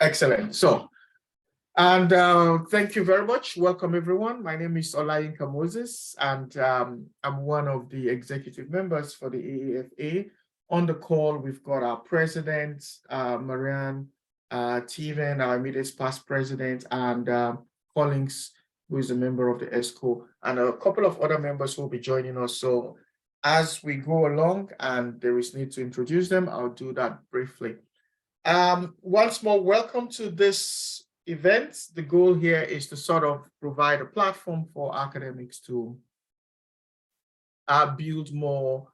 Excellent. Thank you very much. Welcome, everyone. My name is Olayinka Moses, and I'm one of the executive members for the AAFA. On the call, we've got our president, Marianne Teven, our immediate past president, and Collins, who is a member of the ESCO, and a couple of other members who will be joining us. So as we go along and there is need to introduce them, I'll do that briefly. Once more, welcome to this event. The goal here is to sort of provide a platform for academics to build more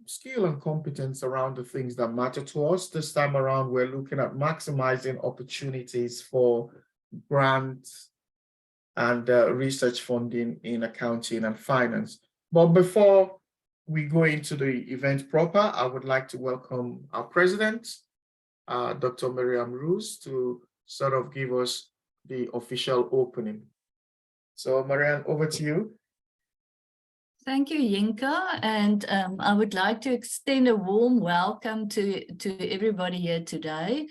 skill and competence around the things that matter to us. This time around, we're looking at maximizing opportunities for grants and research funding in accounting and finance. But before we go into the event proper, I would like to welcome our president, Dr. Miriam Roos, to sort of give us the official opening. So Marianne, over to you. Thank you, Yinka. And I would like to extend a warm welcome to everybody here today.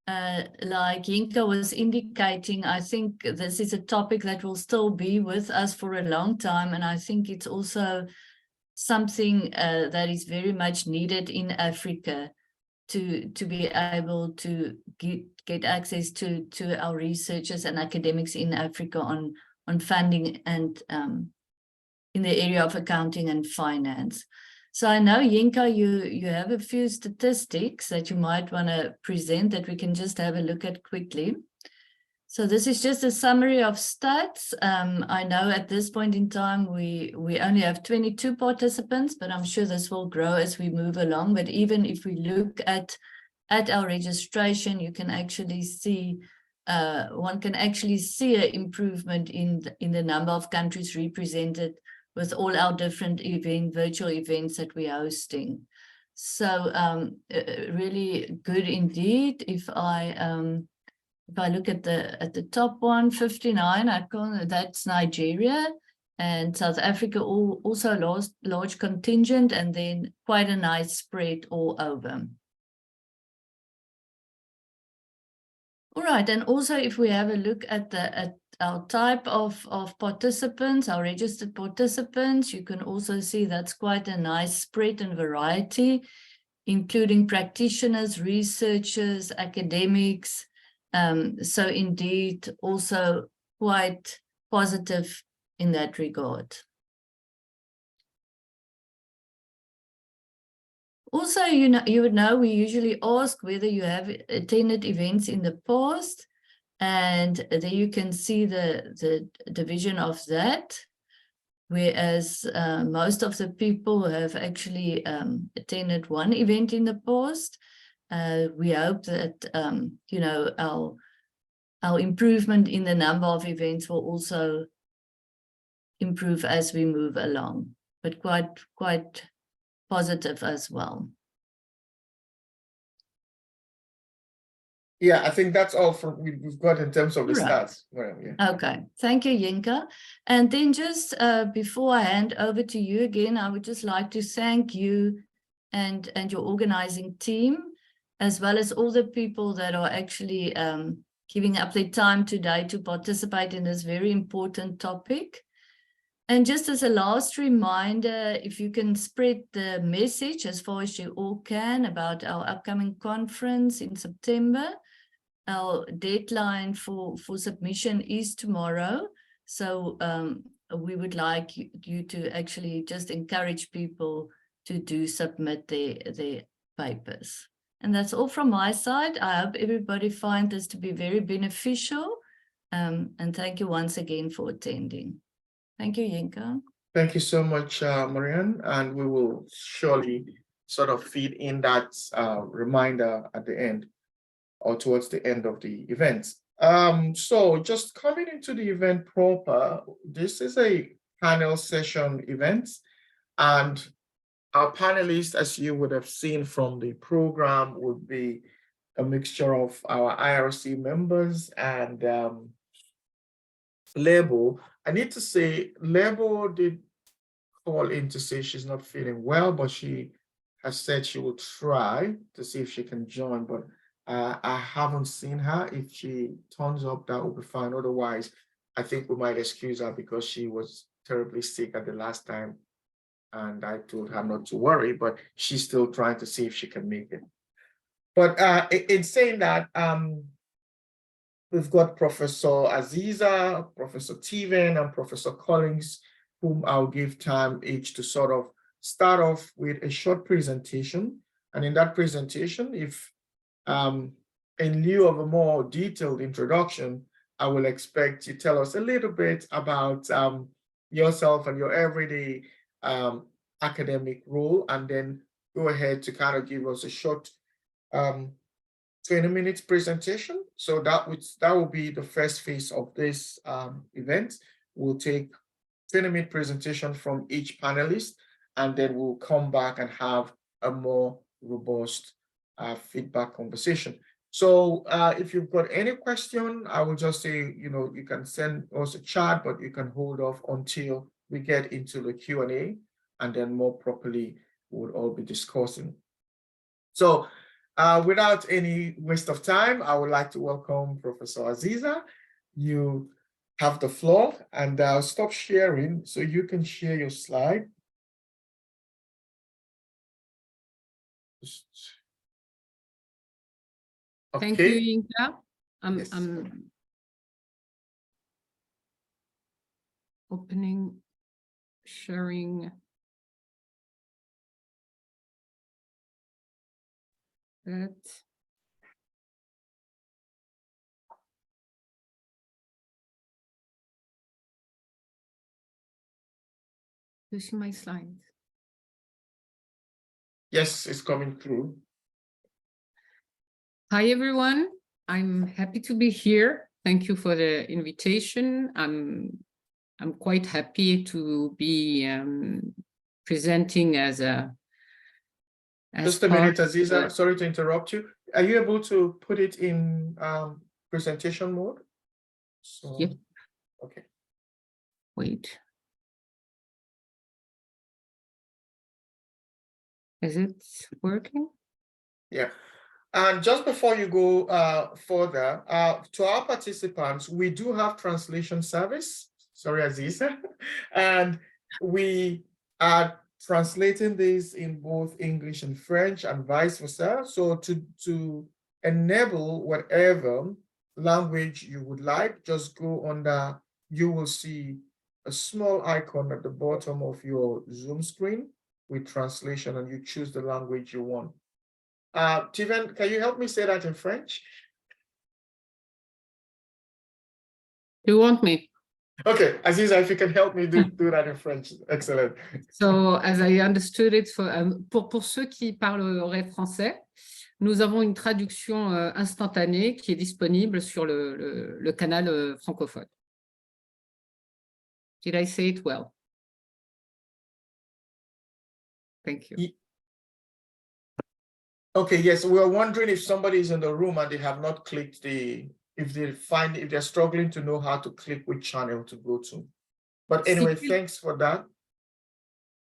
Like Yinka was indicating, I think this is a topic that will still be with us for a long time. And I think it's also something that is very much needed in Africa to be able to get access to our researchers and academics in Africa on funding and in the area of accounting and finance. So I know, Yinka, you have a few statistics that you might want to present that we can just have a look at quickly. So this is just a summary of stats. I know at this point in time, we only have 22 participants, but I'm sure this will grow as we move along. But even if we look at our registration, you can actually see, one can actually see an improvement in the number of countries represented with all our different virtual events that we're hosting. So really good indeed. If I look at the top one, 59, that's Nigeria, and South Africa also lost large contingent, and then quite a nice spread all over. All right, and also if we have a look at our type of participants, our registered participants, you can also see that's quite a nice spread and variety, including practitioners, researchers, academics. So indeed, also quite positive in that regard. Also, you would know we usually ask whether you have attended events in the past, and there you can see the division of that, whereas most of the people have actually attended one event in the past. We hope that our improvement in the number of events will also improve as we move along, but quite positive as well. Yeah, I think that's all we've got in terms of the stats. Well, yeah. Okay, thank you, Yinka. And then just before I hand over to you again, I would just like to thank you and your organizing team, as well as all the people that are actually giving up their time today to participate in this very important topic. And just as a last reminder, if you can spread the message as far as you all can about our upcoming conference in September. Our deadline for submission is tomorrow. So we would like you to actually just encourage people to submit their papers. And that's all from my side. I hope everybody finds this to be very beneficial. And thank you once again for attending. Thank you, Yinka. Thank you so much, Marianne. And we will surely sort of feed in that reminder at the end or towards the end of the event. So just coming into the event proper, this is a panel session event. And our panelists, as you would have seen from the program, would be a mixture of our IRC members and Lebo. I need to say, Lebo did call in to say she's not feeling well, but she has said she will try to see if she can join, but I haven't seen her. If she turns up, that will be fine. Otherwise, I think we might excuse her because she was terribly sick at the last time. And I told her not to worry, but she's still trying to see if she can make it. But in saying that, we've got Professor Aziza, Professor Teven, and Professor Collins, whom I'll give time each to sort of start off with a short presentation. And in that presentation, if in lieu of a more detailed introduction, I will expect you to tell us a little bit about yourself and your everyday academic role, and then go ahead to kind of give us a short 20 minutes presentation. So that will be the first phase of this event. We'll take 20-minute presentation from each panelist, and then we'll come back and have a more robust feedback conversation. So if you've got any question, I will just say, you can send us a chat, but you can hold off until we get into the Q&A, and then more properly we'll all be discussing. So without any waste of time, I would like to welcome Professor Aziza. You have the floor, and I'll stop sharing so you can share your slide. Okay. Thank you, Yinka. Yes. I'm opening, sharing. That. You see my slides? Yes, it's coming through. Hi, everyone. I'm happy to be here. Thank you for the invitation. I'm quite happy to be presenting as Just a minute, Aziza. Sorry to interrupt you. Are you able to put it in presentation mode? So, yep. Okay. Wait. Is it working? Yeah. And just before you go further, to our participants, we do have translation service. Sorry, Aziza. And we are translating this in both English and French and vice versa. So to enable whatever language you would like, just go under, you will see a small icon at the bottom of your Zoom screen with translation, and you choose the language you want. Teven, can you help me say that in French? You want me? Okay, Aziza, if you can help me do that in French, excellent. So, as I understood it, pour ceux qui parleraient français, nous avons une traduction instantanée qui est disponible sur le canal francophone. Did I say it well? Thank you. Okay, yes, we are wondering if somebody is in the room and they have not clicked if they're struggling to know how to click which channel to go to. But anyway, thanks for that.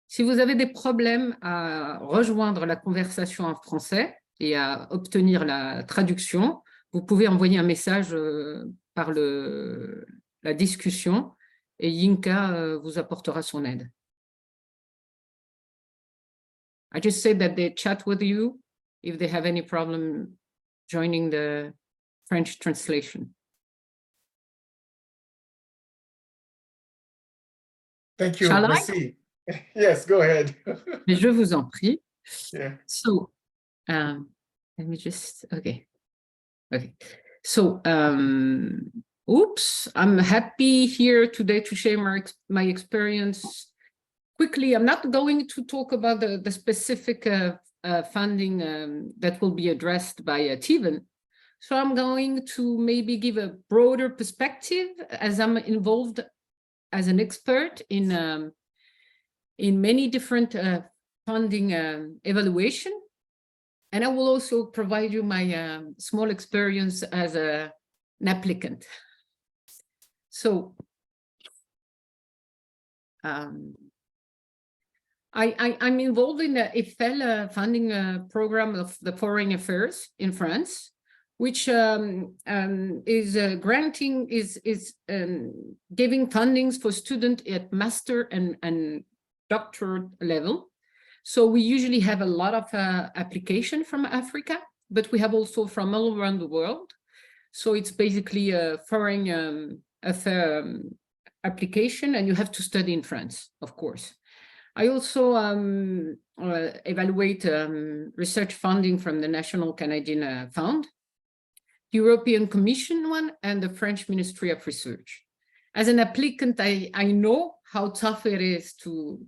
Si vous avez des problèmes à rejoindre la conversation en français et à obtenir la traduction, vous pouvez envoyer un message par la discussion et Yinka vous apportera son aide. I just said that they chat with you if they have any problem joining the French translation. Thank you. Shall Merci. Yes, go ahead. Mais je vous en prie. Yeah. So, let me just, okay. So, oops, I'm happy here today to share my experience. Quickly, I'm not going to talk about the specific funding that will be addressed by Teven. So I'm going to maybe give a broader perspective as I'm involved as an expert in many different funding evaluation. And I will also provide you my small experience as an applicant. So I'm involved in the AFA funding program of the Foreign Affairs in France. which is giving fundings for students at master and doctorate level. So we usually have a lot of application from Africa, but we have also from all around the world. So it's basically a foreign application, and you have to study in France, of course. I also evaluate research funding from the National Canadian Fund, European Commission one, and the French Ministry of Research. As an applicant, I know how tough it is to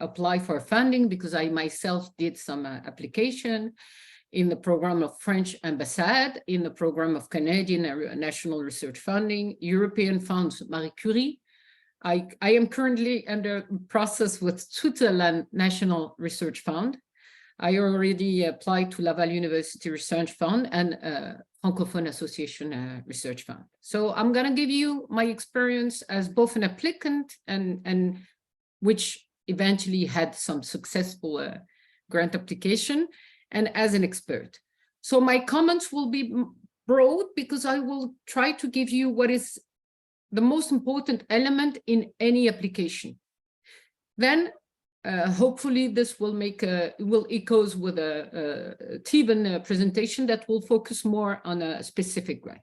apply for funding, because I myself did some application in the program of French Ambassade, in the program of Canadian National Research Funding, European funds, Marie Curie. I am currently under process with Switzerland National Research Fund. I already applied to Laval University Research Fund and Francophone Association Research Fund. So I'm going to give you my experience as both an applicant and which eventually had some successful grant application, and as an expert. So my comments will be broad, because I will try to give you what is the most important element in any application. Then hopefully this will will echoes with a Steven presentation that will focus more on a specific grant.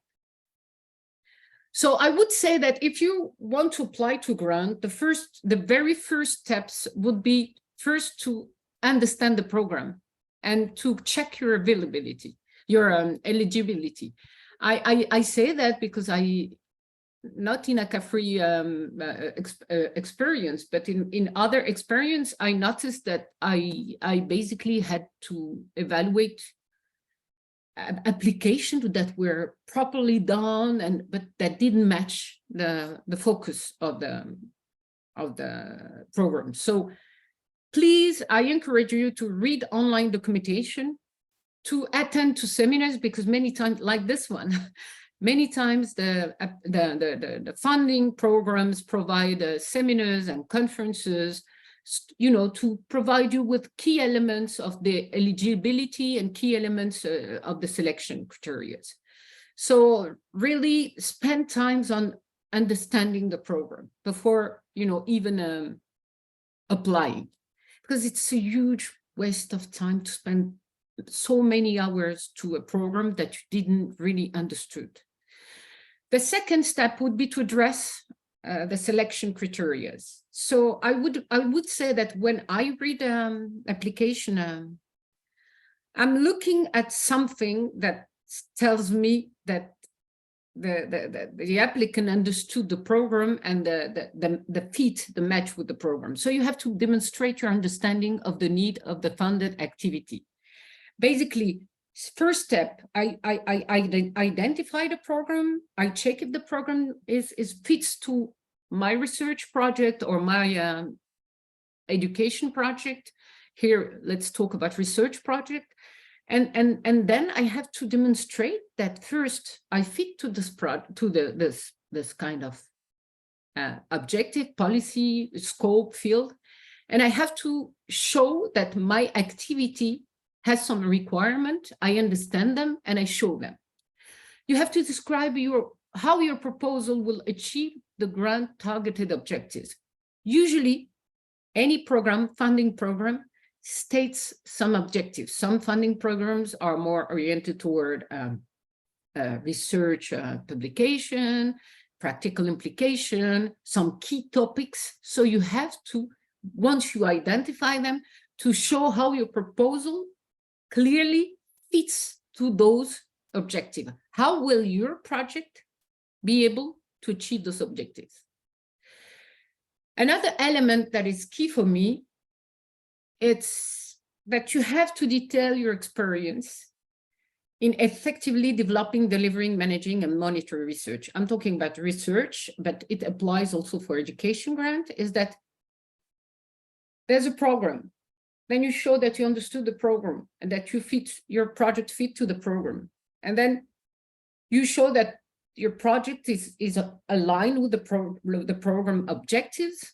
So I would say that if you want to apply to grant, the very first steps would be first to understand the program and to check your availability, your eligibility. I say that because not in ACAFRI experience, but in other experience, I noticed that I basically had to evaluate applications that were properly done, but that didn't match the focus of the program. So please, I encourage you to read online documentation, to attend to seminars, because many times, like this one, many times the funding programs provide seminars and conferences, to provide you with key elements of the eligibility and key elements of the selection criteria. So really spend time on understanding the program before, even applying, because it's a huge waste of time to spend so many hours to a program that you didn't really understood. The second step would be to address the selection criteria. So I would say that when I read application, I'm looking at something that tells me that the applicant understood the program and the match with the program. So you have to demonstrate your understanding of the need of the funded activity. Basically, first step, I identify the program. I check if the program fits to my research project or my education project. Here, let's talk about research project. And then I have to demonstrate that first I fit to this this kind of objective, policy, scope, field, and I have to show that my activity has some requirement, I understand them, and I show them. You have to describe how your proposal will achieve the grant targeted objectives. Usually, any funding program, states some objectives. Some funding programs are more oriented toward research publication, practical implication, some key topics. So you have to, once you identify them, to show how your proposal clearly fits to those objectives. How will your project be able to achieve those objectives? Another element that is key for me, it's that you have to detail your experience in effectively developing, delivering, managing, and monitoring research. I'm talking about research, but it applies also for education grant, is that there's a program. Then you show that you understood the program and that your project fit to the program. And then you show that your project is aligned with the program objectives.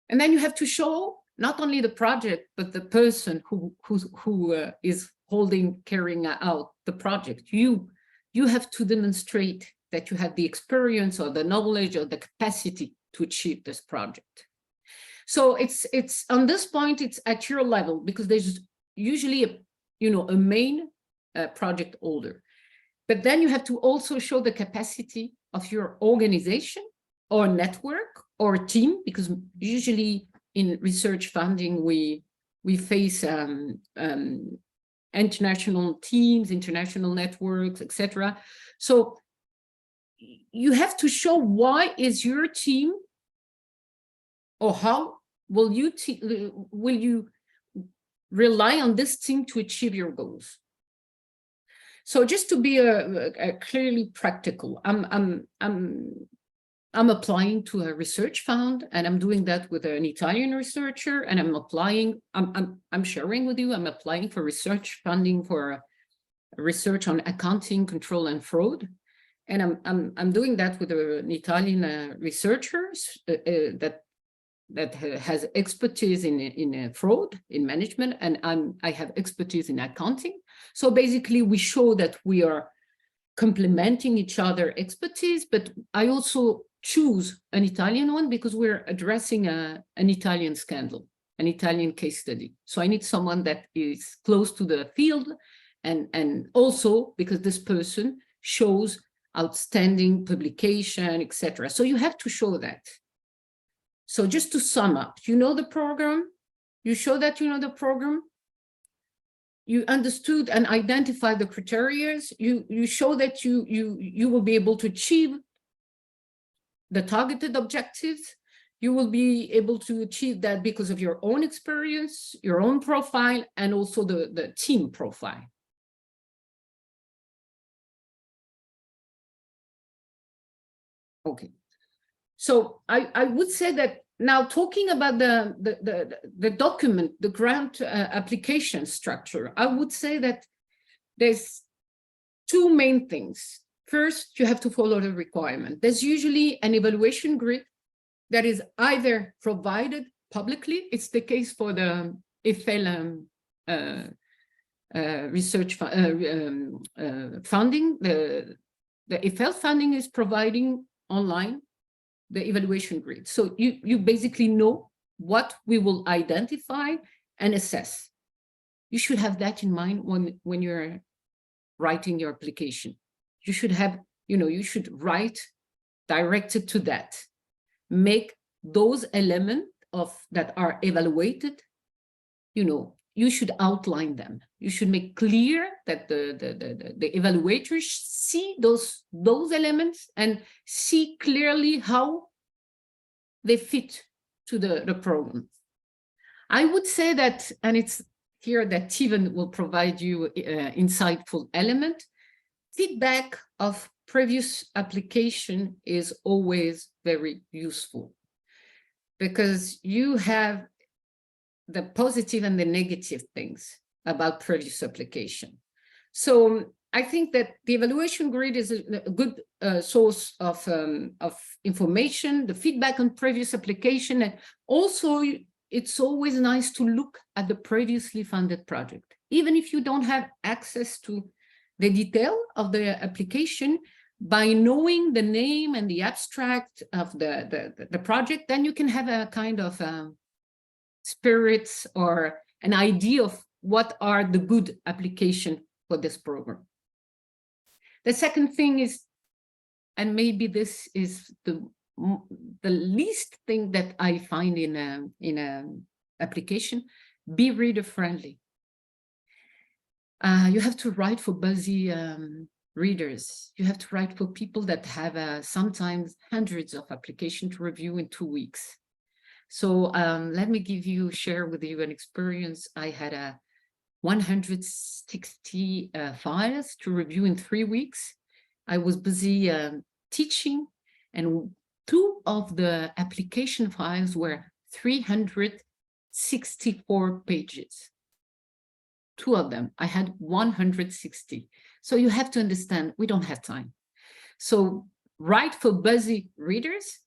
And then you have to show not only the project, but the person who is carrying out the project. You have to demonstrate that you have the experience or the knowledge or the capacity to achieve this project. So it's on this point, it's at your level, because there's usually a main project holder. But then you have to also show the capacity of your organization or network or team, because usually in research funding, we face international teams, international networks, etc. So you have to show why is your team, or how will you rely on this team to achieve your goals. So just to be clearly practical, I'm applying to a research fund, and I'm doing that with an Italian researcher, and I'm sharing with you, I'm applying for research funding for research on accounting, control, and fraud. And I'm doing that with an Italian researcher that has expertise in fraud, in management, and I have expertise in accounting. So basically, we show that we are complementing each other expertise, but I also choose an Italian one because we're addressing an Italian scandal, an Italian case study. So I need someone that is close to the field, and also because this person shows outstanding publication, etc. So you have to show that. So just to sum up, you know the program, you show that you know the program, you understood and identified the criteria, you show that you will be able to achieve the targeted objectives, you will be able to achieve that because of your own experience, your own profile, and also the team profile. Okay. So I would say that now, talking about the document, the grant application structure, I would say that there's two main things. First, you have to follow the requirement. There's usually an evaluation grid that is either provided publicly. It's the case for the AAFA research funding. The AAFA funding is providing online the evaluation grid. So you basically know what we will identify and assess. You should have that in mind when you're writing your application. You should have, you should write directed to that. Make those elements that are evaluated, you should outline them. You should make clear that the evaluators see those elements and see clearly how they fit to the program. I would say that, and it's here that Steven will provide you insightful element, feedback of previous application is always very useful, because you have the positive and the negative things about previous application. So I think that the evaluation grid is a good source of information, the feedback on previous application, and also it's always nice to look at the previously funded project. Even if you don't have access to the detail of the application, by knowing the name and the abstract of the project, then you can have a kind of spirits or an idea of what are the good application for this program. The second thing is, and maybe this is the least thing that I find in an application, be reader friendly. You have to write for busy readers. You have to write for people that have sometimes hundreds of applications to review in 2 weeks. So let me share with you an experience. I had 160 files to review in 3 weeks. I was busy teaching, and 2 of the application files were 364 pages. 2 of them, I had 160. So you have to understand, we don't have time. So write for busy readers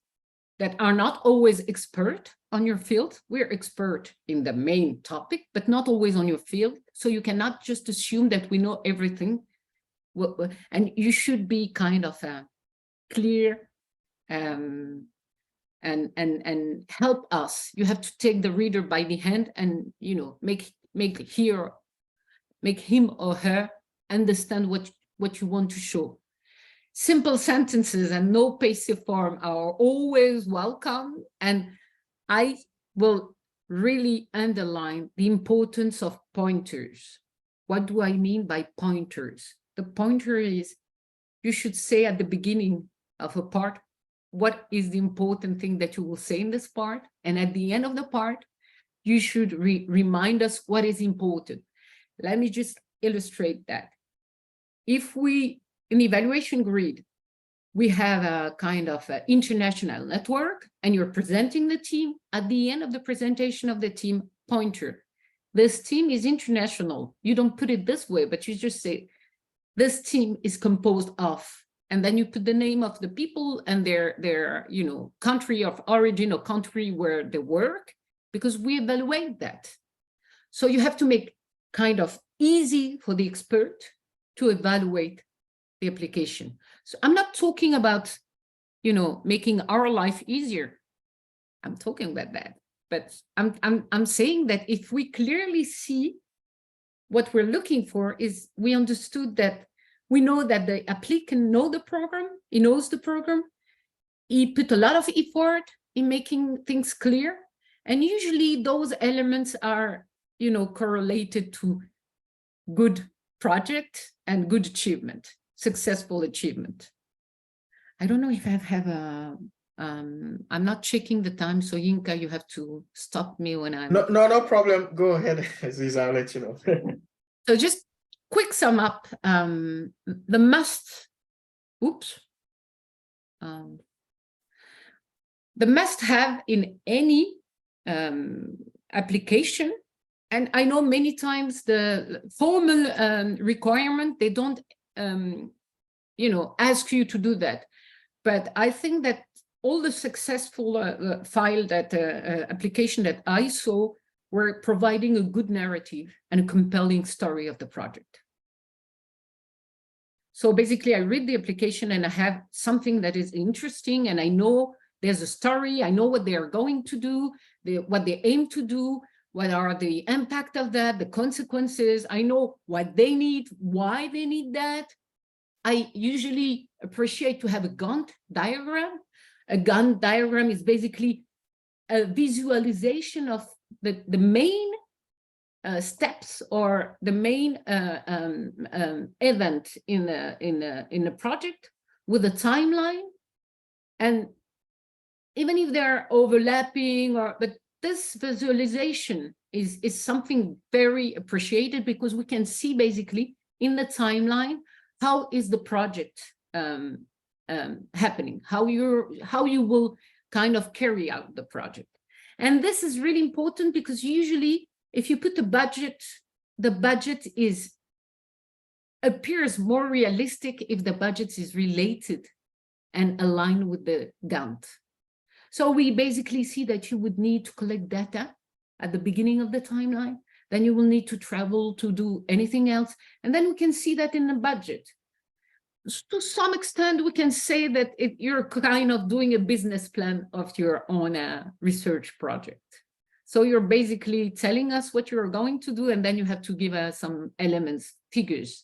that are not always expert on your field. We're expert in the main topic, but not always on your field. So you cannot just assume that we know everything and you should be kind of clear and help us. You have to take the reader by the hand and, you know, make him or her understand what you want to show. Simple sentences and no passive form are always welcome. And I will really underline the importance of pointers. What do I mean by pointers? The pointer is, you should say at the beginning of a part, what is the important thing that you will say in this part? And at the end of the part, you should remind us what is important. Let me just illustrate that. If we, in evaluation grid, we have a kind of international network and you're presenting the team, at the end of the presentation of the team, pointer. This team is international. You don't put it this way, but you just say, this team is composed of, and then you put the name of the people and their you know, country of origin or country where they work, because we evaluate that. So you have to make kind of easy for the expert to evaluate the application. So I'm not talking about, you know, making our life easier. I'm talking about that, but I'm saying that if we clearly see what we're looking for, is we understood that we know that the applicant knows the program, he knows the program, he put a lot of effort in making things clear, and usually those elements are, you know, correlated to good project and good achievement, successful achievement. I don't know if I have a, I'm not checking the time, so Yinka, you have to stop me when I'm... No problem. Go ahead, Aziza, I'll let you know. So just quick sum up, the must, the must have in any application, and I know many times the formal requirement, they don't, you know, ask you to do that. But I think that all the successful file that application that I saw were providing a good narrative and a compelling story of the project. So basically I read the application and I have something that is interesting and I know there's a story, I know what they are going to do, what they aim to do, what are the impact of that, the consequences, I know what they need, why they need that. I usually appreciate to have a Gantt diagram. A Gantt diagram is basically a visualization of the main steps or the main event in a project with a timeline. And even if they're overlapping, but this visualization is something very appreciated, because we can see basically in the timeline how is the project happening, how you will kind of carry out the project. And this is really important because usually if you put a budget, the budget appears more realistic if the budget is related and aligned with the Gantt. So we basically see that you would need to collect data at the beginning of the timeline, then you will need to travel to do anything else, and then we can see that in the budget. To some extent, we can say that you're kind of doing a business plan of your own research project. So you're basically telling us what you're going to do, and then you have to give us some elements, figures.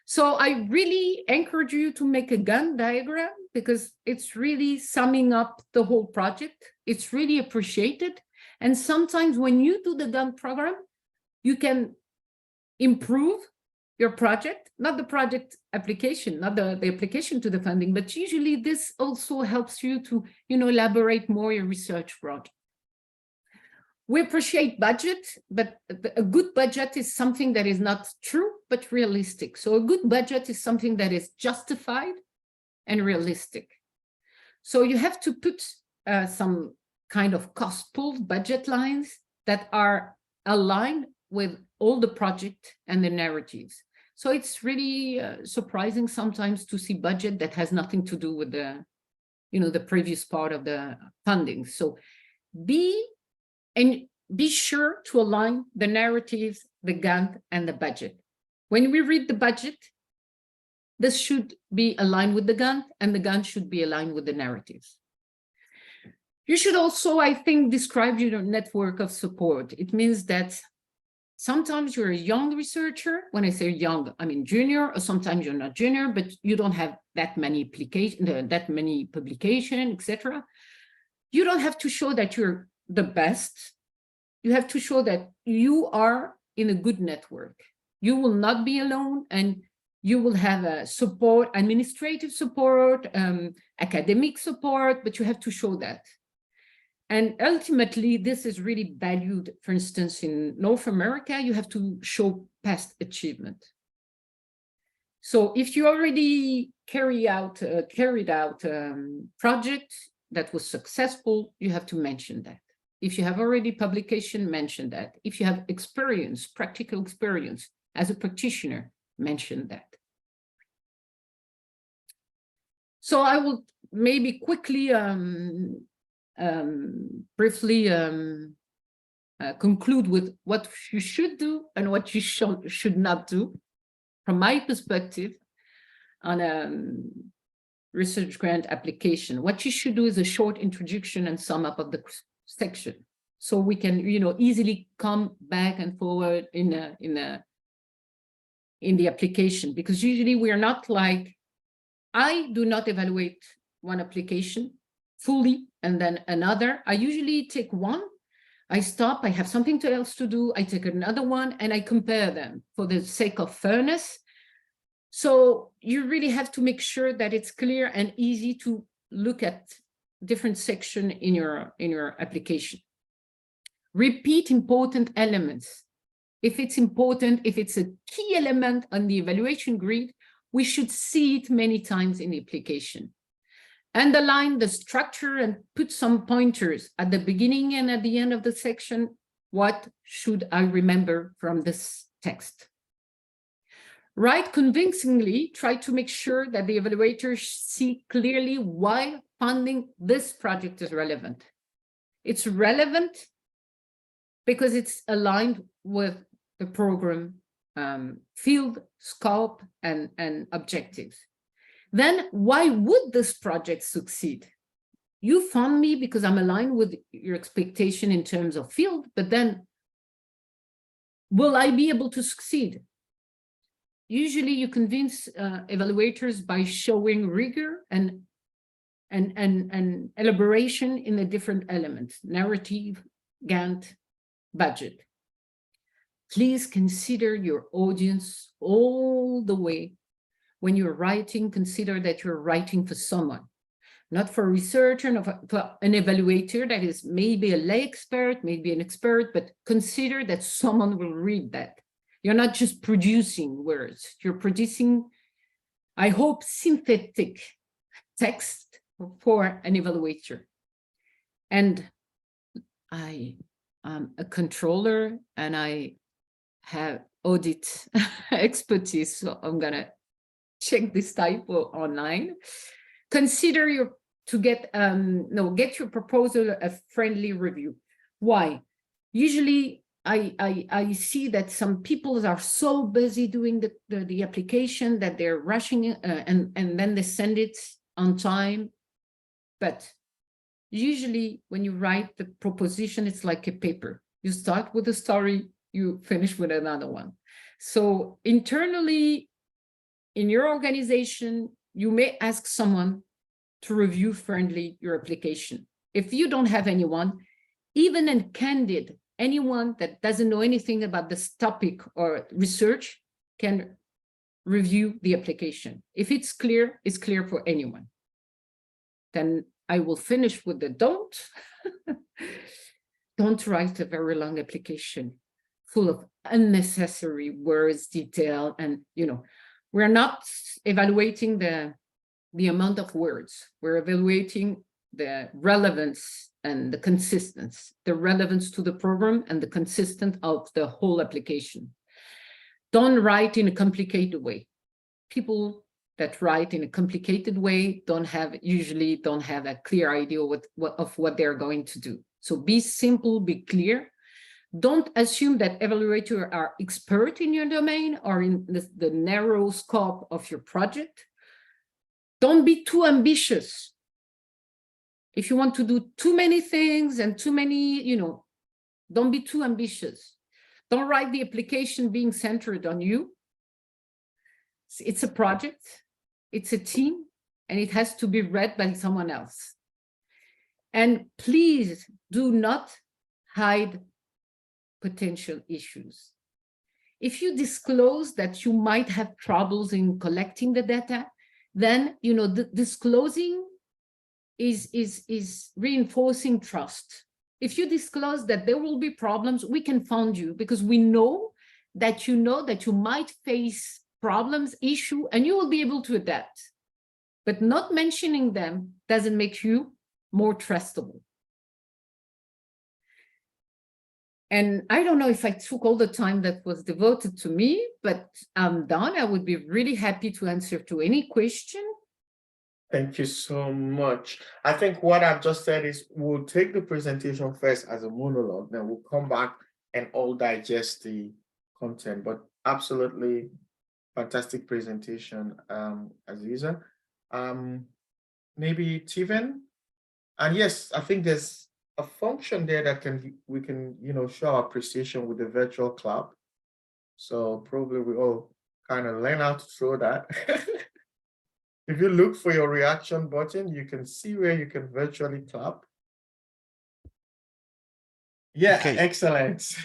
So I really encourage you to make a Gantt diagram, because it's really summing up the whole project. It's really appreciated. And sometimes when you do the Gantt program, you can improve your project, not the project application, not the application to the funding, but usually this also helps you to, you know, elaborate more your research project. We appreciate budget, but a good budget is something that is not true, but realistic. So a good budget is something that is justified and realistic. So you have to put some kind of cost pool budget lines that are aligned with all the project and the narratives. So it's really surprising sometimes to see budget that has nothing to do with the, you know, the previous part of the funding. So be sure to align the narratives, the Gantt, and the budget. When we read the budget, This should be aligned with the Gantt, and the Gantt should be aligned with the narratives. You should also, I think, describe your network of support. It means that sometimes you're a young researcher. When I say young, I mean junior, or sometimes you're not junior, but you don't have that many publications, etc. You don't have to show that you're the best. You have to show that you are in a good network. You will not be alone, and you will have a support, administrative support, academic support, but you have to show that. And ultimately, this is really valued. For instance, in North America, you have to show past achievement. So if you already carried out project that was successful, you have to mention that. If you have already publication, mention that. If you have experience, practical experience as a practitioner, mention that. So I will maybe quickly briefly conclude with what you should do and what you should not do. From my perspective, on a research grant application, what you should do is a short introduction and sum up of the section, so we can, easily come back and forward in the application. Because usually we are not like, I do not evaluate one application fully and then another. I usually take one, I stop, I have something else to do, I take another one, and I compare them for the sake of fairness. So you really have to make sure that it's clear and easy to look at different sections in your application. Repeat important elements. If it's important, if it's a key element on the evaluation grid, we should see it many times in the application. Underline the structure and put some pointers at the beginning and at the end of the section. What should I remember from this text? Write convincingly, try to make sure that the evaluators see clearly why funding this project is relevant. It's relevant because it's aligned with the program field, scope, and objectives. Then why would this project succeed? You fund me because I'm aligned with your expectation in terms of field, but then will I be able to succeed? Usually you convince evaluators by showing rigor and elaboration in the different elements, narrative, Gantt, budget. Please consider your audience all the way. When you're writing, consider that you're writing for someone, not for a researcher, not for an evaluator that is maybe a lay expert, maybe an expert, but consider that someone will read that. You're not just producing words, you're producing, I hope, synthetic text for an evaluator. And I am a controller and I have audit expertise, so I'm gonna check this typo online. Consider get your proposal a friendly review. Why? Usually I see that some people are so busy doing the application that they're rushing and then they send it on time. But usually when you write the proposition, it's like a paper. You start with a story, you finish with another one. So internally, in your organization, you may ask someone to review friendly your application. If you don't have anyone, even a candid, anyone that doesn't know anything about this topic or research can review the application. If it's clear for anyone. Then I will finish with the don't. Don't write a very long application full of unnecessary words, detail, and we're not evaluating the amount of words. We're evaluating the relevance and the consistency, the relevance to the program and the consistency of the whole application. Don't write in a complicated way. People that write in a complicated way usually don't have a clear idea of what they're going to do. So be simple, be clear, Don't assume that evaluators are expert in your domain or in the narrow scope of your project. Don't be too ambitious. If you want to do too many things and too many, don't be too ambitious. Don't write the application being centered on you. It's a project, it's a team, and it has to be read by someone else. And please do not hide potential issues. If you disclose that you might have troubles in collecting the data, then the disclosing is reinforcing trust. If you disclose that there will be problems, we can fund you because we know that you might face problems, issue, and you will be able to adapt. But not mentioning them doesn't make you more trustable. And I don't know if I took all the time that was devoted to me, but I'm done. I would be really happy to answer to any question. Thank you so much. I think what I've just said is we'll take the presentation first as a monologue, then we'll come back and all digest the content. But absolutely fantastic presentation, Aziza. Maybe Tiven? And yes, I think there's a function there that we can show our appreciation with the virtual clap. So probably we all kind of learn how to throw that. If you look for your reaction button, you can see where you can virtually clap. Yeah, okay. Excellent.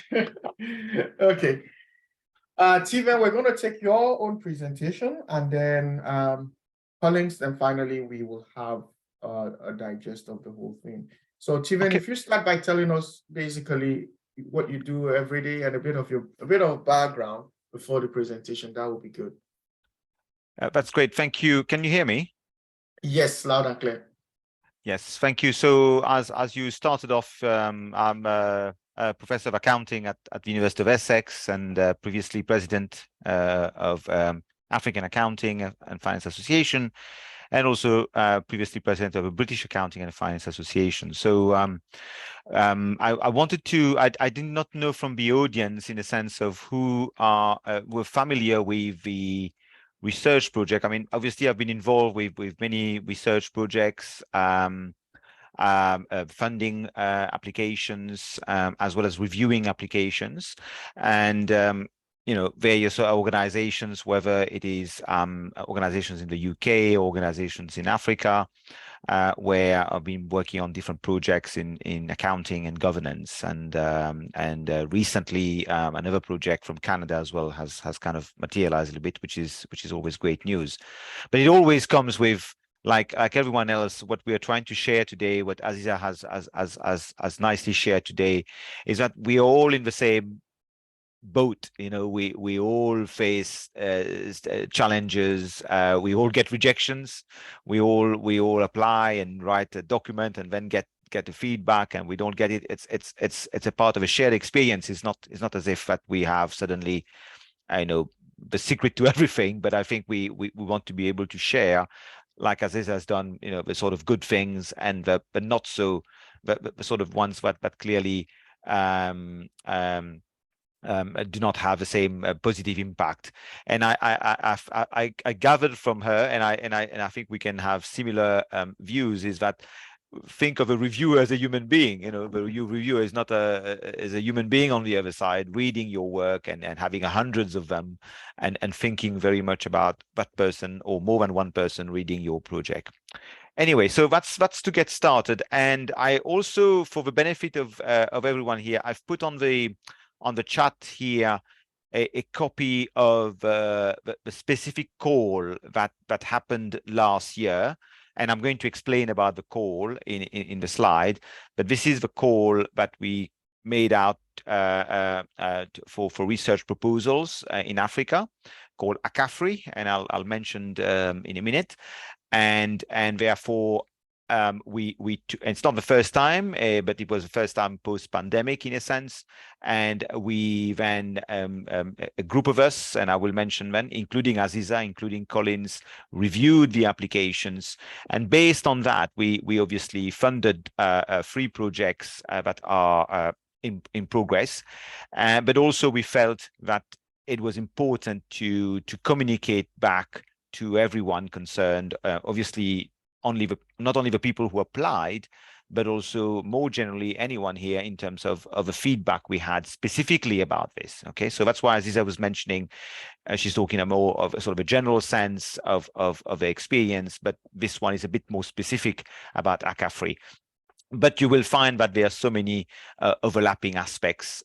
Okay. Tiven, we're going to take your own presentation and then Collins, and finally we will have a digest of the whole thing. So Tiven, if you start by telling us basically what you do every day and a bit of background before the presentation, that would be good. That's great. Thank you. Can you hear me? Yes, loud and clear. Yes, thank you. So as you started off, I'm a professor of accounting at the University of Essex and previously president of African Accounting and Finance Association, and also previously president of a British Accounting and Finance Association. So I wanted to, I did not know from the audience in the sense of who were familiar with the research project. I mean, obviously I've been involved with many research projects, funding applications, as well as reviewing applications, and various organizations, whether it is organizations in the UK, organizations in Africa, where I've been working on different projects in accounting and governance, and recently another project from Canada as well has kind of materialized a little bit, which is always great news. But it always comes with, like everyone else, what we are trying to share today, what Aziza has nicely shared today, is that we are all in the same boat. We all face challenges, we all get rejections, we all apply and write a document and then get the feedback and we don't get it. It's a part of a shared experience. It's not as if that we have suddenly the secret to everything, but I think we want to be able to share, like Aziza has done, the sort of good things and the not so, the sort of ones that clearly do not have the same positive impact. And I gathered from her, and I think we can have similar views, is that think of a reviewer as a human being. The reviewer is not is a human being on the other side, reading your work and having hundreds of them, and thinking very much about that person or more than one person reading your project. Anyway, so that's to get started. And I also, for the benefit of everyone here, I've put on the chat here a copy of the specific call that happened last year, and I'm going to explain about the call in the slide. But this is the call that we made out for research proposals in Africa, called ACAFRI, and I'll mention in a minute. And therefore it's not the first time, but it was the first time post-pandemic in a sense. And we then, a group of us, and I will mention them, including Aziza, including Collins, reviewed the applications. And based on that, we obviously funded 3 projects that are in progress, but also we felt that it was important to communicate back to everyone concerned, obviously not only the people who applied, but also more generally anyone here in terms of the feedback we had specifically about this. Okay, so that's why Aziza was mentioning, she's talking more of a sort of a general sense of the experience, but this one is a bit more specific about ACAFRI. But you will find that there are so many overlapping aspects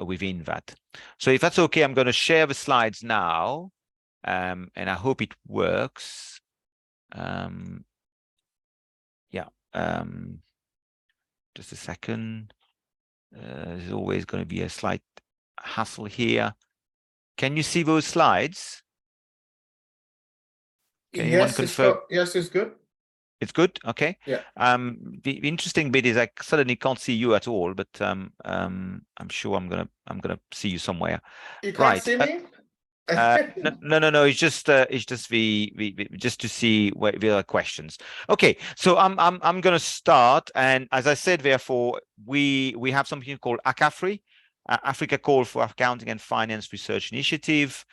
within that. So if that's okay, I'm going to share the slides now, and I hope it works. Just a second. There's always going to be a slight hassle here. Can you see those slides? Can anyone confirm? Yes, it's good. It's good. Okay. Yeah. The interesting bit is I suddenly can't see you at all, but I'm sure I'm gonna see you somewhere. You can't see me? No. It's just just to see where there are questions. Okay, so I'm gonna start, and as I said, therefore we have something called ACAFRI, Africa Call for Accounting and Finance Research Initiative,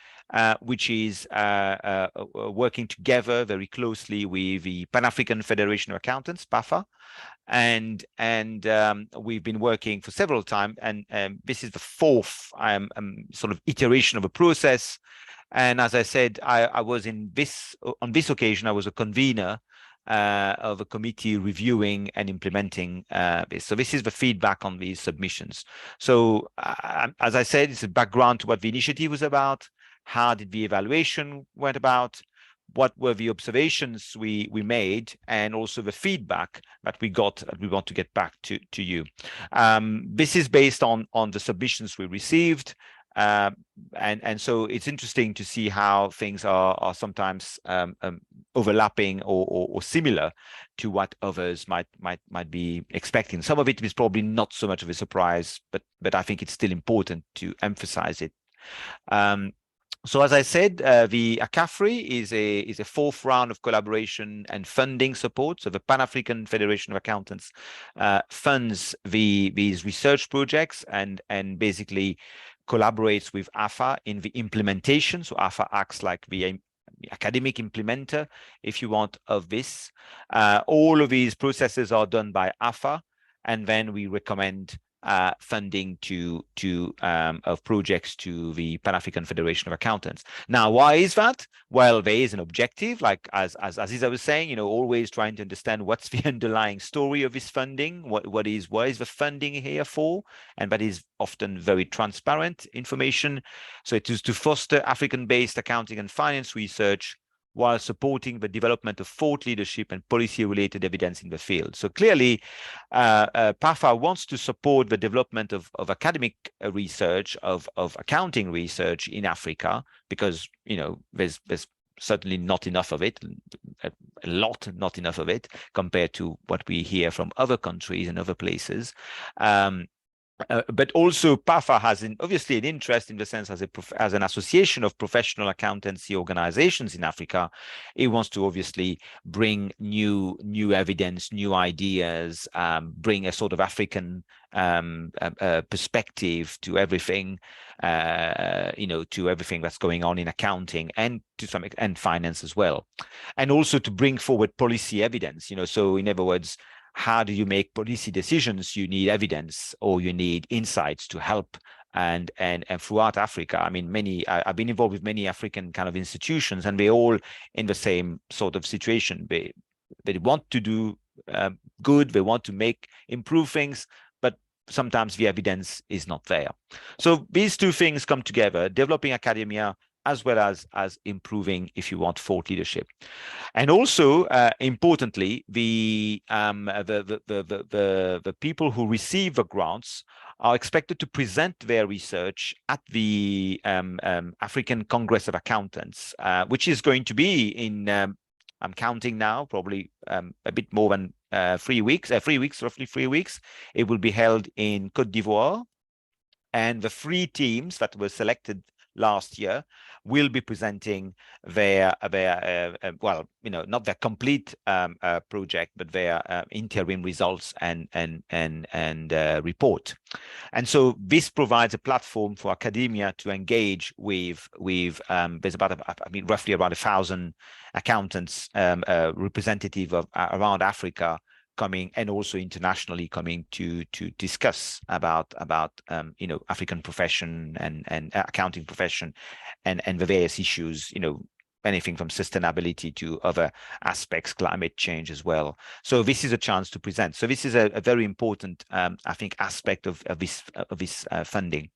which is working together very closely with the Pan-African Federation of Accountants, PAFA, and we've been working for several times, and this is the fourth sort of iteration of a process. And as I said, I was on this occasion, I was a convener of a committee reviewing and implementing this. So this is the feedback on these submissions. So as I said, it's a background to what the initiative was about. How did the evaluation went about? What were the observations we made, and also the feedback that we got that we want to get back to you. This is based on the submissions we received. And so it's interesting to see how things are sometimes overlapping or similar to what others might be expecting. Some of it is probably not so much of a surprise, but I think it's still important to emphasize it. So as I said, the ACAFRI is a fourth round of collaboration and funding support. So the Pan-African Federation of Accountants funds these research projects and basically collaborates with AFA in the implementation. So AFA acts like the academic implementer, if you want, of this. All of these processes are done by AFA, and then we recommend funding of projects to the Pan-African Federation of Accountants. Now, why is that? Well, there is an objective, like as Aziza was saying, always trying to understand what's the underlying story of this funding, what is the funding here for, and that is often very transparent information. So it is to foster African-based accounting and finance research while supporting the development of thought leadership and policy-related evidence in the field. So clearly, PAFA wants to support the development of academic research, of accounting research in Africa, because there's certainly not enough of it, not enough of it, compared to what we hear from other countries and other places. But also PAFA has obviously an interest in the sense as an association of professional accountancy organizations in Africa. It wants to obviously bring new evidence, new ideas, bring a sort of African perspective to everything, to everything that's going on in accounting and to some extent finance as well, and also to bring forward policy evidence. So in other words, how do you make policy decisions? You need evidence, or you need insights to help. And throughout Africa, I mean, I've been involved with many African kind of institutions, and they're all in the same sort of situation. They want to do good, they want to improve things, but sometimes the evidence is not there. So these two things come together: developing academia as well as improving, if you want, thought leadership. And also, importantly, the people who receive the grants are expected to present their research at the African Congress of Accountants, which is going to be in, I'm counting now, probably a bit more than 3 weeks, roughly 3 weeks. It will be held in Côte d'Ivoire. And the 3 teams that were selected last year, will be presenting their well, not their complete project, but their interim results and report. And so this provides a platform for academia to engage with there's about roughly around 1,000 accountants, representative of around Africa, coming, and also internationally coming to discuss about African profession and accounting profession and the various issues, anything from sustainability to other aspects, climate change as well. So this is a chance to present. So this is a very important, I think, aspect of this funding.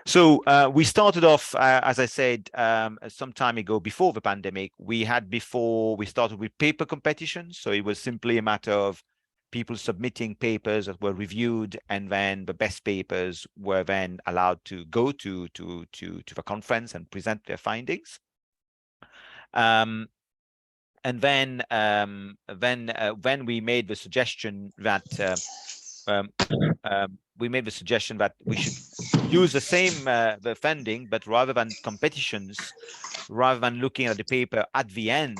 So we started off, as I said, some time ago before the pandemic. We started with paper competitions. So it was simply a matter of people submitting papers that were reviewed, and then the best papers were then allowed to go to the conference and present their findings. And then we made the suggestion that we should use the same the funding, but rather than competitions, rather than looking at the paper at the end,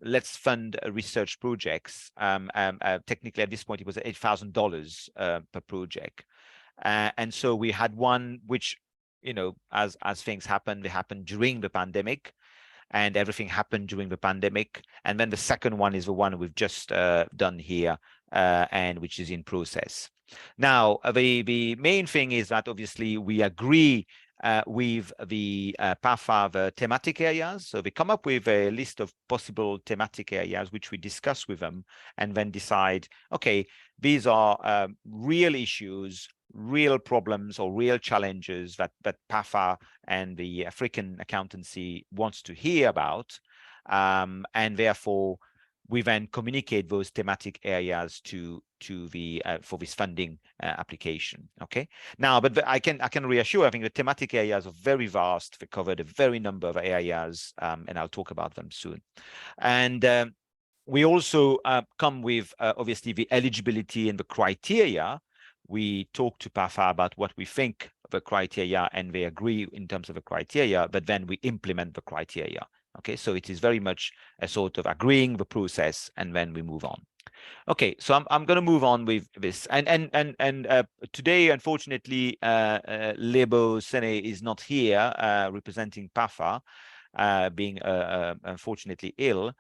let's fund research projects. Technically, at this point, it was $8,000 per project. And so we had one which, as things happened, they happened during the pandemic, and everything happened during the pandemic. And then the second one is the one we've just done here, and which is in process. Now, the main thing is that obviously we agree with the PAFA, the thematic areas. So they come up with a list of possible thematic areas, which we discuss with them, and then decide, okay, these are real issues, real problems, or real challenges that PAFA and the African accountancy wants to hear about. And therefore, we then communicate those thematic areas to the for this funding application. Okay. Now, but I can reassure. I think the thematic areas are very vast. They covered a very number of areas, and I'll talk about them soon. And we also come with obviously the eligibility and the criteria. We talk to PAFA about what we think of the criteria, and they agree in terms of the criteria, but then we implement the criteria. Okay, so it is very much a sort of agreeing the process, and then we move on. Okay, so I'm going to move on with this, and today, unfortunately, Lebo Sene is not here representing PAFA, being unfortunately ill.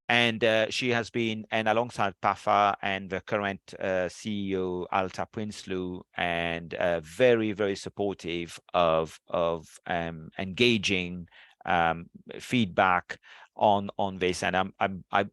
And she has been, and alongside PAFA and the current CEO, Alta Prinsloo, and very, very supportive of engaging feedback on this. And I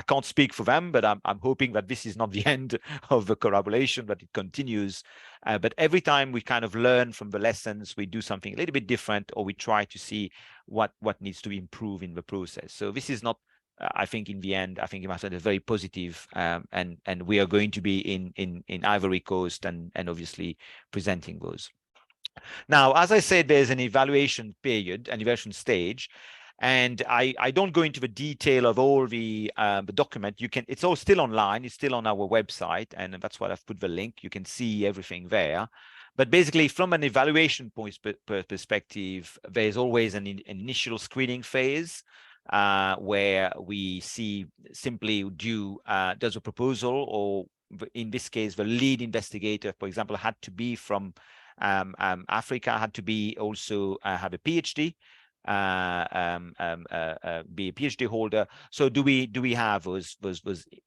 can't speak for them, but I'm hoping that this is not the end of the collaboration, that it continues. But every time we kind of learn from the lessons, we do something a little bit different, or we try to see what needs to improve in the process. So this is not, I think in the end, I think it must be very positive, and we are going to be in Ivory Coast and obviously presenting those. Now, as I said, there's an evaluation period, an evaluation stage, and I don't go into the detail of all the document. It's all still online. It's still on our website, and that's why I've put the link. You can see everything there. But basically, from an evaluation point perspective, there's always an initial screening phase, where we see simply does a proposal, or in this case, the lead investigator, for example, had to be from Africa, had to be also have a PhD, be a PhD holder. So do we have those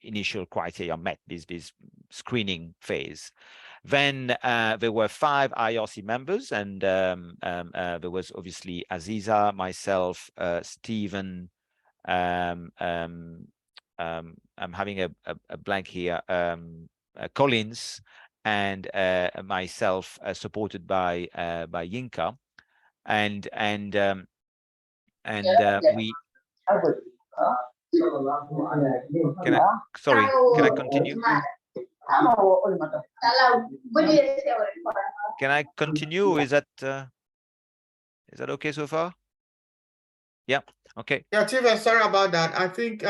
initial criteria met, this screening phase? Then there were 5 IRC members, and there was obviously Aziza, myself, Stephen, I'm having a blank here, Collins, and myself, supported by Yinka, and we. Can I continue? Can I continue? Is that okay so far? Yeah. Okay. Yeah, Tiva, sorry about that. I think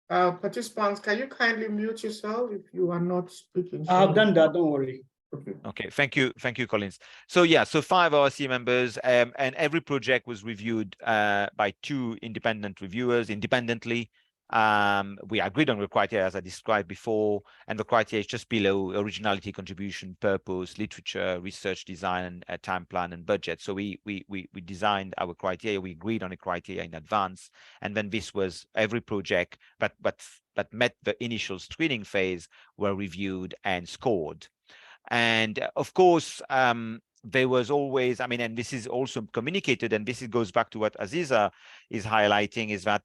participants, can you kindly mute yourself if you are not speaking? I've done that, don't worry. Okay. Okay, thank you, Collins. So yeah, so 5 RC members, and every project was reviewed by 2 independent reviewers independently. We agreed on the criteria as I described before, and the criteria is just below: originality, contribution, purpose, literature, research design, and time plan and budget. So we designed our criteria. We agreed on the criteria in advance, and then this was every project that met the initial screening phase were reviewed and scored. And of course, there was always, I mean, and this is also communicated, and this goes back to what Aziza is highlighting, is that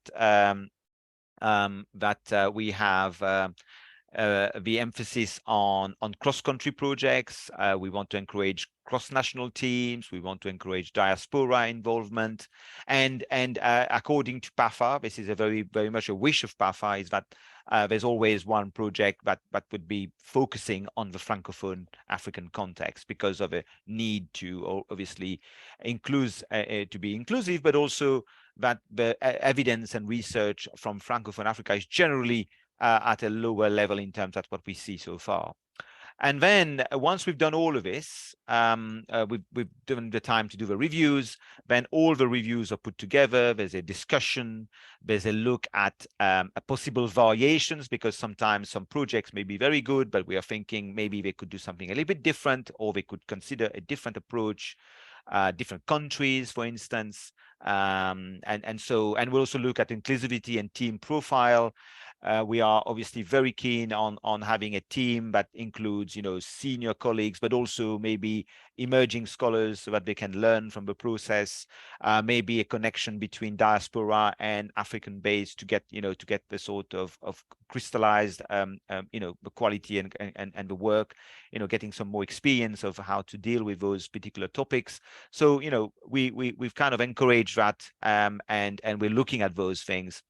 we have the emphasis on cross-country projects. We want to encourage cross-national teams. We want to encourage diaspora involvement, and according to PAFA, this is a very much a wish of PAFA, is that there's always one project that would be focusing on the Francophone African context, because of a need to obviously to be inclusive, but also that the evidence and research from Francophone Africa is generally at a lower level in terms of what we see so far. And then once we've done all of this, we've given the time to do the reviews, then all the reviews are put together. There's a discussion, there's a look at possible variations, because sometimes some projects may be very good, but we are thinking maybe they could do something a little bit different, or they could consider a different approach, different countries, for instance. And we'll also look at inclusivity and team profile. We are obviously very keen on having a team that includes, senior colleagues, but also maybe emerging scholars, so that they can learn from the process. Maybe a connection between diaspora and African base to get the sort of crystallized, the quality and the work, getting some more experience of how to deal with those particular topics. So, we've kind of encouraged that, and we're looking at those things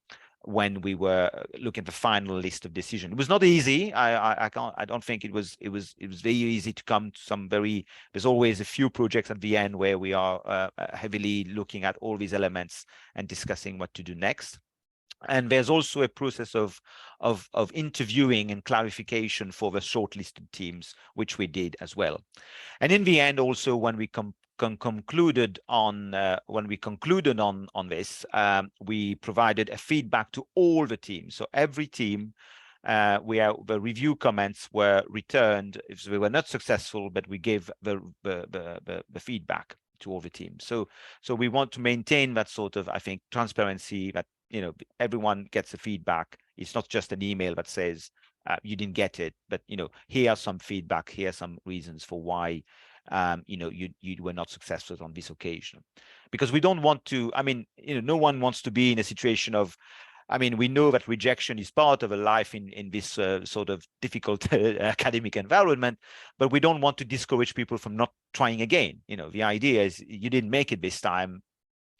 when we were looking at the final list of decision. It was not easy. I don't think it was very easy to come to some there's always a few projects at the end where we are heavily looking at all these elements and discussing what to do next. And there's also a process of interviewing and clarification for the shortlisted teams, which we did as well. And in the end, also, when we concluded on this, we provided a feedback to all the teams. So every team, where the review comments were returned if they were not successful, but we gave the feedback to all the teams. So we want to maintain that sort of, I think, transparency, that everyone gets the feedback. It's not just an email that says you didn't get it, but here's some feedback, here are some reasons for why you were not successful on this occasion. Because we don't want to, no one wants to be in a situation of, we know that rejection is part of a life in this sort of difficult academic environment, but we don't want to discourage people from not trying again. The idea is, you didn't make it this time,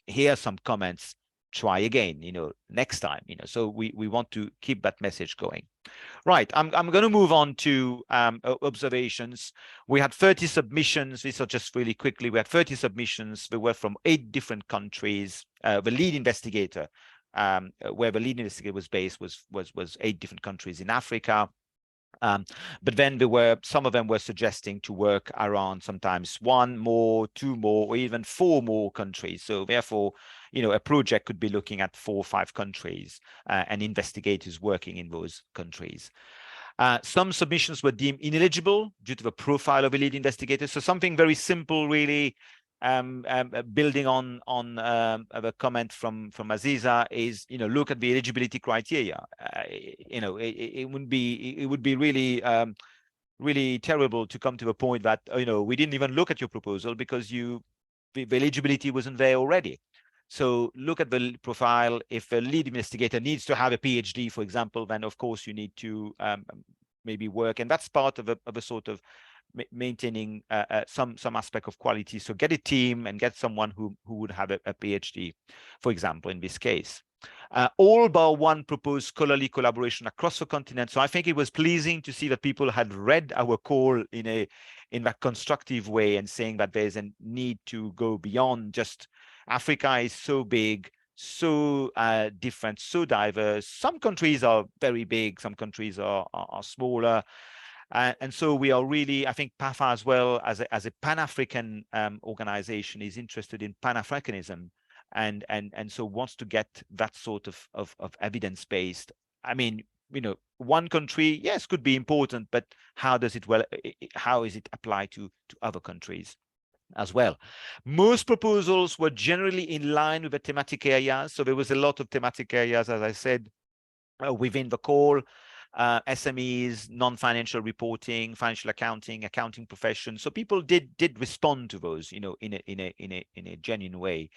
here are some comments, try again, next time, so we want to keep that message going. Right, I'm going to move on to observations. We had 30 submissions. These are just really quickly. We had 30 submissions. They were from 8 different countries. The lead investigator, where the lead investigator was based, was 8 different countries in Africa. But then some of them were suggesting to work around sometimes 1 more, 2 more, or even 4 more countries. So therefore, a project could be looking at 4 or 5 countries, and investigators working in those countries. Some submissions were deemed ineligible due to the profile of a lead investigator. So something very simple, really, building on the comment from Aziza, is look at the eligibility criteria. It would be really really terrible to come to a point that we didn't even look at your proposal because the eligibility wasn't there already. So look at the profile. If a lead investigator needs to have a PhD, for example, then of course you need to maybe work, and that's part of a sort of maintaining some aspect of quality. So get a team and get someone who would have a PhD, for example, in this case. All but one proposed scholarly collaboration across the continent. So I think it was pleasing to see that people had read our call in that constructive way, and saying that there's a need to go beyond just Africa is so big, so different, so diverse. Some countries are very big, some countries are smaller. And so we are really, I think PAFA as well as a Pan-African organization is interested in Pan-Africanism, and so wants to get that sort of evidence-based. I mean, you know, one country, yes, could be important, but how does it how is it applied to other countries as well? Most proposals were generally in line with the thematic areas. So there was a lot of thematic areas, as I said, within the call. SMEs, non-financial reporting, financial accounting, accounting profession. So people did respond to those, you know, in a genuine way.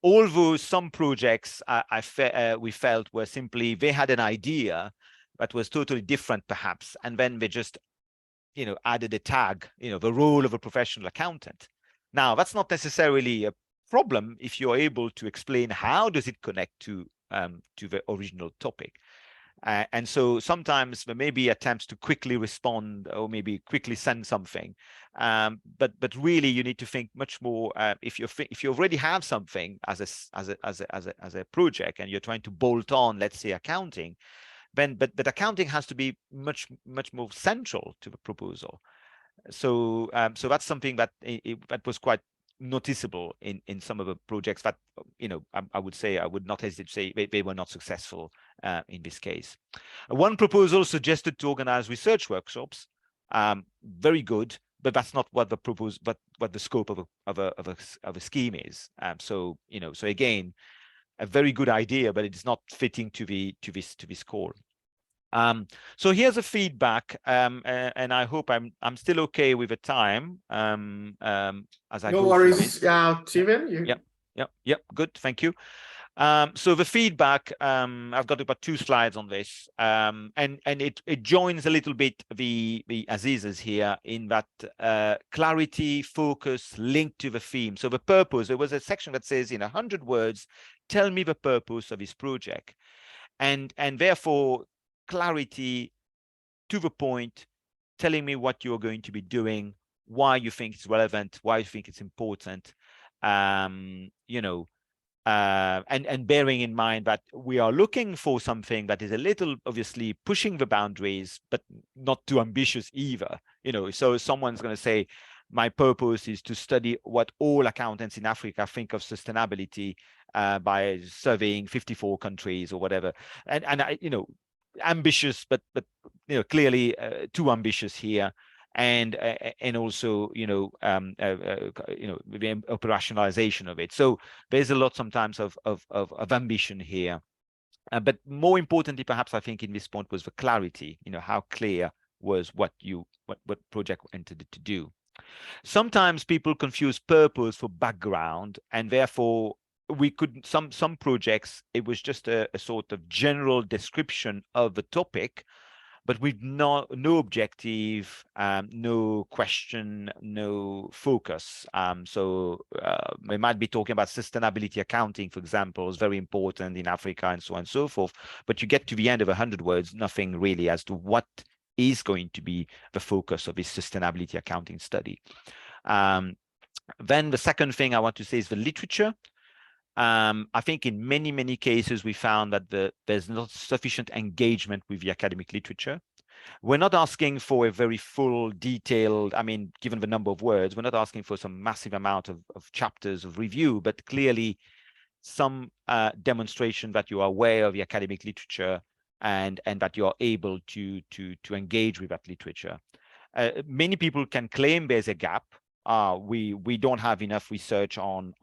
Although some projects we felt were simply, they had an idea that was totally different perhaps, and then they just, you know, added a tag, you know, the role of a professional accountant. Now that's not necessarily a problem if you're able to explain how does it connect to the original topic. And so sometimes there may be attempts to quickly respond or maybe quickly send something, but really you need to think much more. If you already have something as a project and you're trying to bolt on, let's say, accounting, then but accounting has to be much more central to the proposal. So so that's something that that was quite noticeable in some of the projects that, you know, I would say, I would not hesitate to say they were not successful in this case. One proposal suggested to organize research workshops. Very good, but that's not what the what the scope of a scheme is. So, you know, so again, a very good idea, but it's not fitting to this call. So here's a feedback, and I hope I'm still okay with the time. As I no go worries, through Steven. Yep, good, thank you. So the feedback, I've got about 2 slides on this, and it joins a little bit the Aziz's here in that clarity, focus, linked to the theme. So the purpose, there was a section that says, in 100 words, tell me the purpose of this project, and therefore clarity, to the point, telling me what you're going to be doing, why you think it's relevant, why you think it's important, you know, and bearing in mind that we are looking for something that is a little, obviously, pushing the boundaries, but not too ambitious either. You know, so someone's going to say, my purpose is to study what all accountants in Africa think of sustainability by surveying 54 countries or whatever. And I, you know, ambitious, but you know, clearly too ambitious here. And also, you know, the operationalization of it. So there's a lot sometimes of ambition here, but more importantly, perhaps I think in this point was the clarity. You know, how clear was what project intended to do. Sometimes people confuse purpose for background, and therefore we could some projects, it was just a sort of general description of the topic, but with no objective, no question, no focus. So we might be talking about sustainability accounting, for example, is very important in Africa and so on and so forth. But you get to the end of 100 words, nothing really as to what is going to be the focus of this sustainability accounting study. Then the second thing I want to say is the literature. I think in many cases we found that there's not sufficient engagement with the academic literature. We're not asking for a very full, detailed, I mean, given the number of words, we're not asking for some massive amount of chapters of review, but clearly some demonstration that you are aware of the academic literature and that you are able to engage with that literature. Many people can claim there's a gap. We don't have enough research on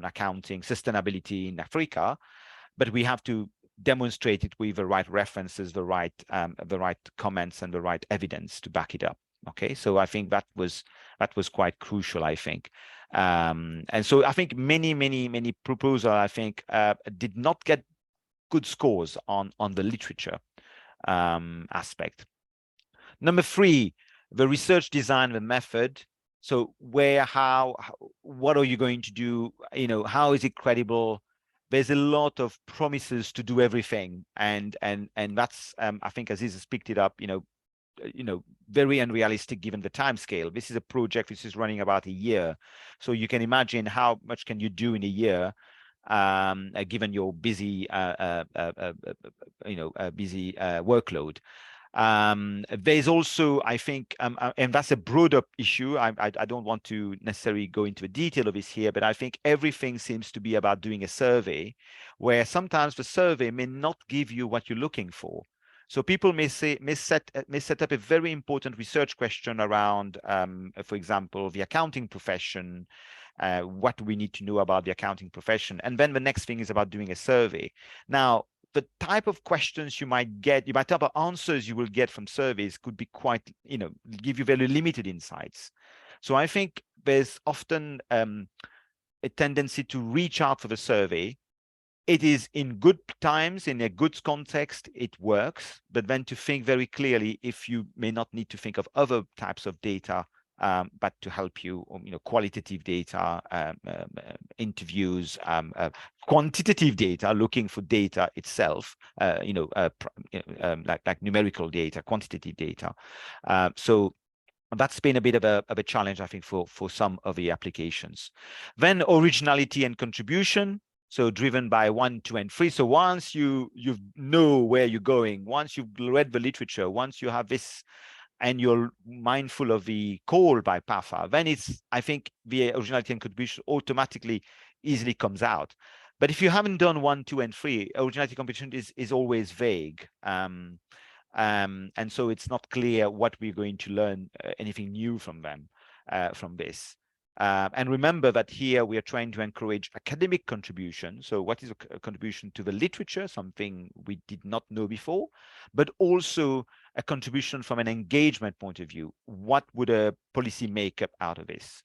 accounting sustainability in Africa, but we have to demonstrate it with the right references, the right comments, and the right evidence to back it up. Okay, so I think that was quite crucial, I think. And so I think many proposals, I think, did not get good scores on the literature aspect. Number 3, the research design, the method. So where, how, what are you going to do? You know, how is it credible? There's a lot of promises to do everything, and that's I think Aziz has picked it up. You know, very unrealistic given the time scale. This is a project which is running about a year, so you can imagine how much can you do in a year, given your busy busy workload. There's also, I think, and that's a broader issue. I don't want to necessarily go into the detail of this here, but I think everything seems to be about doing a survey where sometimes the survey may not give you what you're looking for. So people may set up a very important research question around, for example, the accounting profession. What do we need to know about the accounting profession? And then the next thing is about doing a survey. Now, the type of questions you might get, the type of answers you will get from surveys could be quite, give you very limited insights. So I think there's often a tendency to reach out for the survey. It is in good times, in a good context, it works, but then to think very clearly if you may not need to think of other types of data, but to help you, qualitative data, interviews, quantitative data, looking for data itself, like numerical data, quantitative data. So that's been a bit of a challenge, I think, for some of the applications. Then originality and contribution. So driven by 1, 2, and 3. So once you know where you're going, once you've read the literature, once you have this, and you're mindful of the call by PAFA, then I think the originality and contribution automatically easily comes out. But if you haven't done 1, 2, and 3, originality contribution is always vague. And so it's not clear what we're going to learn, anything new from them, from this. And remember that here we are trying to encourage academic contribution. So what is a contribution to the literature, something we did not know before, but also a contribution from an engagement point of view. What would a policy make up out of this?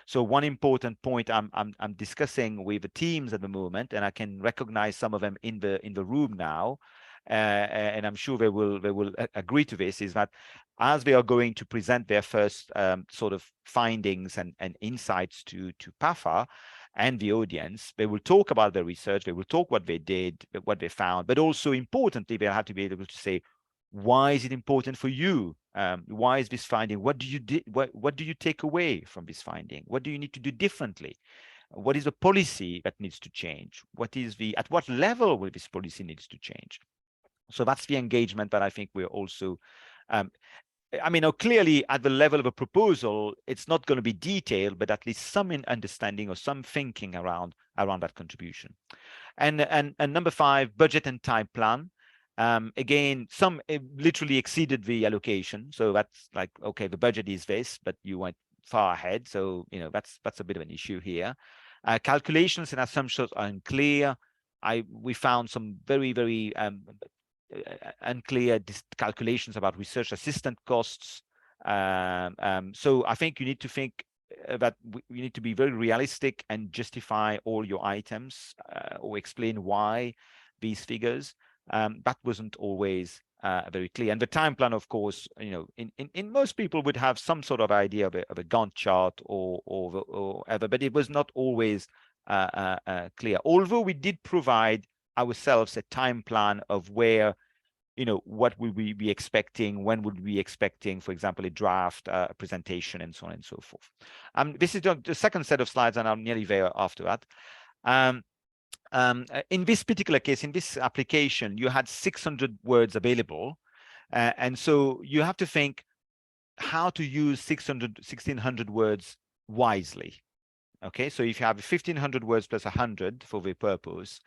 So one important point I'm discussing with the teams at the moment, and I can recognize some of them in the room now, and I'm sure they will agree to this, is that as they are going to present their first sort of findings and insights to PAFA and the audience, they will talk about their research, they will talk what they did, what they found, but also importantly, they have to be able to say, why is it important for you? Why is this finding? What do you take away from this finding? What do you need to do differently? What is the policy that needs to change? At what level will this policy needs to change? So that's the engagement that I think we're also, clearly at the level of a proposal, it's not going to be detailed, but at least some understanding or some thinking around that contribution. And number 5, budget and time plan. Again, some literally exceeded the allocation. So that's like, okay, the budget is this, but you went far ahead. So, that's a bit of an issue here. Calculations and assumptions are unclear. We found some very, very unclear calculations about research assistant costs. So I think you need to think that you need to be very realistic and justify all your items, or explain why these figures. That wasn't always very clear. And the time plan, of course, in most people would have some sort of idea of a Gantt chart or ever, but it was not always clear. Although we did provide ourselves a time plan of where, what would we be expecting, when would we be expecting, for example, a draft, a presentation, and so on and so forth. This is the second set of slides, and I'm nearly there after that. In this particular case, in this application, you had 600 words available. And so you have to think how to use 1,600 words wisely. Okay, so if you have 1,500 words plus 100 for the purpose,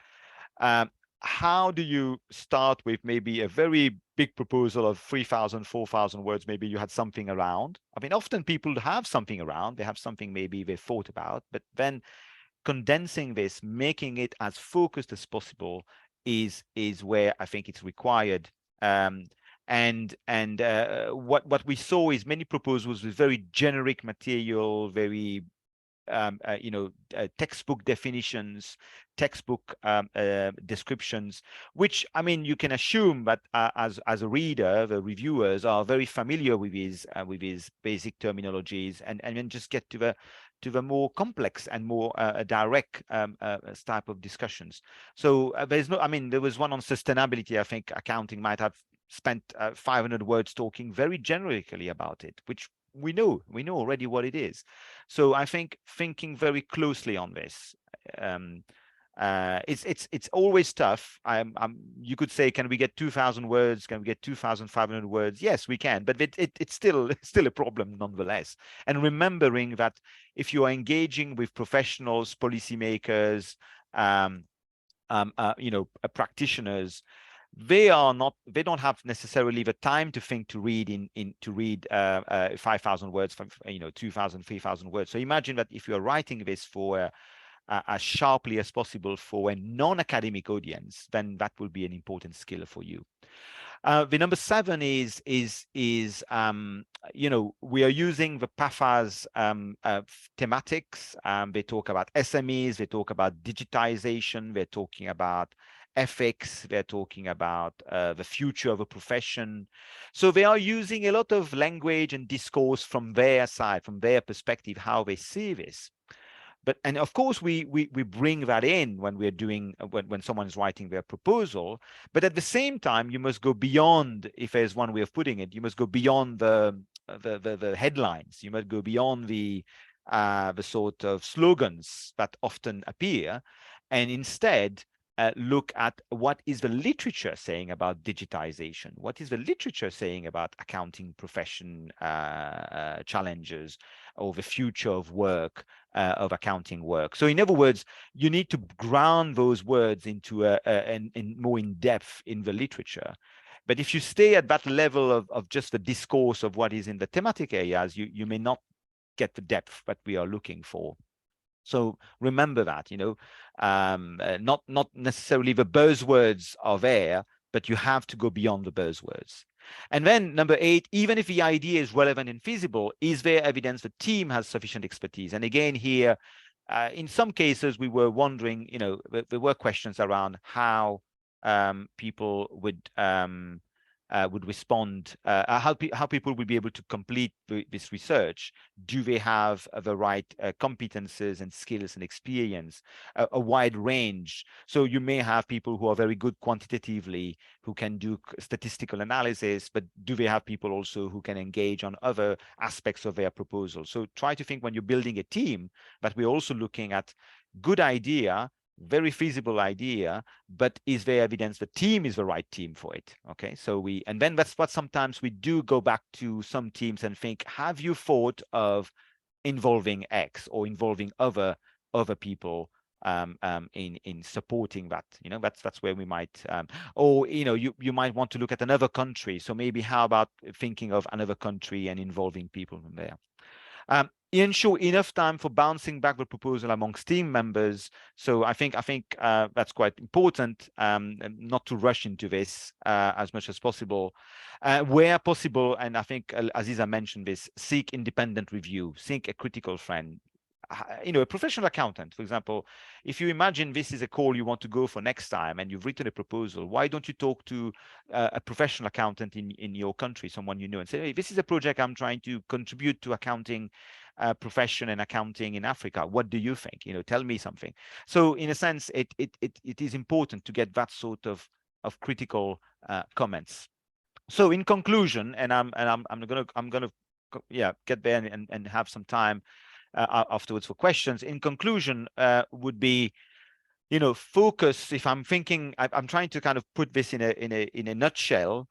how do you start with maybe a very big proposal of 3,000, 4,000 words? Maybe you had something around. Often people have something around. They have something maybe they thought about, but then condensing this, making it as focused as possible is where I think it's required. What we saw is many proposals with very generic material, very textbook definitions, textbook descriptions, which you can assume that as a reader, the reviewers are very familiar with these basic terminologies, and then just get to the more complex and more direct type of discussions. So there's no, there was one on sustainability. I think accounting might have spent 500 words talking very generically about it, which we know already what it is. So I think thinking very closely on this It's always tough. You could say, can we get 2,000 words? Can we get 2,500 words? Yes, we can, but it's still a problem nonetheless. And remembering that if you are engaging with professionals, policymakers, practitioners, they don't have necessarily the time to think to read 5,000 words from 2,000, 3,000 words. So imagine that if you're writing this for as sharply as possible for a non-academic audience, then that will be an important skill for you. The number 7 is we are using the PAFA's thematics. They talk about SMEs, they talk about digitization, they're talking about ethics, they're talking about the future of a profession. So they are using a lot of language and discourse from their side, from their perspective, how they see this. And of course, we bring that in when we're doing when someone is writing their proposal. But at the same time, you must go beyond. If there's one way of putting it, you must go beyond the headlines. You must go beyond the sort of slogans that often appear, and instead look at what is the literature saying about digitization. What is the literature saying about accounting profession challenges, or the future of work, of accounting work. So in other words, you need to ground those words into more in depth in the literature. But if you stay at that level of just the discourse of what is in the thematic areas, you may not get the depth that we are looking for. So remember that, not necessarily the buzzwords are there, but you have to go beyond the buzzwords. And then number 8, even if the idea is relevant and feasible, is there evidence the team has sufficient expertise? And again, here, in some cases, we were wondering, there were questions around how people would respond, how people would be able to complete this research. Do they have the right competences and skills and experience, a wide range? So you may have people who are very good quantitatively, who can do statistical analysis, but do they have people also who can engage on other aspects of their proposal? So try to think when you're building a team, that we're also looking at good idea, very feasible idea, but is there evidence the team is the right team for it? Okay, so and then that's what sometimes we do go back to some teams and think, have you thought of involving X or involving other people in supporting that? That's where we might, or you might want to look at another country. So maybe how about thinking of another country and involving people from there? Ensure enough time for bouncing back the proposal amongst team members. So I think that's quite important, not to rush into this as much as possible. Where possible, and I think Aziza mentioned this, seek independent review, seek a critical friend. A professional accountant, for example, if you imagine this is a call you want to go for next time and you've written a proposal, why don't you talk to a professional accountant in your country, someone you know, and say, hey, this is a project I'm trying to contribute to accounting profession and accounting in Africa. What do you think? Tell me something. So in a sense, it is important to get that sort of critical comments. So in conclusion, and I'm gonna get there and have some time afterwards for questions. In conclusion, would be, focus. If I'm thinking, I'm trying to kind of put this in a nutshell.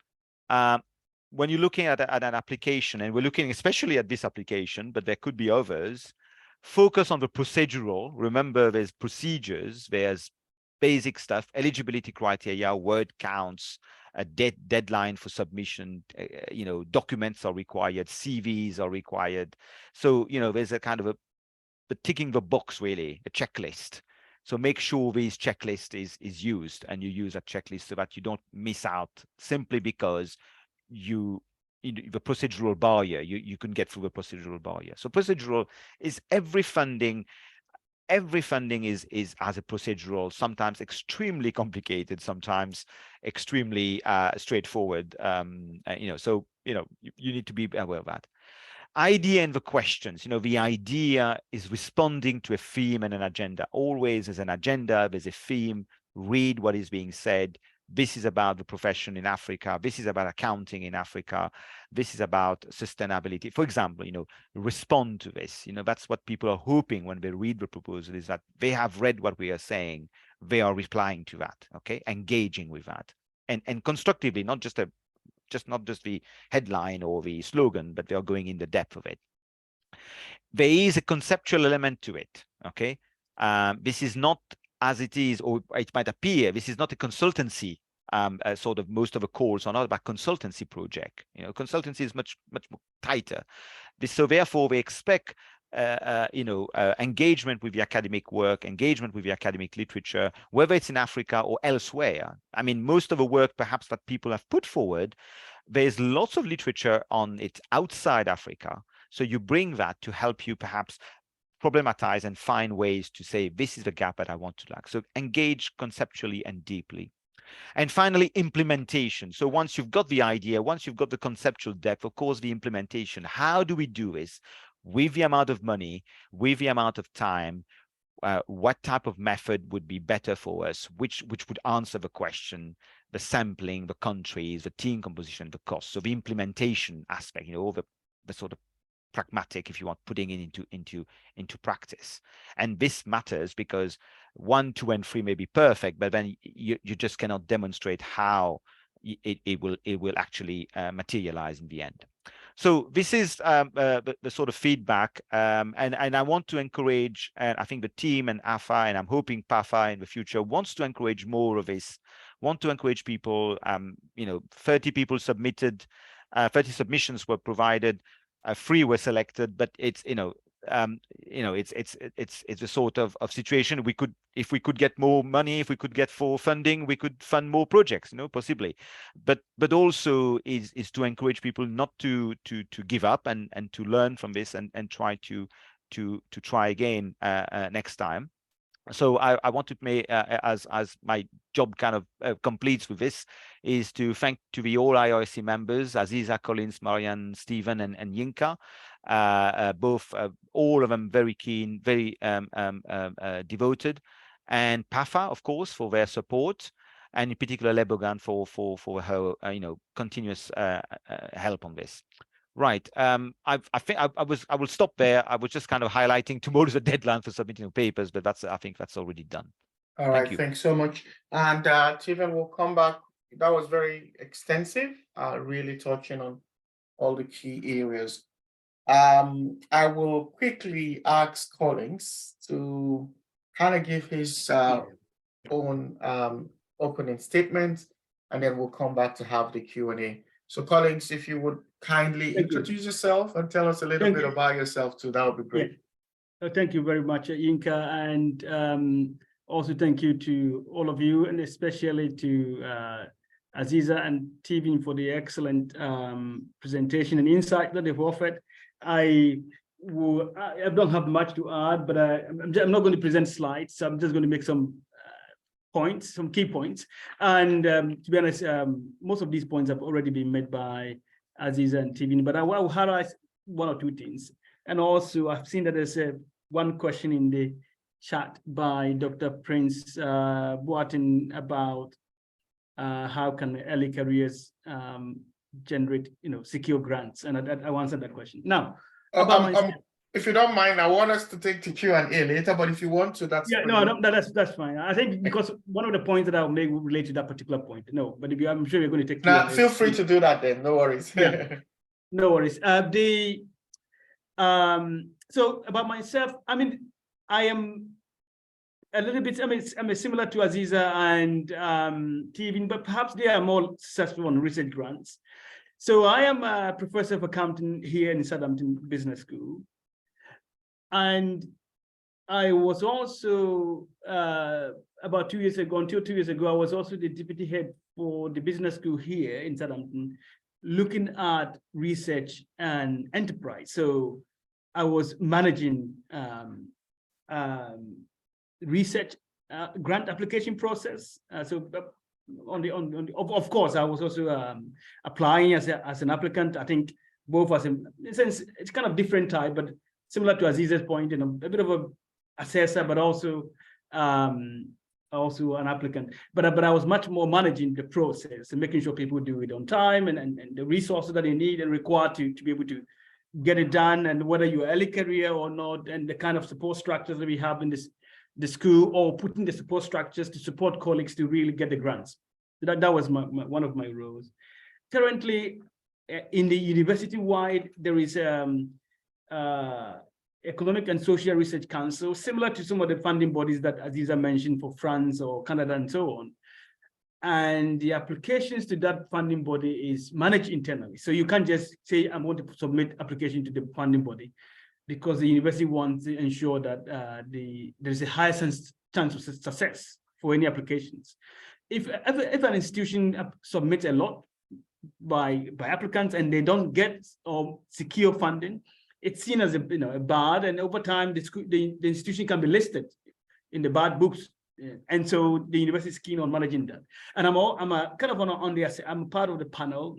When you're looking at an application, and we're looking especially at this application, but there could be others, focus on the procedural. Remember, there's procedures, there's basic stuff, eligibility criteria, word counts, a deadline for submission, documents are required, CVs are required. So, there's a kind of a ticking the box, really, a checklist. So make sure this checklist is used, and you use that checklist so that you don't miss out simply because the procedural barrier, you can get through the procedural barrier. So procedural is every funding is as a procedural, sometimes extremely complicated, sometimes extremely straightforward. So you need to be aware of that. Idea and the questions. The idea is responding to a theme and an agenda. Always there's an agenda, there's a theme. Read what is being said. This is about the profession in Africa. This is about accounting in Africa. This is about sustainability. For example, respond to this. That's what people are hoping when they read the proposal, is that they have read what we are saying they are replying to that, okay, engaging with that, and constructively, not just the headline or the slogan, but they are going in the depth of it. There is a conceptual element to it, okay. This is not, as it is, or it might appear, this is not a consultancy. Sort of most of the calls are not about consultancy project. Consultancy is much more tighter. So therefore, we expect engagement with the academic work, engagement with the academic literature, whether it's in Africa or elsewhere. I mean, most of the work perhaps that people have put forward, there's lots of literature on it outside Africa. So you bring that to help you perhaps problematize and find ways to say, this is the gap that I want to lack. So engage conceptually and deeply. And finally, implementation. So once you've got the idea, once you've got the conceptual depth, of course, the implementation. How do we do this with the amount of money, with the amount of time? What type of method would be better for us? Which would answer the question, the sampling, the countries, the team composition, the cost. So the implementation aspect, all the sort of pragmatic, if you want, putting it into practice. And this matters because 1, 2, and 3 may be perfect, but then you just cannot demonstrate how it will actually materialize in the end. So this is the sort of feedback, and I want to encourage, and I think the team and AFA, and I'm hoping PAFA in the future wants to encourage more of this, want to encourage people. 30 people submitted, 30 submissions were provided. 3 were selected, but it's it's a sort of situation if we could get more money, if we could get for funding, we could fund more projects, possibly, but also is to encourage people not to give up and to learn from this and try to try again next time. So I want to make, as my job kind of completes with this, is to thank to the all IRC members, Aziza, Collins, Marianne, Stephen, and Yinka, both, all of them very keen, very devoted, and PAFA, of course, for their support, and in particular Lebogan for her continuous help on this. Right. I think I will stop there. I was just kind of highlighting tomorrow's a deadline for submitting papers, but I think that's already done. All right. Thanks so much. And Stephen, we'll come back. That was very extensive, really touching on all the key areas. I will quickly ask Collins to kind of give his own opening statement, and then we'll come back to have the Q&A. So Collins, if you would kindly introduce yourself and tell us a little bit about yourself too, that would be great. Yeah. Thank you very much, Yinka, and also thank you to all of you, and especially to Aziza and Tevin for the excellent presentation and insight that they've offered. I don't have much to add, but I'm not going to present slides, so I'm just going to make some points, some key points. And to be honest, most of these points have already been made by Aziza and Tevin, but I will highlight 1 or 2 things. And also, I've seen that there's one question in the chat by Dr. Prince Boatin about how can early careers generate, secure grants, and I answered that question. Now, if you don't mind, I want us to take the Q&A later, but if you want to, that's that's fine. I think because one of the points that I'll make will relate to that particular point. No, but I'm sure you're going to take. Now, feel free to do that then. No worries. Yeah. No worries. So about myself, I mean, I am a little bit. I'm similar to Aziza and Tevin, but perhaps they are more successful on research grants. So I am a professor of accounting here in Southampton Business School. And I was also, about 2 years ago, until 2 years ago, I was also the deputy head for the business school here in Southampton, looking at research and enterprise. So I was managing research grant application process. Of course, I was also applying as an applicant. I think both as in a sense, it's kind of different type, but similar to Aziza's point, a bit of a assessor, but also an applicant. But I was much more managing the process and making sure people do it on time and the resources that they need and require to be able to get it done, and whether you're early career or not, and the kind of support structures that we have in this the school or putting the support structures to support colleagues to really get the grants. That was one of my roles. Currently, in the university-wide, there is Economic and Social Research Council, similar to some of the funding bodies that Aziza mentioned for France or Canada and so on. And the applications to that funding body is managed internally. So you can't just say, I'm going to submit application to the funding body, because the university wants to ensure that there's a higher chance of success for any applications. If an institution submits a lot by applicants and they don't get or secure funding, it's seen as a bad, and over time the institution can be listed in the bad books, and so the university is keen on managing that. And I'm part of the panel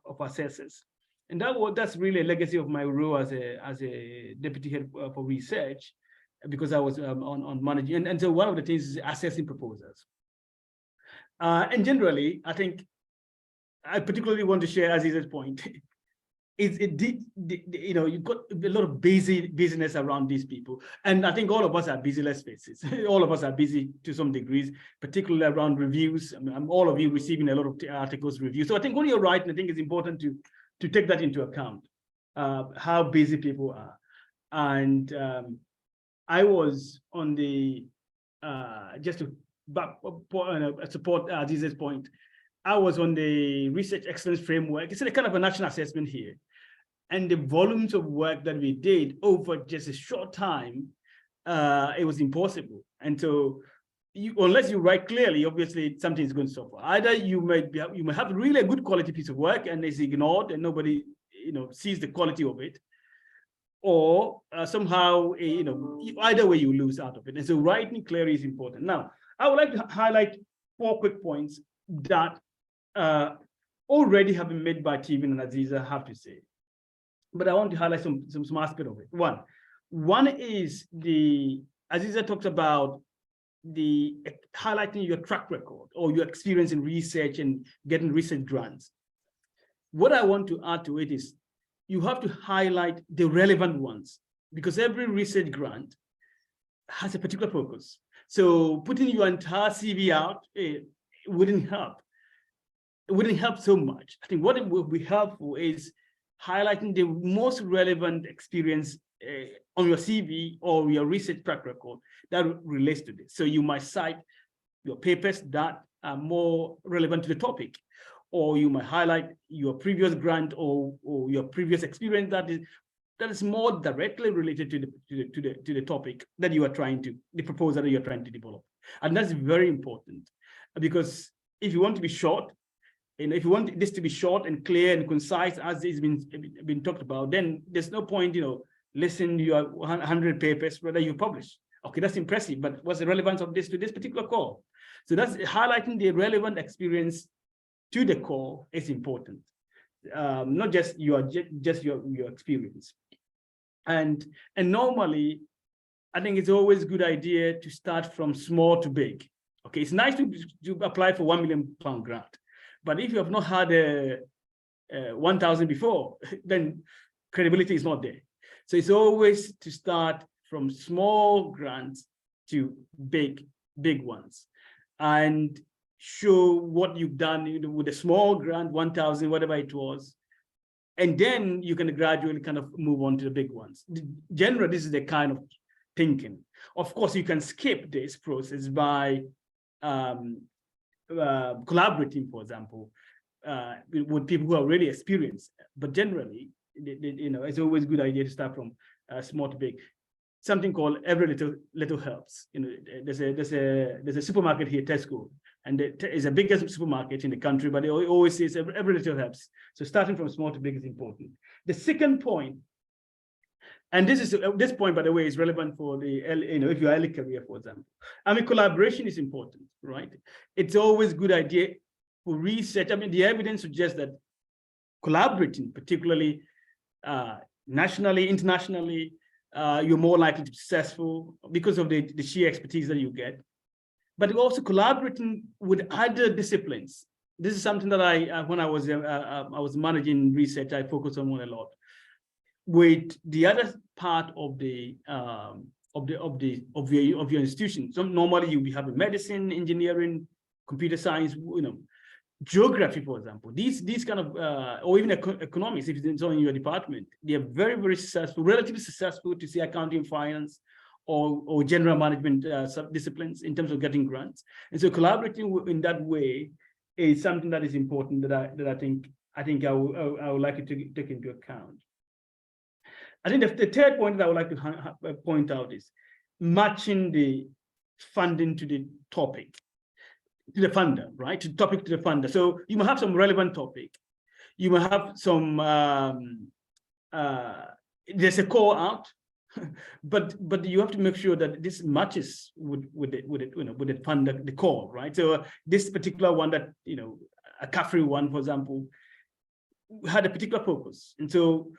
of assessors, and that's really a legacy of my role as a deputy head for research, because I was on managing, and so one of the things is assessing proposals. And generally, I think I particularly want to share Aziza's point. You've got a lot of busyness around these people. And I think all of us are busy, let's face it. All of us are busy to some degrees, particularly around reviews. I mean, all of you receiving a lot of articles, reviews. So I think when you're writing, I think it's important to take that into account, how busy people are. And I was on the, just to support Aziza's point, I was on the Research Excellence Framework. It's a kind of a national assessment here. And the volumes of work that we did over just a short time, it was impossible. And so unless you write clearly, obviously something is going to suffer. Either you might have really a good quality piece of work and it's ignored and nobody sees the quality of it, or somehow either way you lose out of it. And so writing clearly is important. Now, I would like to highlight 4 quick points that already have been made by Steven and Aziza, I have to say. But I want to highlight some aspect of it. One is Aziza talks about the highlighting your track record or your experience in research and getting research grants. What I want to add to it is you have to highlight the relevant ones, because every research grant has a particular focus. So putting your entire CV out, it wouldn't help. It wouldn't help so much. I think what it will be helpful is highlighting the most relevant experience on your CV or your research track record that relates to this. So you might cite your papers that are more relevant to the topic, or you might highlight your previous grant or your previous experience that is more directly related to the topic that you are the proposal that you're trying to develop. And that's very important, because if you want to be short, and if you want this to be short and clear and concise, as it's been talked about, then there's no point, listen to your 100 papers, whether you publish. Okay, that's impressive, but what's the relevance of this to this particular call? So that's highlighting the relevant experience to the call is important, not just your experience. And normally, I think it's always a good idea to start from small to big. Okay, it's nice to apply for £1 million grant, but if you have not had 1,000 before, then credibility is not there. So it's always to start from small grants to big ones, and show what you've done with a small grant, 1,000, whatever it was, and then you can gradually kind of move on to the big ones. Generally, this is the kind of thinking. Of course, you can skip this process by collaborating, for example, with people who are really experienced. But generally, it's always a good idea to start from small to big. Something called every little helps. There's a supermarket here, Tesco, and it's the biggest supermarket in the country, but it always says every little helps. So starting from small to big is important. The second point, and this point, by the way, is relevant for the if you're early career, for example. I mean, collaboration is important, right? It's always a good idea for research. I mean, the evidence suggests that collaborating, particularly nationally, internationally, you're more likely to be successful because of the sheer expertise that you get. But also collaborating with other disciplines. This is something that when I was managing research, I focused on one a lot. With the other part of the your institution. So normally you have a medicine, engineering, computer science, geography, for example. These kind of or even economics, if it's in your department, they are very, very successful, relatively successful to say accounting, finance, or general management disciplines in terms of getting grants. And so collaborating in that way is something that is important that I think I would like to take into account. I think the third point that I would like to point out is matching the funding to the topic, to the funder, right? To topic to the funder. So you might have some relevant topic. You might have some, there's a call out, but you have to make sure that this matches with the funder, the call, right? So this particular one that, ACAFRI one, for example, had a particular focus. And so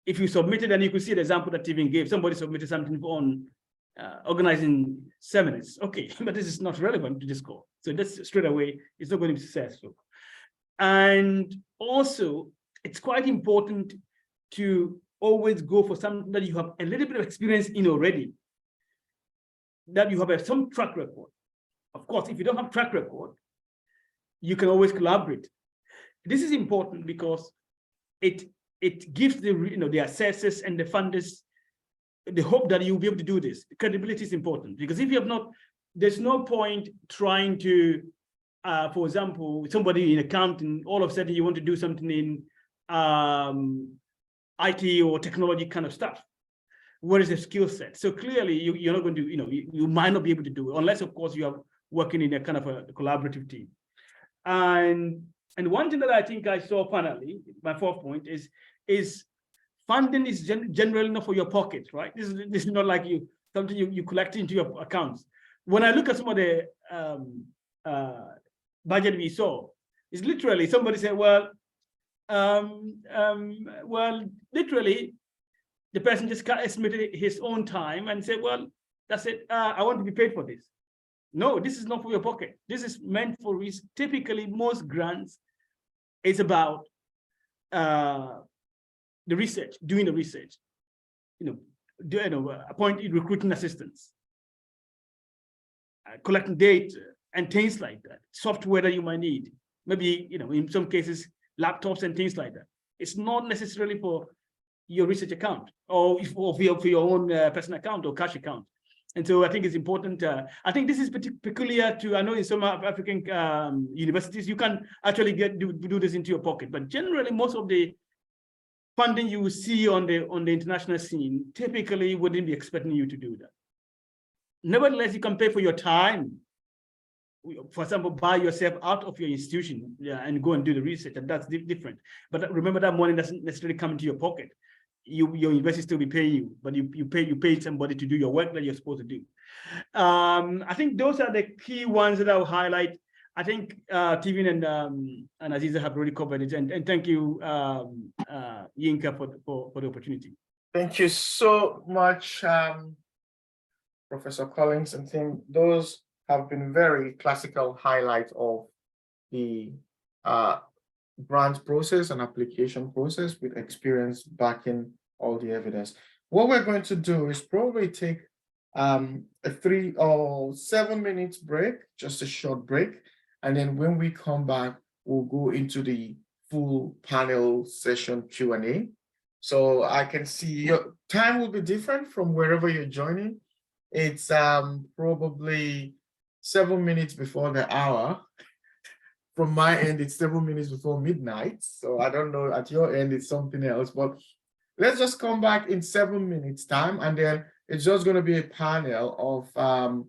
if you submitted, and you could see the example that Steven gave, somebody submitted something on organizing seminars. Okay, but this is not relevant to this call. So that's straight away, it's not going to be successful. And also, it's quite important to always go for something that you have a little bit of experience in already, that you have some track record. Of course, if you don't have track record, you can always collaborate. This is important because it gives the assessors and the funders the hope that you'll be able to do this. Credibility is important, because if you have not, there's no point trying to, for example, somebody in accounting, all of a sudden you want to do something in IT or technology kind of stuff. What is the skill set? So clearly you're not going to, you might not be able to do it, unless of course you are working in a kind of a collaborative team. And one thing that I think I saw finally, my fourth point is funding is generally not for your pocket, right? This is not like something you collect into your accounts. When I look at some of the budget we saw, it's literally somebody said, well, literally the person just estimated his own time and said, well, that's it. I want to be paid for this. No, this is not for your pocket. This is meant for risk. Typically, most grants is about the research, doing the research, appointing recruiting assistants, collecting data and things like that, software that you might need, maybe, in some cases, laptops and things like that. It's not necessarily for your research account or for your own personal account or cash account. And so I think it's important. I think this is peculiar to, I know in some African universities, you can actually do this into your pocket, but generally most of the funding you see on the international scene typically wouldn't be expecting you to do that. Nevertheless, you can pay for your time. For example, buy yourself out of your institution, and go and do the research, and that's different. But remember, that money doesn't necessarily come into your pocket. Your university still be paying you, but you pay somebody to do your work that you're supposed to do. I think those are the key ones that I'll highlight. I think Steven and Aziza have already covered it, and thank you, Yinka, for the opportunity. Thank you so much, Professor Collins and team. Those have been very classical highlights of the grant process and application process, with experience backing all the evidence. What we're going to do is probably take a 3 or 7 minutes break, just a short break. And then when we come back, we'll go into the full panel session Q&A. So I can see your time will be different from wherever you're joining. It's probably 7 minutes before the hour. From my end, it's 7 minutes before midnight. So I don't know, at your end, it's something else. But let's just come back in 7 minutes time. And then it's just going to be a panel of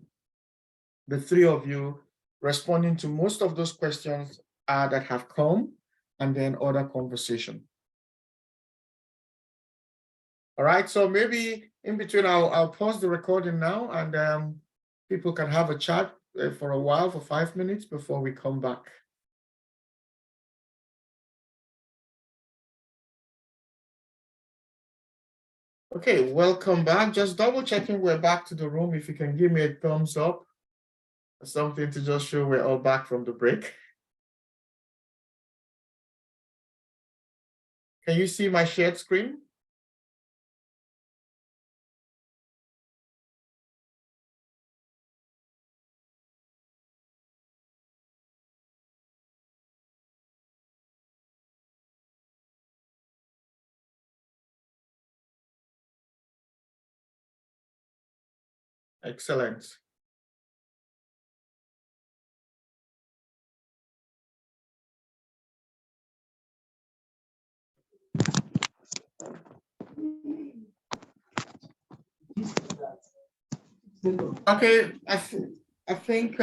the three of you responding to most of those questions that have come, and then other conversation. All right, so maybe in between, I'll pause the recording now, and people can have a chat for a while, for 5 minutes before we come back. Okay, welcome back. Just double checking we're back to the room. If you can give me a thumbs up, something to just show we're all back from the break. Can you see my shared screen? Excellent. Okay, I think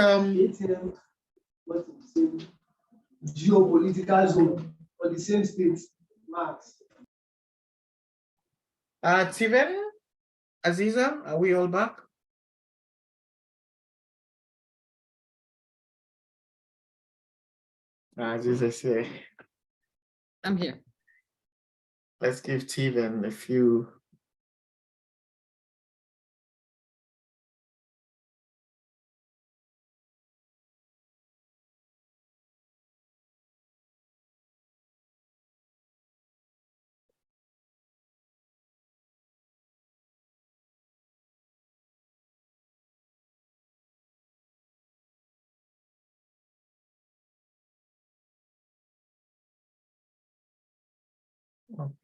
geopolitical zone for the same state, Max. Steven, Aziza, are we all back? Aziza say, I'm here. let's give Steven a few.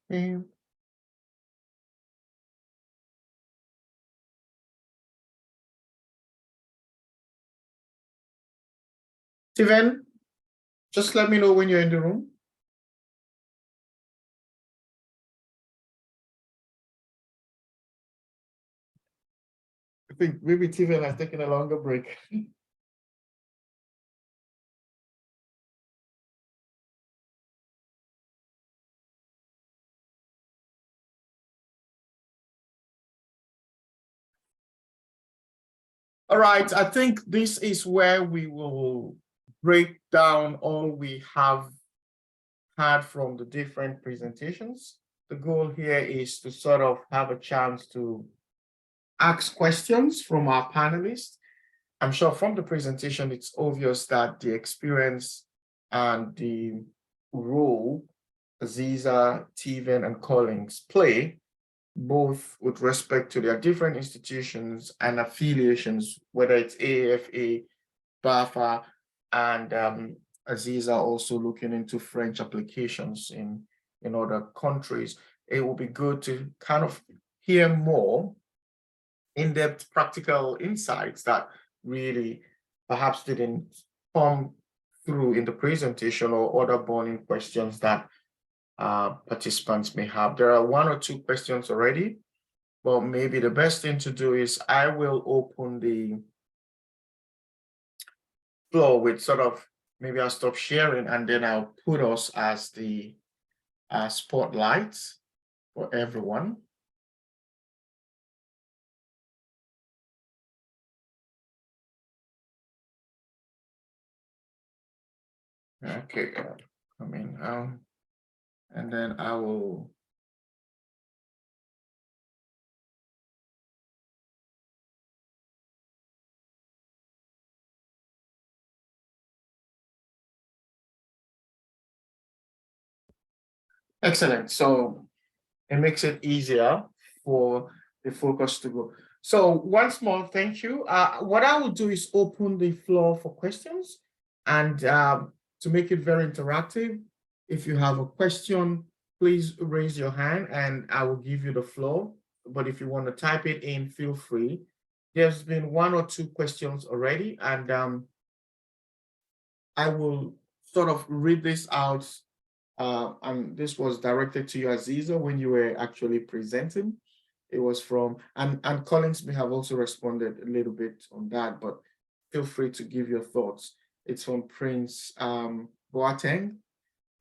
Okay. Steven, just let me know when you're in the room. I think maybe Steven has taken a longer break. All right, I think this is where we will break down all we have had from the different presentations. The goal here is to sort of have a chance to ask questions from our panelists. I'm sure from the presentation, it's obvious that the experience and the role Aziza, Steven, and Collins play, both with respect to their different institutions and affiliations, whether it's AAFA, BAFA, and Aziza also looking into French applications in other countries. It will be good to kind of hear more in-depth practical insights that really perhaps didn't come through in the presentation or other burning questions that participants may have. There are one or two questions already, but maybe the best thing to do is I will open the floor with sort of, maybe I'll stop sharing and then I'll put us as the spotlight for everyone. Okay, come in now, and then I will. Excellent. So it makes it easier for the focus to go. So once more, thank you. What I will do is open the floor for questions, and to make it very interactive, if you have a question, please raise your hand and I will give you the floor. But if you want to type it in, feel free. There's been one or two questions already, and I will sort of read this out. And this was directed to you, Aziza, when you were actually presenting. It was from, and Collins may have also responded a little bit on that, but feel free to give your thoughts. It's from Prince Boateng,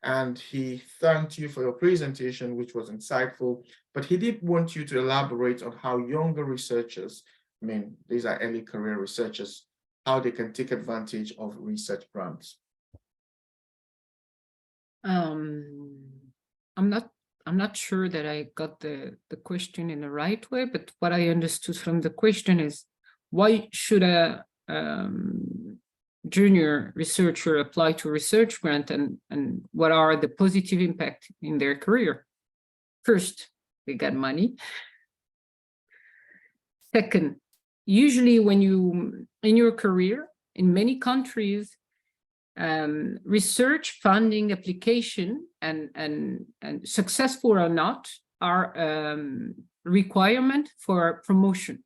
and he thanked you for your presentation, which was insightful, but he did want you to elaborate on how younger researchers, I mean, these are early career researchers, how they can take advantage of research grants. I'm not sure that I got the question in the right way, but what I understood from the question is, why should a junior researcher apply to research grant, and what are the positive impact in their career? First, they get money. Second, usually when you, in your career, in many countries, research funding application and successful or not are requirement for promotion.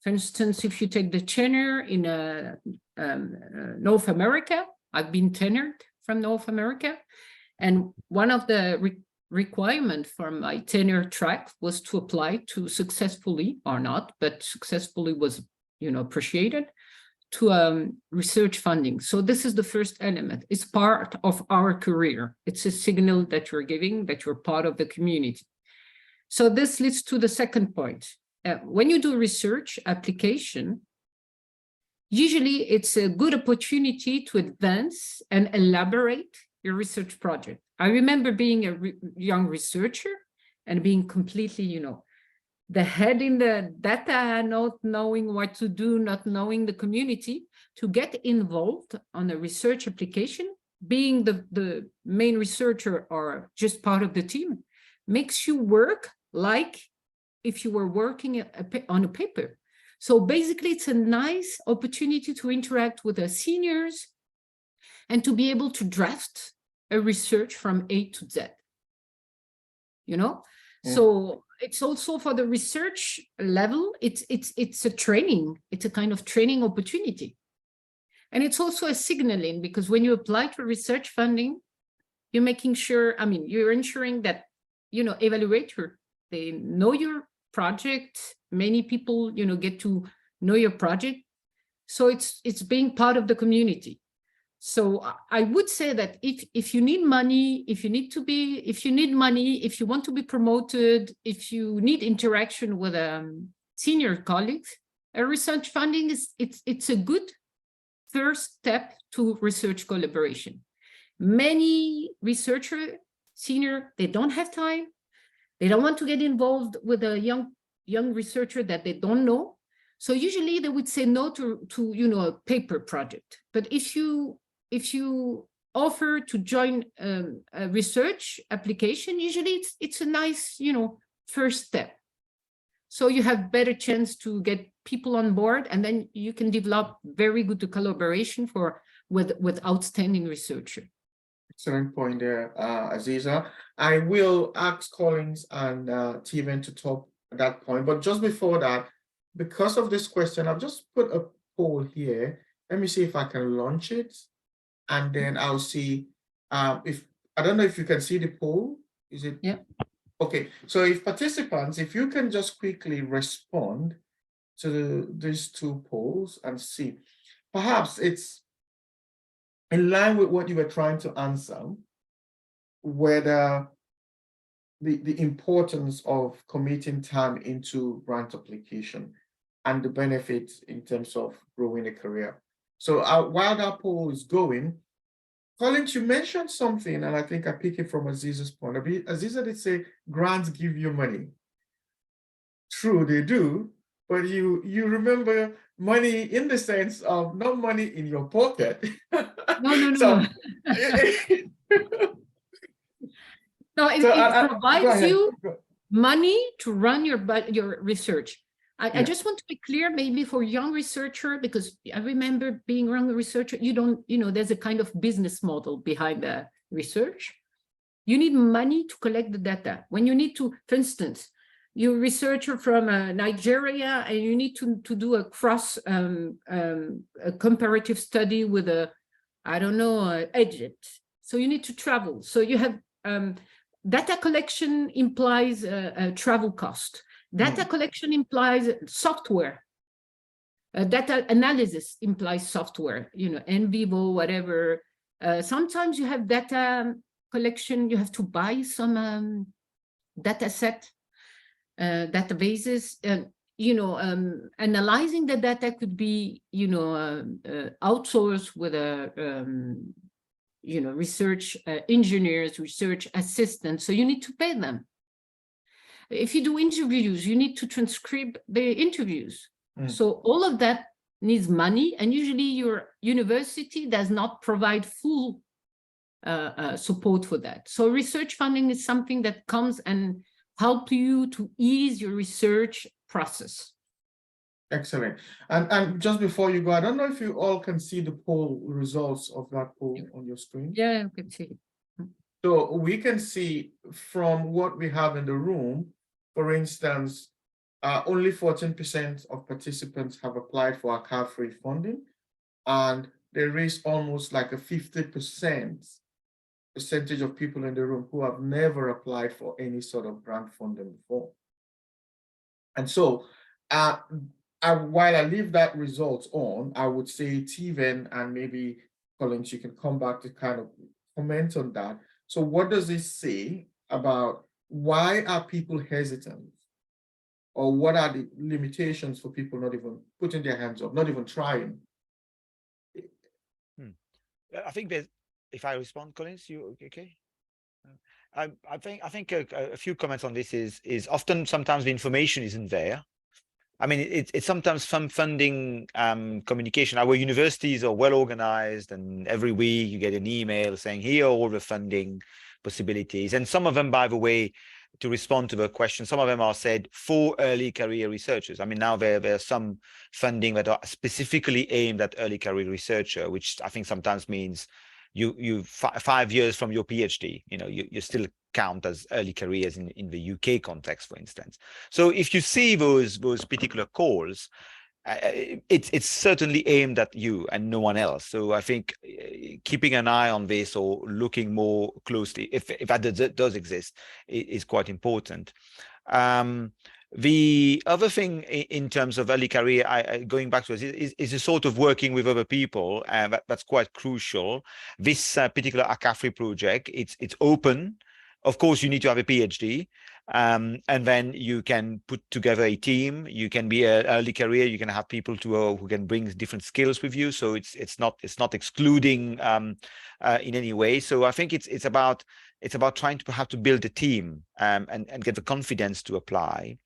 For instance, if you take the tenure in North America, I've been tenured from North America, and one of the requirement for my tenure track was to apply to successfully, or not, but successfully was, appreciated, to research funding. So this is the first element. It's part of our career. It's a signal that you're giving that you're part of the community. So this leads to the second point. When you do research application, usually it's a good opportunity to advance and elaborate your research project. I remember being a young researcher and being completely, the head in the data, not knowing what to do, not knowing the community, to get involved on a research application, being the main researcher or just part of the team, makes you work like if you were working on a paper. So basically, it's a nice opportunity to interact with the seniors and to be able to draft a research from A to Z. So it's also for the research level, it's a training, it's a kind of training opportunity. And it's also a signaling, because when you apply for research funding, you're making sure, you're ensuring that, evaluator, they know your project, many people, get to know your project. So it's being part of the community. So I would say that if you need money, if you want to be promoted, if you need interaction with senior colleagues, a research funding it's a good first step to research collaboration. Many researchers, senior, they don't have time. They don't want to get involved with a young researcher that they don't know. So usually they would say no to a paper project. But if you offer to join a research application, usually it's a nice, first step. So you have better chance to get people on board, and then you can develop very good collaboration with outstanding researcher. Excellent point there, Aziza. I will ask Collins and Steven to talk at that point, but just before that, because of this question, I've just put a poll here. Let me see if I can launch it, and then I'll see if, I don't know if you can see the poll. Is it? Yeah. Okay, so if participants, if you can just quickly respond to these two polls and see, perhaps it's in line with what you were trying to answer, whether the importance of committing time into grant application and the benefits in terms of growing a career. So while that poll is going, Collins, you mentioned something, and I think I pick it from Aziza's point. Aziza did say grants give you money. True, they do, but you remember money in the sense of not money in your pocket. No. So, No, it provides you money to run your research. I just want to be clear, maybe for young researcher, because I remember being a young researcher, there's a kind of business model behind the research. You need money to collect the data. When you need to, for instance, you're a researcher from Nigeria and you need to do a a comparative study with Egypt. So you need to travel. So you have data collection implies a travel cost. Data collection implies software. Data analysis implies software, in vivo, whatever. Sometimes you have data collection, you have to buy some data set, databases. Analyzing the data could be, outsourced with research engineers, research assistants. So you need to pay them. If you do interviews, you need to transcribe the interviews. So all of that needs money, and usually your university does not provide full support for that. So research funding is something that comes and help you to ease your research process. Excellent. And just before you go, I don't know if you all can see the poll results of that poll on your screen. Yeah, I can see it. So we can see from what we have in the room, for instance, only 14% of participants have applied for ACAFRI funding, and there is almost like a 50% percentage of people in the room who have never applied for any sort of grant funding before. And so, while I leave that result on, I would say, Teven and maybe Collins, you can come back to kind of comment on that. So what does this say about why are people hesitant? Or what are the limitations for people not even putting their hands up, not even trying? I think there's, if I respond, Collins, you okay? I think a few comments on this is often sometimes the information isn't there. I mean, it's sometimes some funding communication. Our universities are well organized, and every week you get an email saying, here are all the funding possibilities. And some of them, by the way, to respond to the question, some of them are said for early career researchers. I mean, now there are some funding that are specifically aimed at early career researcher, which I think sometimes means you 5 years from your PhD, you still count as early careers in the UK context, for instance. So if you see those particular calls, it's certainly aimed at you and no one else. So I think keeping an eye on this or looking more closely, if that does exist, is quite important. The other thing in terms of early career, going back to it, is a sort of working with other people, and that's quite crucial. This particular ACAFRI project, it's open. Of course, you need to have a PhD, and then you can put together a team. You can be an early career. You can have people who can bring different skills with you. So it's not excluding in any way. So I think it's about trying to have to build a team and get the confidence to apply.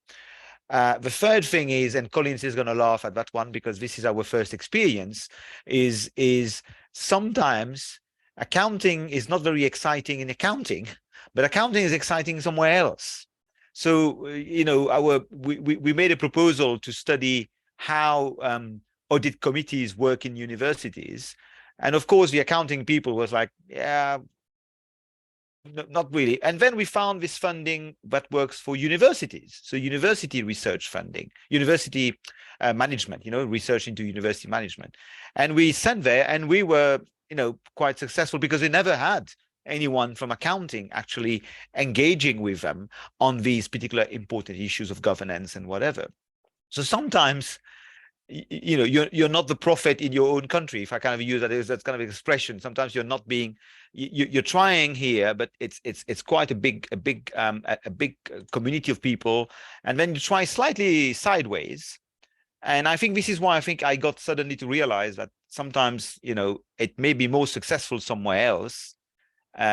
The third thing is, and Collins is going to laugh at that one because this is our first experience, is sometimes accounting is not very exciting in accounting, but accounting is exciting somewhere else. So, we made a proposal to study how audit committees work in universities. And of course, the accounting people was like, yeah, not really. And then we found this funding that works for universities. So university research funding, university management, research into university management. And we sent there and we were, quite successful because we never had anyone from accounting actually engaging with them on these particular important issues of governance and whatever. So sometimes, you're not the prophet in your own country, if I kind of use that kind of expression. Sometimes you're not being, you're trying here, but it's quite a big community of people, and then you try slightly sideways. And I think this is why I think I got suddenly to realize that sometimes, it may be more successful somewhere else.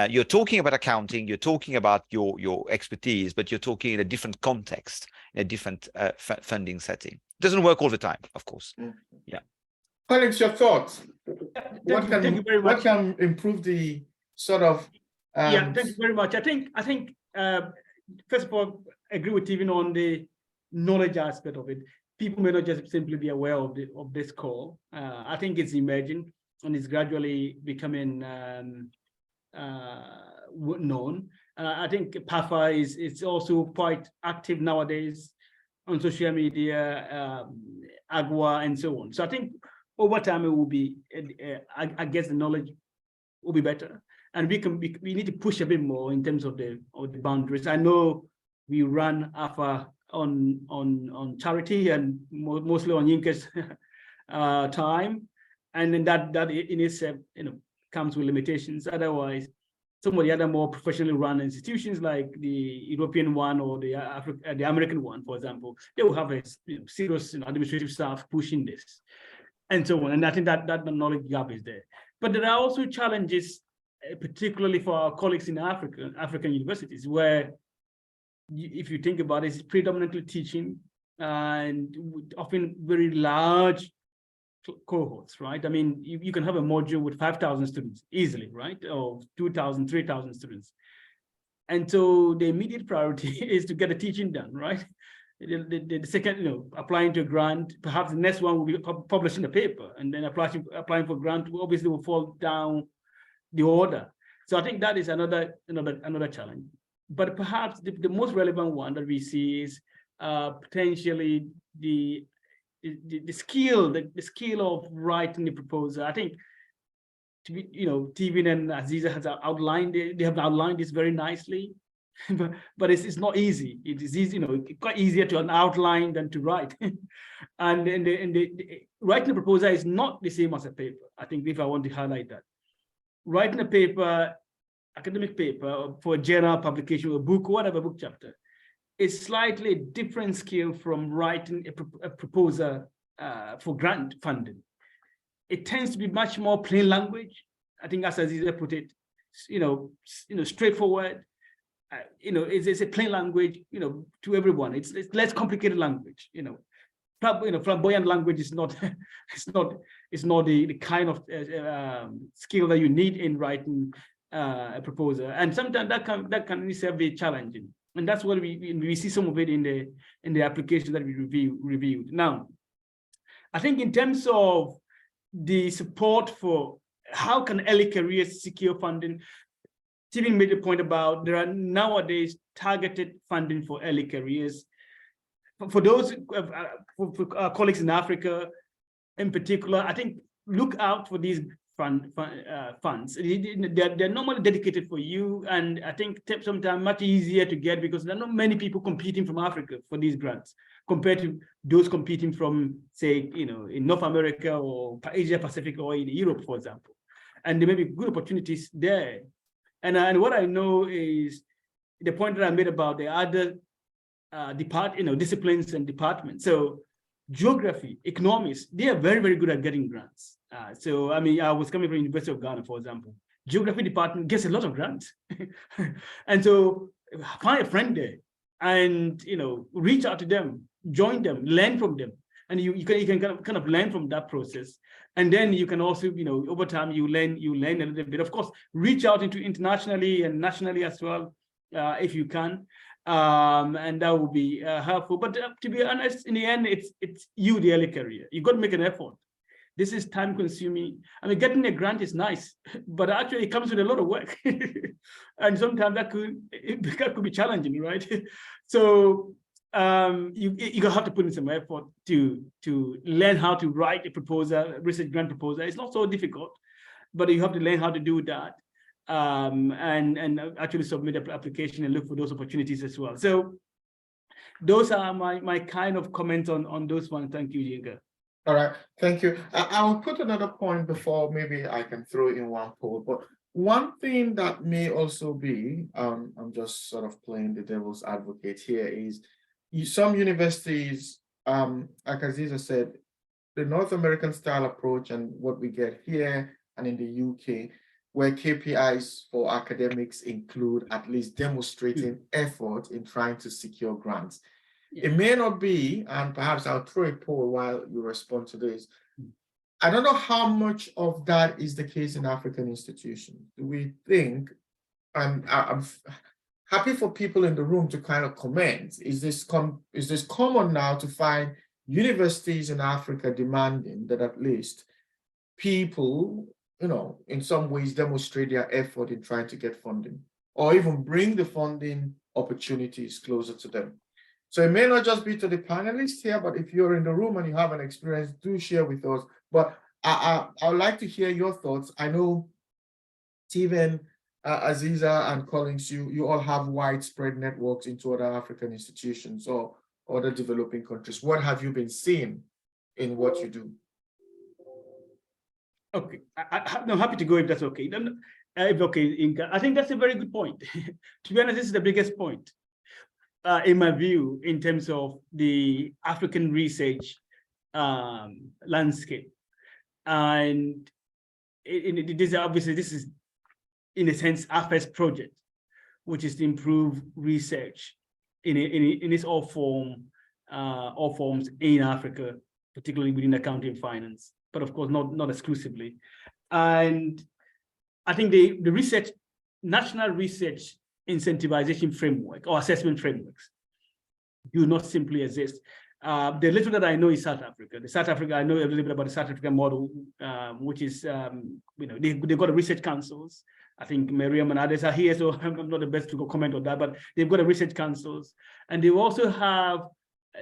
You're talking about accounting, you're talking about your expertise, but you're talking in a different context, in a different funding setting. It doesn't work all the time, of course. Yeah. Collins, your thoughts? Thank you very much. What can improve the sort of? Yeah, thank you very much. I think first of all, I agree with Steven on the knowledge aspect of it. People may not just simply be aware of this call. I think it's emerging and it's gradually becoming known. I think PAFA is also quite active nowadays on social media, AGWA, and so on. So I think over time it will be, I guess the knowledge will be better, and we need to push a bit more in terms of the boundaries. I know we run AFA on charity and mostly on Yinka's time, and then that in itself comes with limitations. Otherwise, some of the other more professionally run institutions like the European one or the American one, for example, they will have a serious administrative staff pushing this and so on. And I think that knowledge gap is there. But there are also challenges, particularly for our colleagues in African universities, where if you think about it, it's predominantly teaching and often very large cohorts, right? I mean, you can have a module with 5,000 students easily, right? Or 2,000, 3,000 students. And so the immediate priority is to get the teaching done, right? The second, applying to a grant, perhaps the next one will be publishing a paper, and then applying for grant obviously will fall down the order. So I think that is another challenge. But perhaps the most relevant one that we see is potentially the skill of writing the proposal. I think to be, Tevin and Aziza has outlined it. They have outlined this very nicely, but it's not easy. It is easy, quite easier to outline than to write. And writing a proposal is not the same as a paper. I think if I want to highlight that, writing a paper, academic paper for a journal publication, a book, whatever book chapter, is slightly different skill from writing a proposal for grant funding. It tends to be much more plain language. I think, as Aziza put it, straightforward. It's a plain language, to everyone. It's less complicated language. Flamboyant language is not, it's not the kind of skill that you need in writing a proposal, and sometimes that can be challenging. And that's what we see some of it in the application that we reviewed. Now, I think in terms of the support for how can early careers secure funding, Stephen made a point about there are nowadays targeted funding for early careers. For those for colleagues in Africa, in particular, I think look out for these funds. They're normally dedicated for you, and I think sometimes much easier to get because there are not many people competing from Africa for these grants compared to those competing from, say, in North America or Asia Pacific or in Europe, for example. And there may be good opportunities there. And what I know is the point that I made about the other disciplines and departments. So geography, economics, they are very, very good at getting grants. So, I mean, I was coming from the University of Ghana, for example. Geography department gets a lot of grants. And so find a friend there and, reach out to them, join them, learn from them. And you can kind of learn from that process. And then you can also, over time, you learn a little bit. Of course, reach out into internationally and nationally as well, if you can. And that will be helpful. But to be honest, in the end, it's you, the early career. You've got to make an effort. This is time consuming. I mean, getting a grant is nice, but actually it comes with a lot of work. And sometimes that could be challenging, right? So you have to put in some effort to learn how to write a proposal, research grant proposal. It's not so difficult, but you have to learn how to do that. And actually submit an application and look for those opportunities as well. So those are my kind of comments on those ones. Thank you, Yinka. All right, thank you. I'll put another point before maybe I can throw in one poll, but one thing that may also be, I'm just sort of playing the devil's advocate here, is some universities, like Aziza said, the North American style approach and what we get here and in the UK, where KPIs for academics include at least demonstrating effort in trying to secure grants. Yeah. It may not be, and perhaps I'll throw a poll while you respond to this. I don't know how much of that is the case in African institutions. Do we think, and I'm happy for people in the room to kind of comment, is this common now to find universities in Africa demanding that at least people, in some ways demonstrate their effort in trying to get funding or even bring the funding opportunities closer to them? So it may not just be to the panelists here, but if you're in the room and you have an experience, do share with us. But I would like to hear your thoughts. I know Stephen, Aziza, and Collins, you all have widespread networks into other African institutions or other developing countries. What have you been seeing in what you do? Okay, I'm happy to go if that's okay. If okay, Inka, I think that's a very good point. To be honest, this is the biggest point, in my view, in terms of the African research landscape. And this is, in a sense, our first project, which is to improve research in its all forms in Africa, particularly within accounting and finance, but of course not exclusively. And I think the national research incentivization framework or assessment frameworks do not simply exist. The little that I know is South Africa. I know a little bit about the South African model, which is, they've got a research councils. I think Miriam and others are here, so I'm not the best to comment on that, but they've got a research councils. And they also have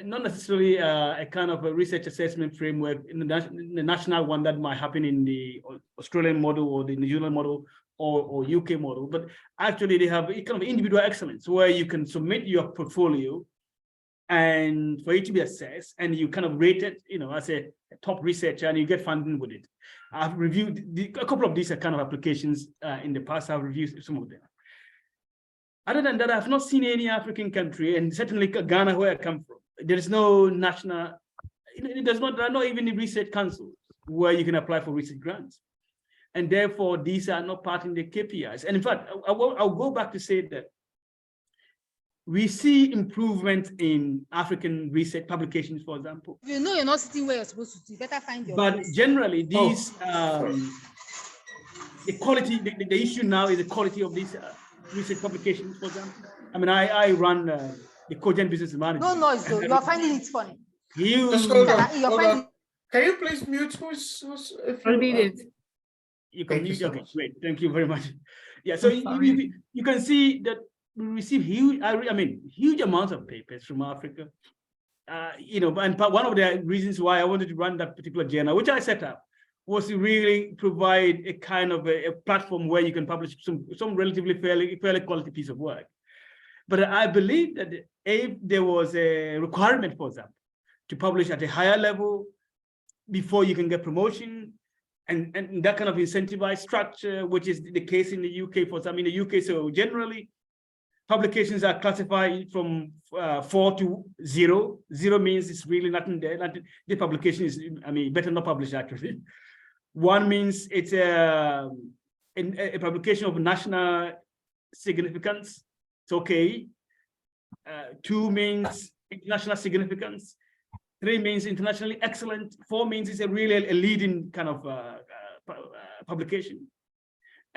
not necessarily a kind of a research assessment framework in the national one that might happen in the Australian model or the New Zealand model or UK model, but actually they have a kind of individual excellence where you can submit your portfolio and for it to be assessed, and you kind of rate it, as a top researcher, and you get funding with it. I've reviewed a couple of these kind of applications in the past. I've reviewed some of them. Other than that, I've not seen any African country, and certainly Ghana, where I come from, there is no national, there are not even research councils where you can apply for research grants. And therefore, these are not part in the KPIs. And in fact, I'll go back to say that we see improvement in African research publications, for example. If you know you're not sitting where you're supposed to, you better find your But place. generally, these, the quality, the issue now is the quality of these research publications, for example. I mean, I run the Cogent Business Management. No noise, though. You're finding it funny. Just hold on, You're hold finding on. Can you please mute who's if I you, did it. You can Thank you so okay, much. great. Thank you very much. Yeah, so you can see that we receive huge amounts of papers from Africa. And one of the reasons why I wanted to run that particular journal, which I set up, was to really provide a kind of a platform where you can publish some relatively fairly quality piece of work. But I believe that if there was a requirement, for example, to publish at a higher level before you can get promotion, and that kind of incentivized structure, which is the case in the UK for some in the UK. So generally, publications are classified from 4 to 0. 0 means it's really nothing there. The publication is, better not publish actually. 1 means it's a publication of national significance. It's okay. 2 means international significance. 3 means internationally excellent. 4 means it's a really a leading kind of publication.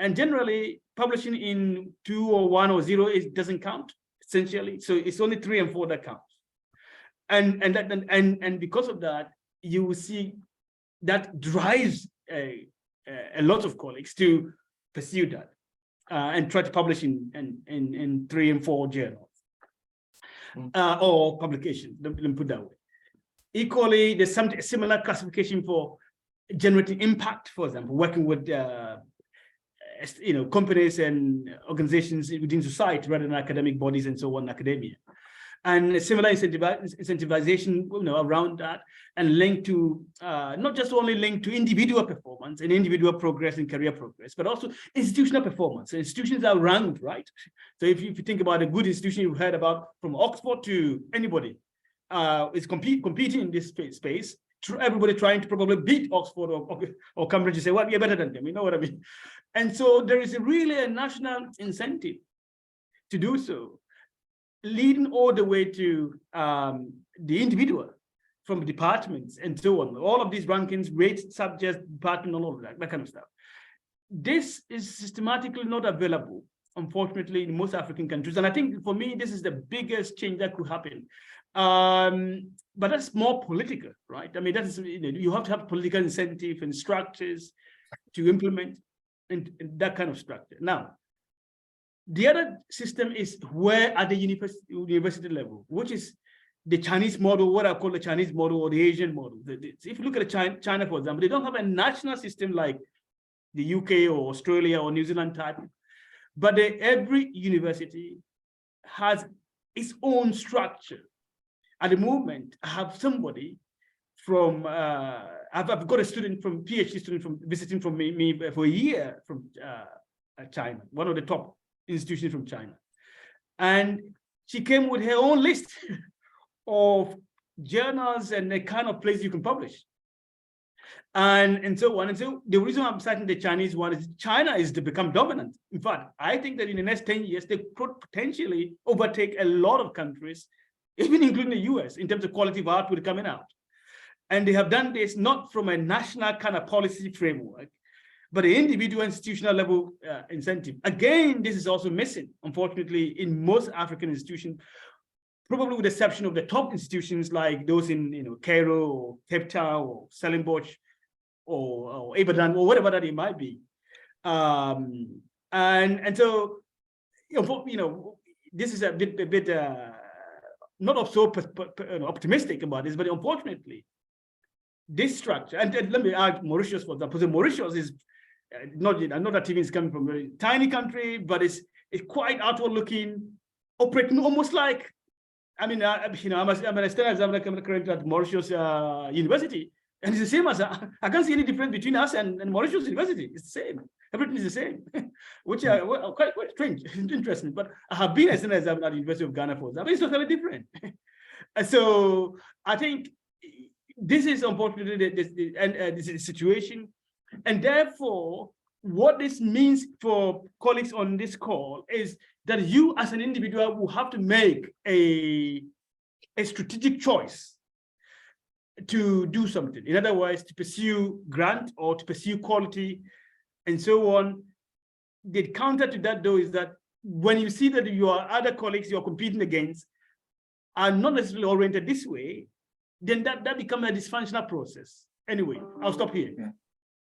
And generally, publishing in 2 or 1 or 0 doesn't count essentially. So it's only 3 and 4 that counts. And because of that, you will see that drives a lot of colleagues to pursue that and try to publish in 3 and 4 journals or publications. Let me put that way. Equally, there's some similar classification for generating impact, for example, working with companies and organizations within society rather than academic bodies and so on, academia. And similar incentivization around that, and linked to not just only linked to individual performance and individual progress and career progress, but also institutional performance. So institutions are ranked, right? So if you think about a good institution you've heard about, from Oxford to anybody, is competing in this space. Everybody trying to probably beat Oxford or Cambridge and say, well, you're better than them, you know what I mean? And so there is really a national incentive to do so, leading all the way to the individual, from departments and so on. All of these rankings, rates, subjects, department, all of that kind of stuff. This is systematically not available, unfortunately, in most African countries. And I think for me, this is the biggest change that could happen. But that's more political, right? I mean, that is, you have to have political incentive and structures to implement and that kind of structure. Now, the other system is where at the university level, which is the Chinese model, what I call the Chinese model or the Asian model. If you look at China, for example, they don't have a national system like the UK or Australia or New Zealand type, but every university has its own structure. At the moment, I have somebody from, I've got a student from, PhD student from visiting from me for a year from China, one of the top institutions from China. And she came with her own list of journals and the kind of place you can publish. And so on. And so the reason I'm citing the Chinese one is China is to become dominant. In fact, I think that in the next 10 years, they could potentially overtake a lot of countries, even including the US, in terms of quality of output coming out. And they have done this not from a national kind of policy framework, but an individual institutional level incentive. Again, this is also missing, unfortunately, in most African institutions, probably with the exception of the top institutions like those in Cairo or Cape Town or Stellenbosch or Ibadan or whatever that it might be. And so, this is a bit not so optimistic about this, but unfortunately, this structure, and let me add Mauritius, for example. So Mauritius is not, I know that TV is coming from a very tiny country, but it's quite outward looking, operating almost like, I mean, you know, I'm a student currently at Mauritius University, and it's the same as, I can't see any difference between us and Mauritius University. It's the same. Everything is the same, which are quite strange, interesting. But I have been a student at the University of Ghana for example. It's totally different. So I think this is unfortunately this is a situation, and therefore what this means for colleagues on this call is that you as an individual will have to make a strategic choice to do something. In other words, to pursue grant or to pursue quality and so on. The counter to that though is that when you see that your other colleagues you're competing against are not necessarily oriented this way, then that becomes a dysfunctional process. Anyway, I'll stop here. Yeah.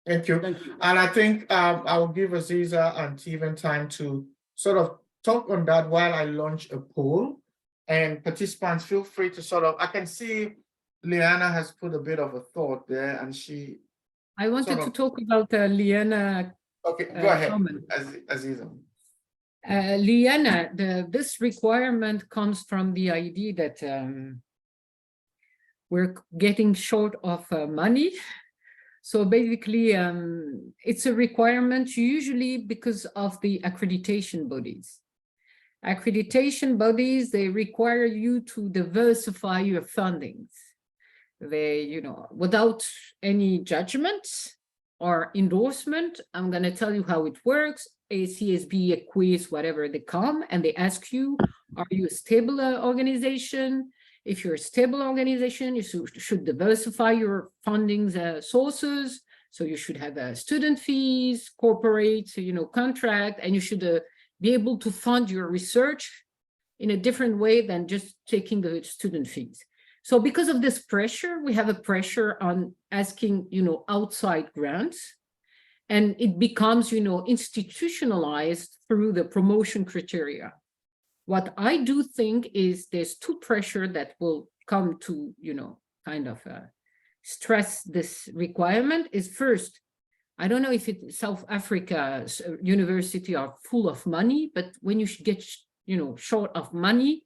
Thank you. Thank you. And I think I'll give Aziza and Steven time to sort of talk on that while I launch a poll. And participants, feel free to sort of, I can see Liana has put a bit of a thought there, and she. I wanted to talk about Liana. Okay, go ahead, comment. Aziza. Liana, this requirement comes from the idea that we're getting short of money. So basically, it's a requirement usually because of the accreditation bodies. Accreditation bodies, they require you to diversify your fundings. They, you know, without any judgment or endorsement, I'm going to tell you how it works. A CSB, a quiz, whatever, they come and they ask you, are you a stable organization? If you're a stable organization, you should diversify your funding sources. So you should have student fees, corporate, you know, contract, and you should be able to fund your research in a different way than just taking the student fees. So because of this pressure, we have a pressure on asking, you know, outside grants, and it becomes, you know, institutionalized through the promotion criteria. What I do think is there's two pressure that will come to, you know, kind of stress this requirement is first, I don't know if it's South Africa's university are full of money, but when you get, you know, short of money,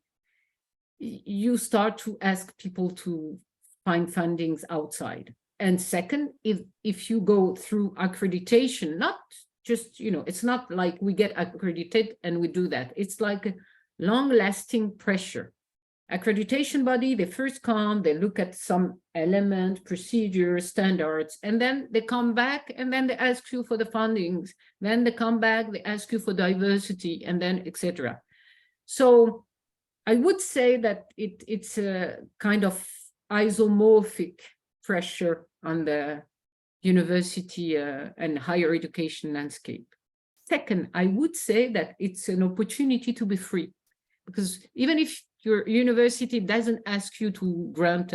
you start to ask people to find fundings outside. And second, if you go through accreditation, not just, you know, it's not like we get accredited and we do that. It's like a long-lasting pressure. Accreditation body, they first come, they look at some element, procedures, standards, and then they come back and then they ask you for the fundings. Then they come back, they ask you for diversity, and then etc. So I would say that it's a kind of isomorphic pressure on the university and higher education landscape. Second, I would say that it's an opportunity to be free, because even if your university doesn't ask you to grant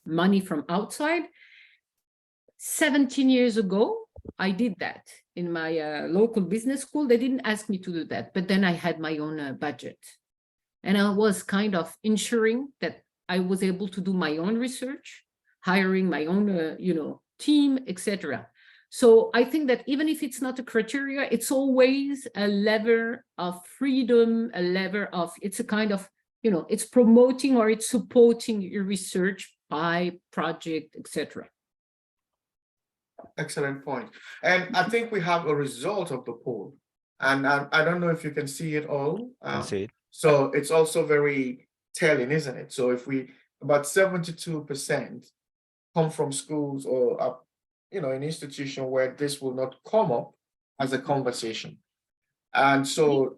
money from outside, 17 years ago, I did that in my local business school. They didn't ask me to do that, but then I had my own budget. And I was kind of ensuring that I was able to do my own research, hiring my own, you know, team, etc. So I think that even if it's not a criteria, it's always a lever of freedom, a lever of, it's a kind of, you know, it's promoting or it's supporting your research by project, etc. Excellent point. And I think we have a result of the poll. And I don't know if you can see it all. I see it. So it's also very telling, isn't it? So if we, about 72% come from schools or, you know, an institution where this will not come up as a conversation. And so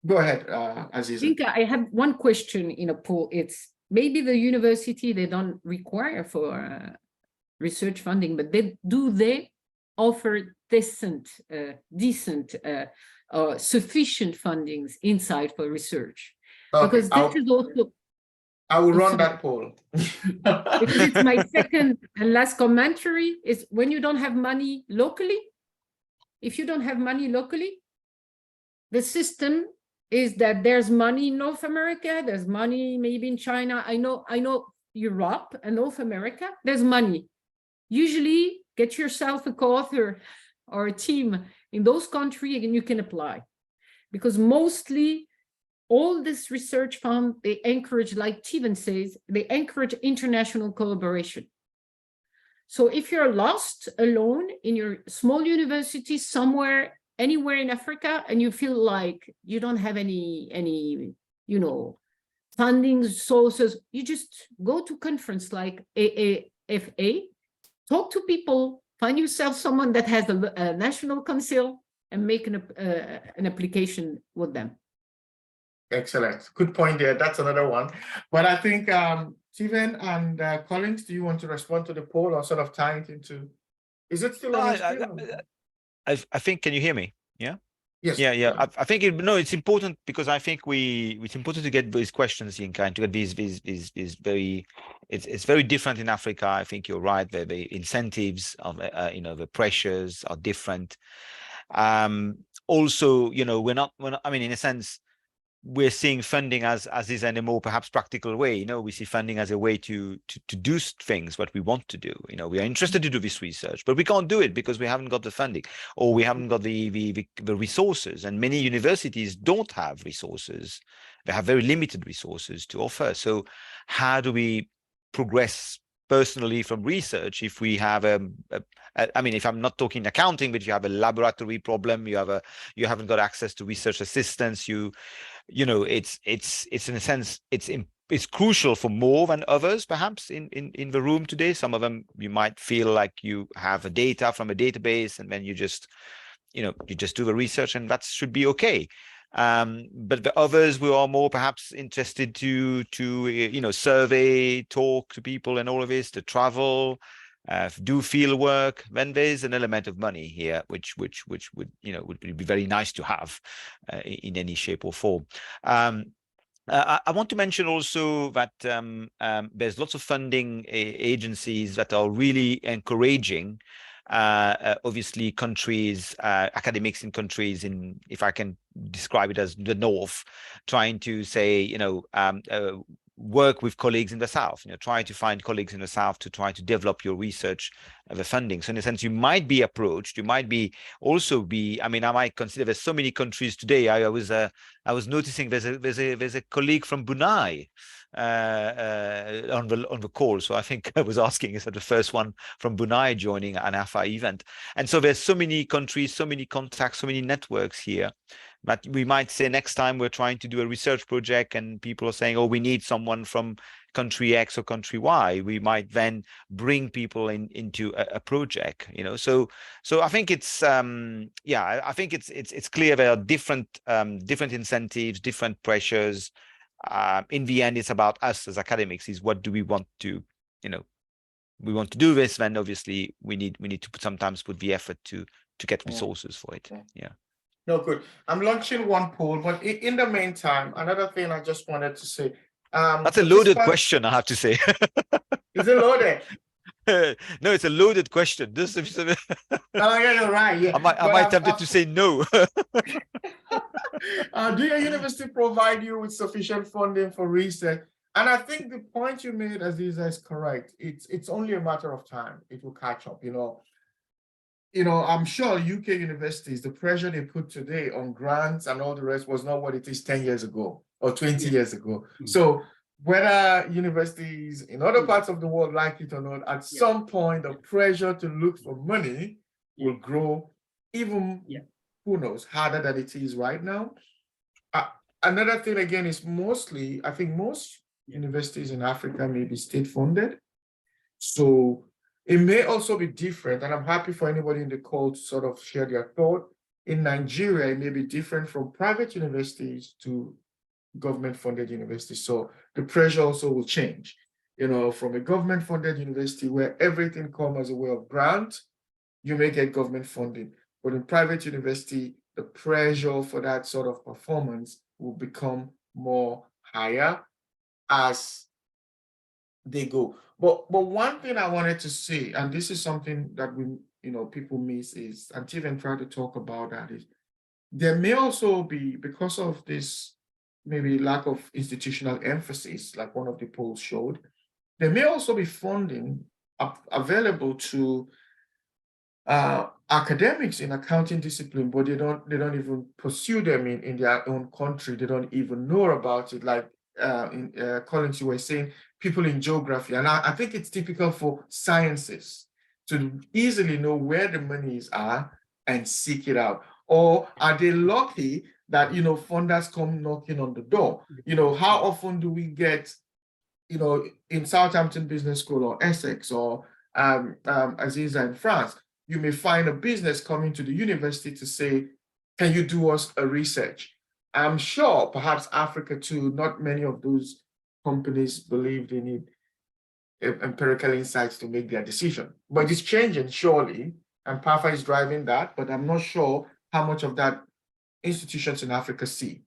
go ahead, Aziza. I have one question in a poll. It's maybe the university, they don't require for research funding, but they offer decent, sufficient fundings inside for research? Okay, because this is also, I will run that poll. because it's my second and last commentary is when you don't have money locally, if you don't have money locally, the system is that there's money in North America, there's money maybe in China. I know Europe and North America, there's money. Usually get yourself a co-author or a team in those countries and you can apply. Because mostly all this research fund, they encourage, like Steven says, they encourage international collaboration. So if you're lost alone in your small university somewhere, anywhere in Africa, and you feel like you don't have any funding sources, you just go to conference like AAFA, talk to people, find yourself someone that has a national council and make an application with them. Excellent. Good point there. That's another one. But I think Steven and Collins, do you want to respond to the poll or sort of tie it into? Is it still on your screen? I think, can you hear me? Yeah. Yes. Yeah. I think it's important because I think it's important to get these questions, Yinka, and to get these very, it's very different in Africa. I think you're right. The incentives of the pressures are different. Also, we're not. I mean, in a sense, we're seeing funding as is in a more perhaps practical way. We see funding as a way to do things what we want to do. We are interested to do this research, but we can't do it because we haven't got the funding or we haven't got the resources. And many universities don't have resources. They have very limited resources to offer. So how do we progress personally from research if we have I mean, if I'm not talking accounting, but you have a laboratory problem, you haven't got access to research assistants, it's in a sense, it's crucial for more than others, perhaps in the room today. Some of them, you might feel like you have a data from a database and then you just do the research and that should be okay. But the others we are more perhaps interested to survey, talk to people and all of this, to travel, do field work. Then there's an element of money here, which would be very nice to have in any shape or form. I want to mention also that there's lots of funding agencies that are really encouraging obviously countries, academics in countries if I can describe it as the North, trying to say, work with colleagues in the South, try to find colleagues in the South to try to develop your research, the funding. So in a sense, you might be approached, you might I might consider there's so many countries today. I was noticing there's a colleague from Brunei on the call. So I think I was asking, is that the first one from Brunei joining an AAFA event? And so there's so many countries, so many contacts, so many networks here. But we might say next time we're trying to do a research project and people are saying, oh, we need someone from country X or country Y, we might then bring people into a project, So I think it's I think it's clear there are different incentives, different pressures. In the end, it's about us as academics, is what do we want to, we want to do this, then obviously we need to sometimes put the effort to get resources for it. Yeah. No, good. I'm launching one poll, but in the meantime, another thing I just wanted to say. That's a loaded question, I have to say. Is it loaded? No, it's a loaded question. Oh, yeah, you're right. Yeah. I might tempted to say no. Do your university provide you with sufficient funding for research? And I think the point you made, Aziza, is correct. It's only a matter of time. It will catch up, I'm sure UK universities, the pressure they put today on grants and all the rest was not what it is 10 years ago or 20 years ago. So whether universities in other parts of the world like it or not, at some point, the pressure to look for money will grow even, who knows, harder than it is right now. Another thing, again, is I think most universities in Africa may be state funded. So it may also be different, and I'm happy for anybody in the call to sort of share their thought. In Nigeria, it may be different from private universities to government-funded universities. So the pressure also will change. From a government-funded university where everything comes as a way of grant, you may get government funding. But in private university, the pressure for that sort of performance will become more higher as they go. But one thing I wanted to say, and this is something that people miss, is, and Steven tried to talk about that, is there may also be, because of this maybe lack of institutional emphasis, like one of the polls showed, there may also be funding available to academics in accounting discipline, but they don't even pursue them in their own country. They don't even know about it. Like Collins, you were saying, people in geography, and I think it's typical for sciences to easily know where the monies are and seek it out. Or are they lucky that, you know, funders come knocking on the door? You know, how often do we get, you know, in Southampton Business School or Essex or Aziza in France, you may find a business coming to the university to say, can you do us a research? I'm sure perhaps Africa too, not many of those companies believe they need empirical insights to make their decision. But it's changing, surely, and PAFA is driving that, but I'm not sure how much of that institutions in Africa see.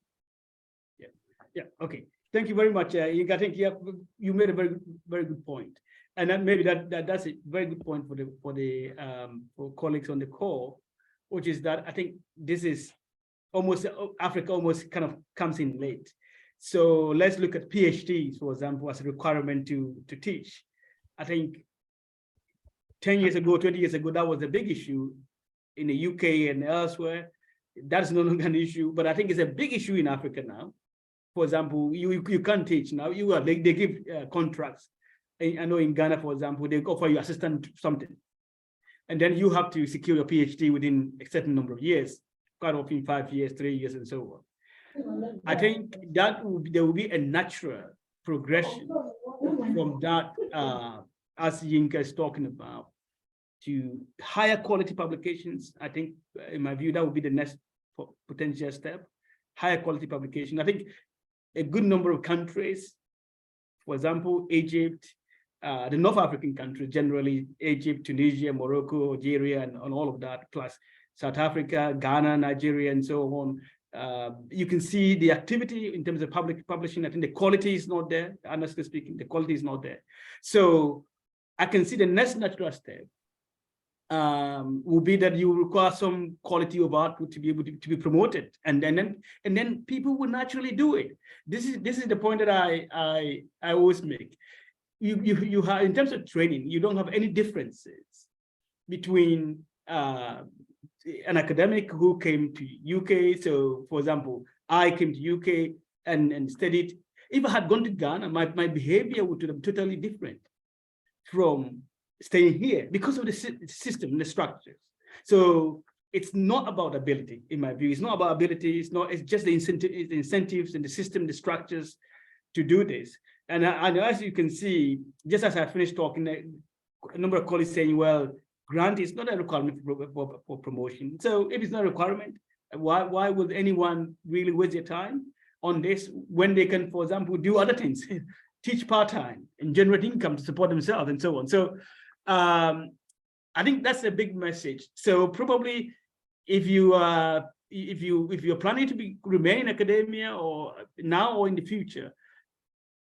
Yeah, okay. Thank you very much. I think you made a very good point. And then maybe that's a very good point for colleagues on the call, which is that I think this is almost Africa almost kind of comes in late. So let's look at PhDs, for example, as a requirement to teach. I think 10 years ago, 20 years ago, that was a big issue in the UK and elsewhere. That's no longer an issue, but I think it's a big issue in Africa now. For example, you can't teach now. They give contracts. I know in Ghana, for example, they offer you assistant something, and then you have to secure your PhD within a certain number of years, quite often 5 years, 3 years, and so on. I think that there will be a natural progression from that, as Yinka is talking about, to higher quality publications. I think, in my view, that would be the next potential step. Higher quality publication. I think a good number of countries, for example, Egypt, the North African countries, generally Egypt, Tunisia, Morocco, Algeria, and all of that, plus South Africa, Ghana, Nigeria, and so on. You can see the activity in terms of public publishing. I think the quality is not there, honestly speaking, the quality is not there. So I can see the next natural step will be that you require some quality of output to be able to be promoted, and then people will naturally do it. This is the point that I always make. You have, in terms of training, you don't have any differences between an academic who came to UK. So, for example, I came to UK and studied. If I had gone to Ghana, my behavior would have been totally different from staying here because of the system, the structures. So it's not about ability, in my view. It's not about ability. It's just the incentives and the system, the structures to do this. And as you can see, just as I finished talking, a number of colleagues saying, well, grant is not a requirement for promotion. So if it's not a requirement, why would anyone really waste their time on this when they can, for example, do other things, teach part-time and generate income to support themselves and so on. So I think that's a big message. So probably if you're planning to remain in academia, or now or in the future,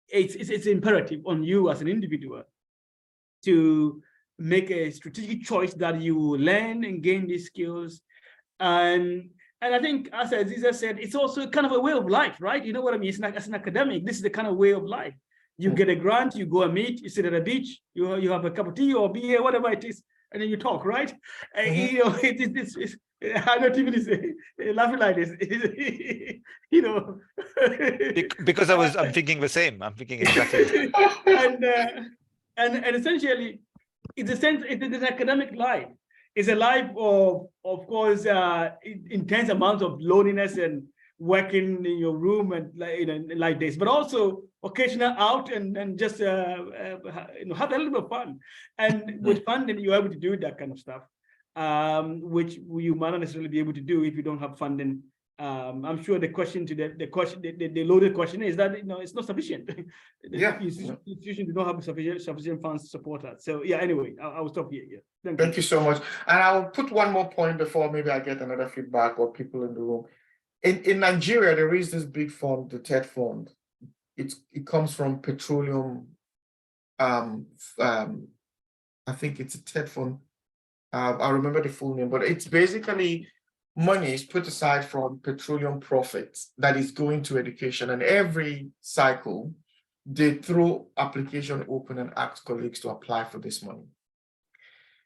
it's imperative on you as an individual to make a strategic choice that you learn and gain these skills. And I think, as Aziza said, it's also kind of a way of life, right? You know what I mean? It's not, as an academic, this is the kind of way of life. You get a grant, you go and meet, you sit at a beach, you have a cup of tea or beer, whatever it is, and then you talk, right? You know, I know Tim is laughing like this. You know, because I'm thinking the same. I'm thinking exactly the same. and essentially, it's an academic life. It's a life of course, intense amounts of loneliness and working in your room and like this, but also occasional out and just have a little bit of fun. And with funding, you're able to do that kind of stuff, which you might not necessarily be able to do if you don't have funding. I'm sure the question to the loaded question is that it's not sufficient. The institution do not have sufficient funds to support that. So yeah, anyway, I will stop here. Yeah. Thank you so much. And I'll put one more point before maybe I get another feedback or people in the room. In Nigeria, there is this big fund, the TED Fund. It comes from petroleum. I think it's a TED Fund. I remember the full name, but it's basically money is put aside from petroleum profits that is going to education, and every cycle they throw application open and ask colleagues to apply for this money.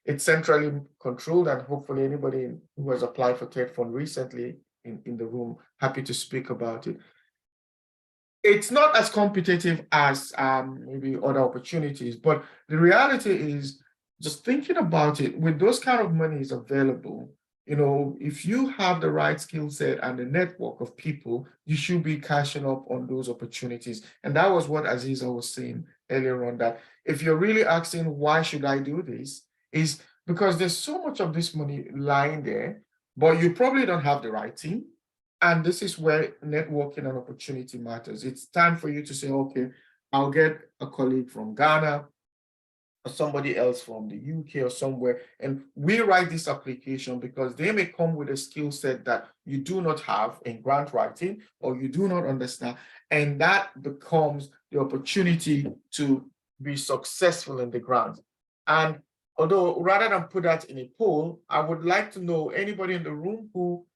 It's centrally controlled, and hopefully anybody who has applied for TED Fund recently in the room, happy to speak about it. It's not as competitive as maybe other opportunities, but the reality is, just thinking about it, with those kind of monies available, you know, if you have the right skill set and the network of people, you should be cashing up on those opportunities. And that was what Aziza was saying earlier on, that if you're really asking, why should I do this? Is because there's so much of this money lying there, but you probably don't have the right team. And this is where networking and opportunity matters. It's time for you to say, okay, I'll get a colleague from Ghana or somebody else from the UK or somewhere, and we write this application, because they may come with a skill set that you do not have in grant writing or you do not understand. And that becomes the opportunity to be successful in the grant. And although rather than put that in a poll, I would like to know anybody in the room who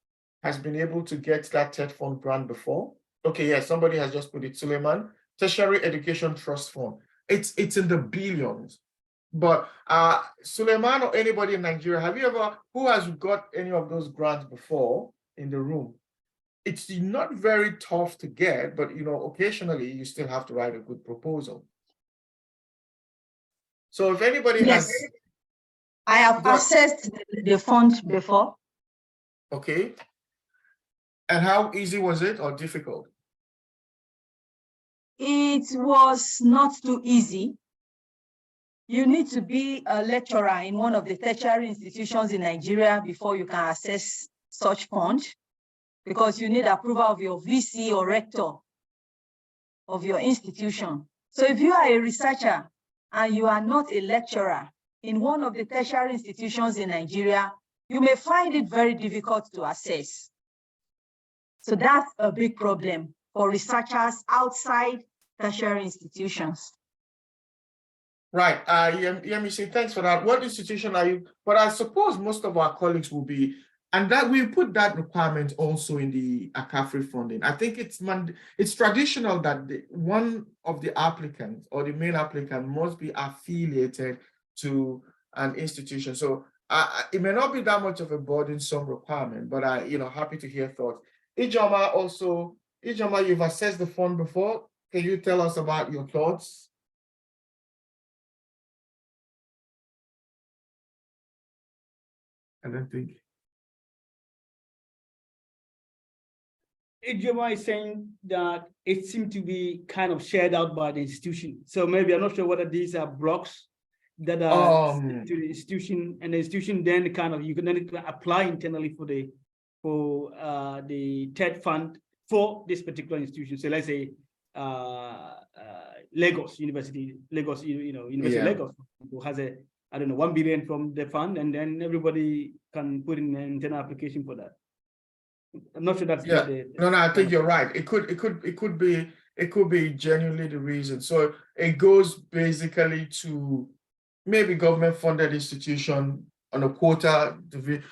has been able to get that TED Fund grant before. Okay, yeah, somebody has just put it, Suleiman, Tertiary Education Trust Fund. It's in the billions. But Suleiman or anybody in Nigeria, have you ever, who has got any of those grants before in the room? It's not very tough to get, but you know, occasionally you still have to write a good proposal. So if anybody Yes, has, I have accessed the fund before. okay. And how easy was it or difficult? It was not too easy. You need to be a lecturer in one of the tertiary institutions in Nigeria before you can access such fund, because you need approval of your VC or rector of your institution. So if you are a researcher and you are not a lecturer in one of the tertiary institutions in Nigeria, you may find it very difficult to access. So that's a big problem for researchers outside tertiary institutions. Right. Yemisi, thanks for that. What institution are you? But I suppose most of our colleagues will be, and that we put that requirement also in the ACAFRI funding. I think it's traditional that one of the applicants or the main applicant must be affiliated to an institution. So it may not be that much of a burdensome requirement, but happy to hear thoughts. Ijoma, you've assessed the fund before. Can you tell us about your thoughts? I don't think. Ijoma is saying that it seemed to be kind of shared out by the institution. So maybe I'm not sure whether these are blocks that are to the institution, and the institution then you can then apply internally for the TED fund for this particular institution. So let's say Lagos University, University of Lagos, who has a, I don't know, 1 billion from the fund, and then everybody can put in an internal application for that. I'm not sure that's no, I think you're right. It could be genuinely the reason. So it goes basically to maybe government funded institution on a quota.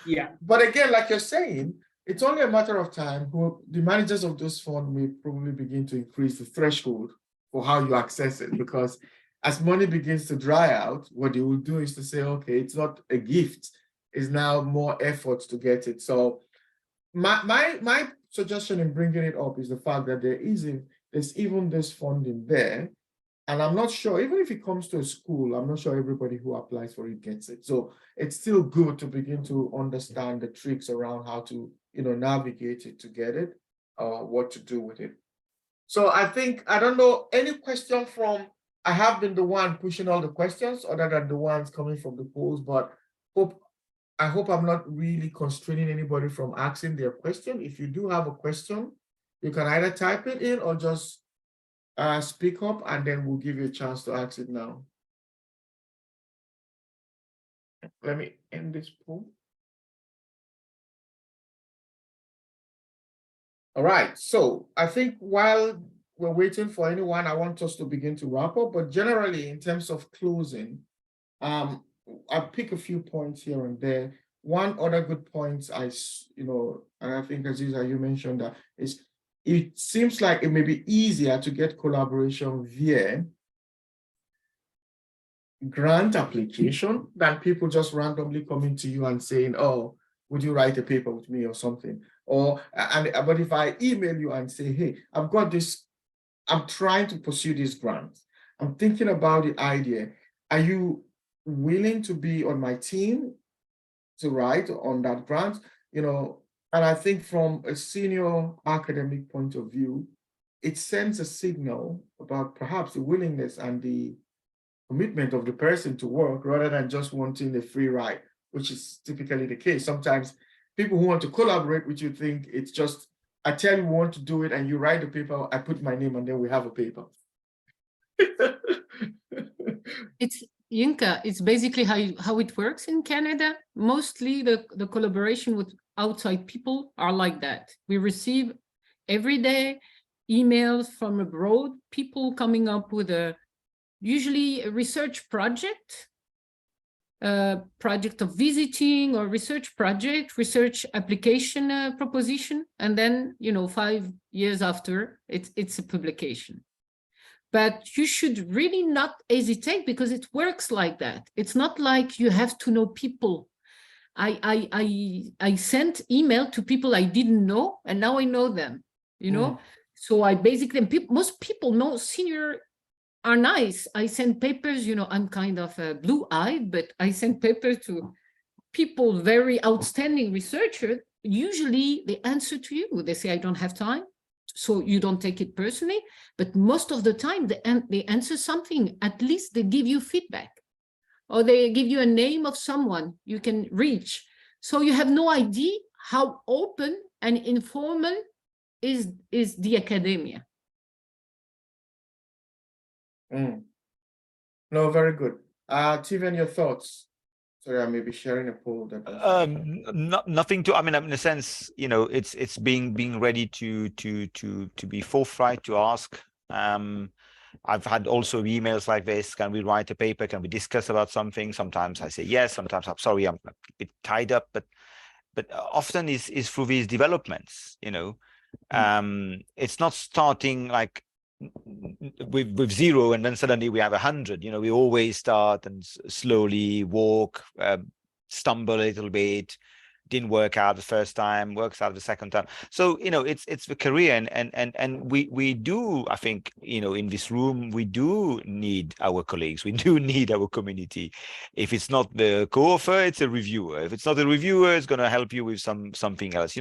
Yeah. But again, like you're saying, it's only a matter of time. The managers of those funds may probably begin to increase the threshold for how you access it, because as money begins to dry out, what they will do is to say, okay, it's not a gift, it's now more effort to get it. So my suggestion in bringing it up is the fact that there's even this funding there. And I'm not sure, even if it comes to a school, I'm not sure everybody who applies for it gets it. So it's still good to begin to understand the tricks around how to, navigate it to get it, what to do with it. So I don't know, any question I have been the one pushing all the questions other than the ones coming from the polls, but I hope I'm not really constraining anybody from asking their question. If you do have a question, you can either type it in or just speak up, and then we'll give you a chance to ask it now. Let me end this poll. All right, so I think while we're waiting for anyone, I want us to begin to wrap up, but generally in terms of closing, I'll pick a few points here and there. one other good point and I think Aziza, you mentioned that, is it seems like it may be easier to get collaboration via grant application than people just randomly coming to you and saying, oh, would you write a paper with me or something? But if I email you and say, hey, I've got this, I'm trying to pursue this grant, I'm thinking about the idea, are you willing to be on my team to write on that grant? And I think from a senior academic point of view, it sends a signal about perhaps the willingness and the commitment of the person to work, rather than just wanting a free ride, which is typically the case. Sometimes people who want to collaborate with you think it's just, I tell you we want to do it and you write the paper, I put my name and then we have a paper. It's Yinka, it's basically how it works in Canada. Mostly the collaboration with outside people are like that. We receive every day emails from abroad, people coming up with usually a research project of visiting, or research project, research application proposition. And then, 5 years after, it's a publication. But you should really not hesitate, because it works like that. It's not like you have to know people. I sent email to people I didn't know, and now I know them, So I basically, most people know senior are nice. I send papers, I'm kind of blue-eyed, but I send papers to people, very outstanding researchers. Usually they answer to you. They say, I don't have time. So you don't take it personally, but most of the time they answer something. At least they give you feedback, or they give you a name of someone you can reach. So you have no idea how open and informal is the academia. No, very good. Steven, your thoughts? Sorry, I may be sharing a poll that nothing to, I mean, in a sense, it's being ready to be forthright, to ask. I've had also emails like this. Can we write a paper? Can we discuss about something? Sometimes I say yes, sometimes I'm sorry, I'm a bit tied up, but often is through these developments, it's not starting like with 0 and then suddenly we have 100. We always start and slowly walk, stumble a little bit, didn't work out the first time, works out the second time. So it's the career, and we do, I think, in this room we do need our colleagues, we do need our community. If it's not the co-author, it's a reviewer. If it's not a reviewer, it's going to help you with something else.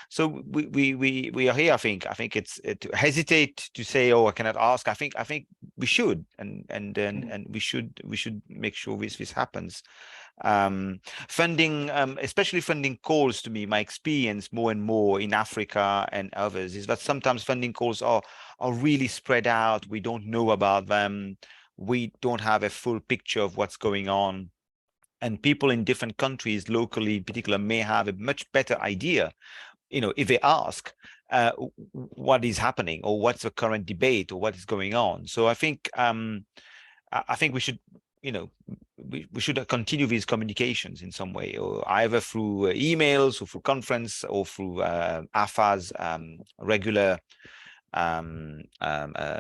So we are here. I think it's to hesitate to say, oh, I cannot ask. I think we should, and we should make sure this happens. Funding, especially funding calls, to me, my experience more and more in Africa and others, is that sometimes funding calls are really spread out. We don't know about them. We don't have a full picture of what's going on. And people in different countries, locally in particular, may have a much better idea, if they ask what is happening, or what's the current debate, or what is going on. So I think we should, we should continue these communications in some way, or either through emails, or through conference, or through AAFA's regular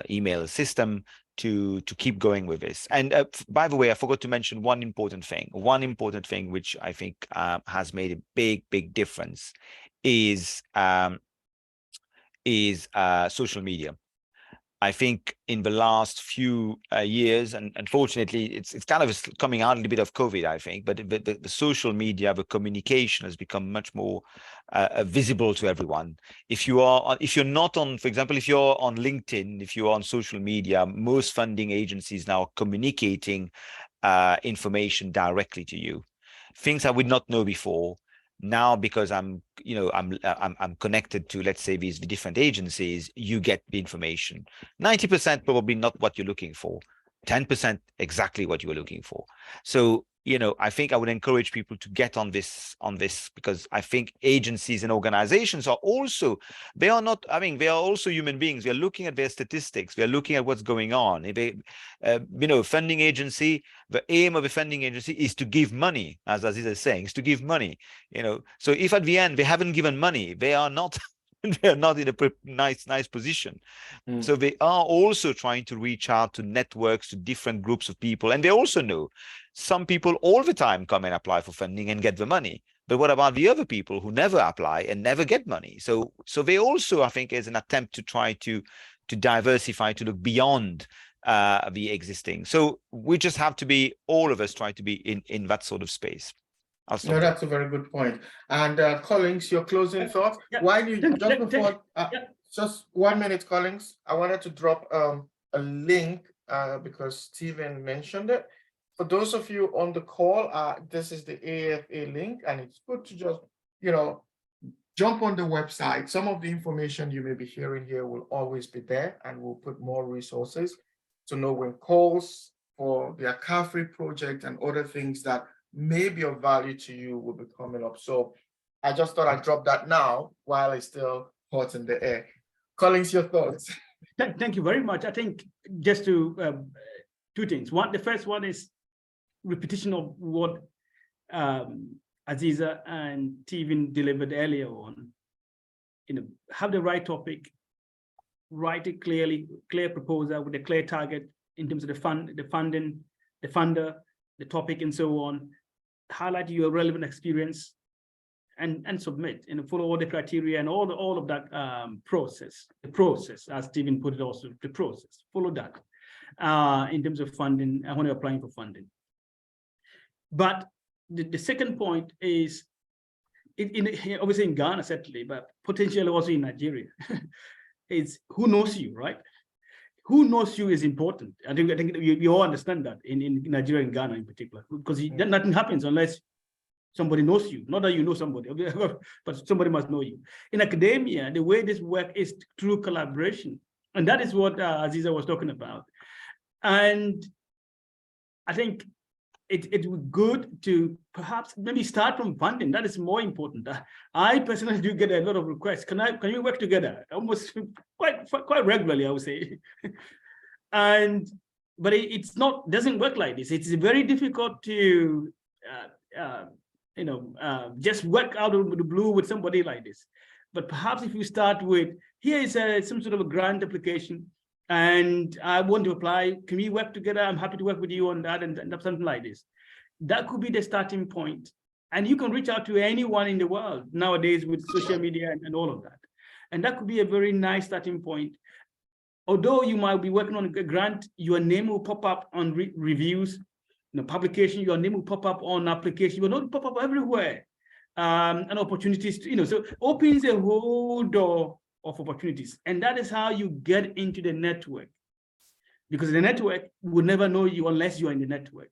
email system to keep going with this. And by the way, I forgot to mention one important thing which I think has made a big difference is social media. I think in the last few years, and unfortunately, it's kind of coming out a little bit of COVID, I think, but the social media, the communication has become much more visible to everyone. If you're not on, for example, if you're on LinkedIn, if you're on social media, most funding agencies now are communicating information directly to you, things I would not know before. Now, because I'm connected to, let's say, these different agencies, you get the information. 90% probably not what you're looking for, 10% exactly what you were looking for. So I think I would encourage people to get on this because I think agencies and organizations are also, they are also human beings. We are looking at their statistics. We are looking at what's going on. If they, funding agency, the aim of a funding agency is to give money, as Aziz is saying, is to give money, So if at the end they haven't given money, they are not they are not in a nice position. So they are also trying to reach out to networks, to different groups of people. And they also know some people all the time come and apply for funding and get the money. But what about the other people who never apply and never get money? So they also, I think, is an attempt to try to diversify, to look beyond the existing. So we just have to be, all of us try to be in that sort of space. No, that's a very good point. And Collins, your closing thoughts? Yeah. While you just 1 minute, Collins, I wanted to drop a link because Stephen mentioned it. For those of you on the call, this is the AAFA link, and it's good to just, jump on the website. Some of the information you may be hearing here will always be there, and we'll put more resources to know when calls for the ACAFRI project and other things that may be of value to you will be coming up. So I just thought I'd drop that now while it's still hot in the air. Collins, your thoughts? Thank you very much. I think just to two things. The first one is repetition of what Aziza and Steven delivered earlier on. Have the right topic, write it clearly, clear proposal with a clear target in terms of the funding, the funder, the topic, and so on. Highlight your relevant experience and submit, follow all the criteria and all of that process, the process, as Stephen put it also, the process, follow that in terms of funding when you're applying for funding. But the second point is, obviously in Ghana, certainly, but potentially also in Nigeria, is who knows you, right? Who knows you is important. I think you all understand that in Nigeria and Ghana in particular, because nothing happens unless somebody knows you. Not that you know somebody, but somebody must know you. In academia, the way this works is through collaboration. And that is what Aziza was talking about. And I think it would be good to perhaps maybe start from funding. That is more important. I personally do get a lot of requests. Can you work together? Almost quite regularly, I would say. But it's not, doesn't work like this. It's very difficult to just work out of the blue with somebody like this. But perhaps if you start with, here is some sort of a grant application, and I want to apply, can we work together? I'm happy to work with you on that, and something like this. That could be the starting point. And you can reach out to anyone in the world nowadays with social media and all of that. And that could be a very nice starting point. Although you might be working on a grant, your name will pop up on reviews, publication, your name will pop up on application, your name will pop up everywhere. And opportunities, so opens a whole door of opportunities. And that is how you get into the network, because the network will never know you unless you're in the network.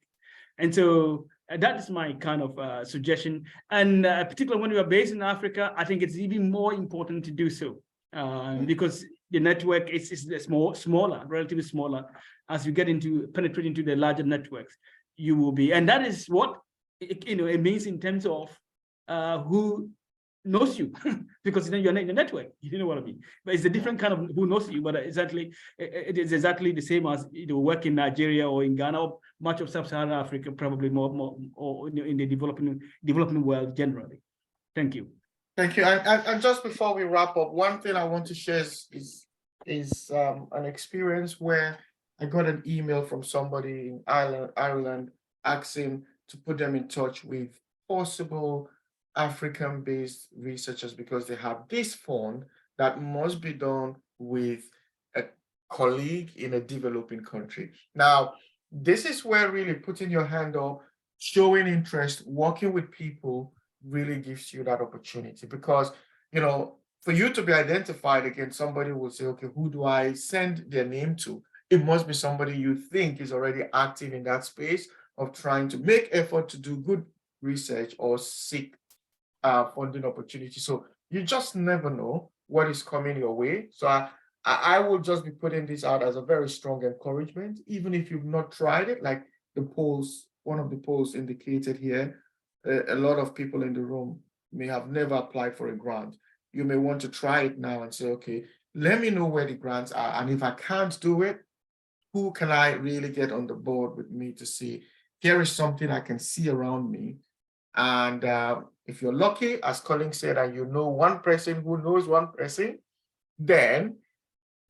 And so that is my kind of suggestion. And particularly when you are based in Africa, I think it's even more important to do so because the network is smaller, relatively smaller. As you get into penetrate into the larger networks, you will be, and that is what it means in terms of who knows you, because you're in the network. You know what I mean? But it's a different kind of who knows you. But it is exactly the same as work in Nigeria or in Ghana or much of Sub-Saharan Africa, probably more or in the developing world generally. Thank you. Thank you. And just before we wrap up, one thing I want to share is an experience where I got an email from somebody in Ireland asking to put them in touch with possible African-based researchers, because they have this fund that must be done with a colleague in a developing country. Now, this is where really putting your hand up, showing interest, working with people really gives you that opportunity, because, for you to be identified again, somebody will say, okay, who do I send their name to? It must be somebody you think is already active in that space of trying to make effort to do good research or seek funding opportunity. So you just never know what is coming your way. So I will just be putting this out as a very strong encouragement, even if you've not tried it, like the polls one of the polls indicated here, a lot of people in the room may have never applied for a grant. You may want to try it now and say, okay, let me know where the grants are. And if I can't do it, who can I really get on the board with me to see, here is something I can see around me. And if you're lucky, as Colin said, and you know one person who knows one person, then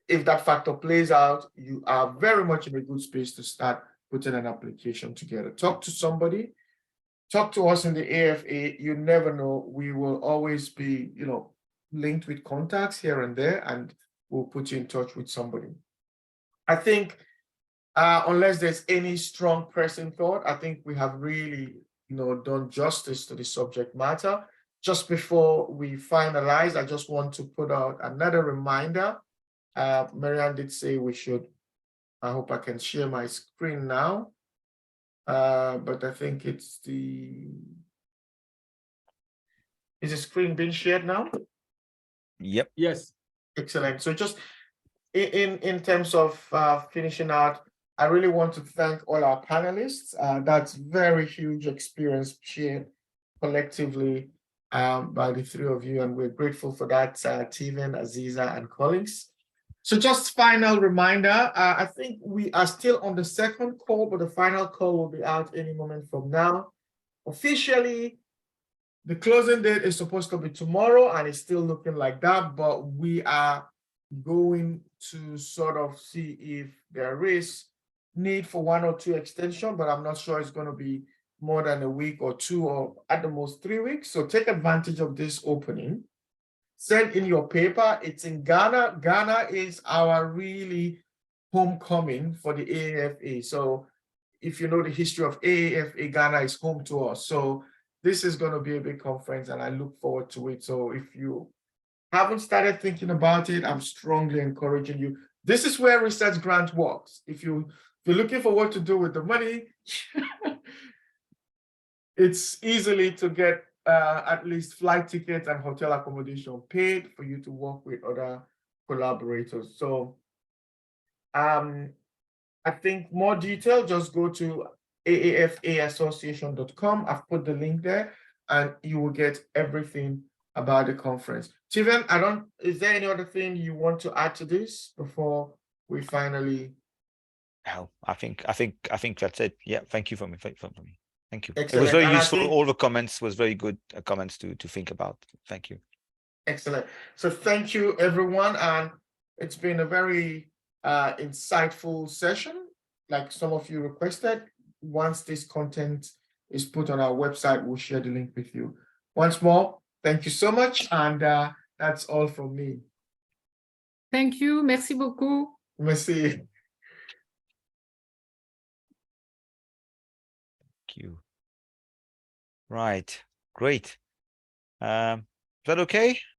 if that factor plays out, you are very much in a good space to start putting an application together. Talk to somebody, talk to us in the AFA. You never know. We will always be, linked with contacts here and there, and we'll put you in touch with somebody. I think, unless there's any strong pressing thought, I think we have really, done justice to the subject matter. Just before we finalize, I just want to put out another reminder. Marianne did say we should, I hope I can share my screen now. But I think is the screen being shared now? Yep. Yes. Excellent. So just in terms of finishing out, I really want to thank all our panelists. That's very huge experience shared collectively by the three of you, and we're grateful for that, Steven, Aziza, and Collins. So just final reminder, I think we are still on the second call, but the final call will be out any moment from now. Officially, the closing date is supposed to be tomorrow, and it's still looking like that, but we are going to sort of see if there is need for 1 or 2 extension, but I'm not sure it's going to be more than a week or 2, or at the most 3 weeks. So take advantage of this opening. Send in your paper. It's in Ghana. Ghana is our really homecoming for the AAFA. So if you know the history of AAFA, Ghana is home to us. So this is going to be a big conference, and I look forward to it. So if you haven't started thinking about it, I'm strongly encouraging you. This is where research grant works. If you're looking for what to do with the money, it's easily to get at least flight tickets and hotel accommodation paid for you to work with other collaborators. So I think more detail, just go to aafassociation.com. I've put the link there, and you will get everything about the conference. Steven, is there any other thing you want to add to this before we finally? No, I think that's it. Yeah, thank you for me. Thank you. Excellent. It was very And useful. All the comments was very good comments to think about. Thank you. Excellent. So thank you, everyone. And it's been a very insightful session, like some of you requested. Once this content is put on our website, we'll share the link with you. Once more, thank you so much. And that's all from me. Thank you. Merci beaucoup. Merci. Thank you. Right. Great. Is that okay?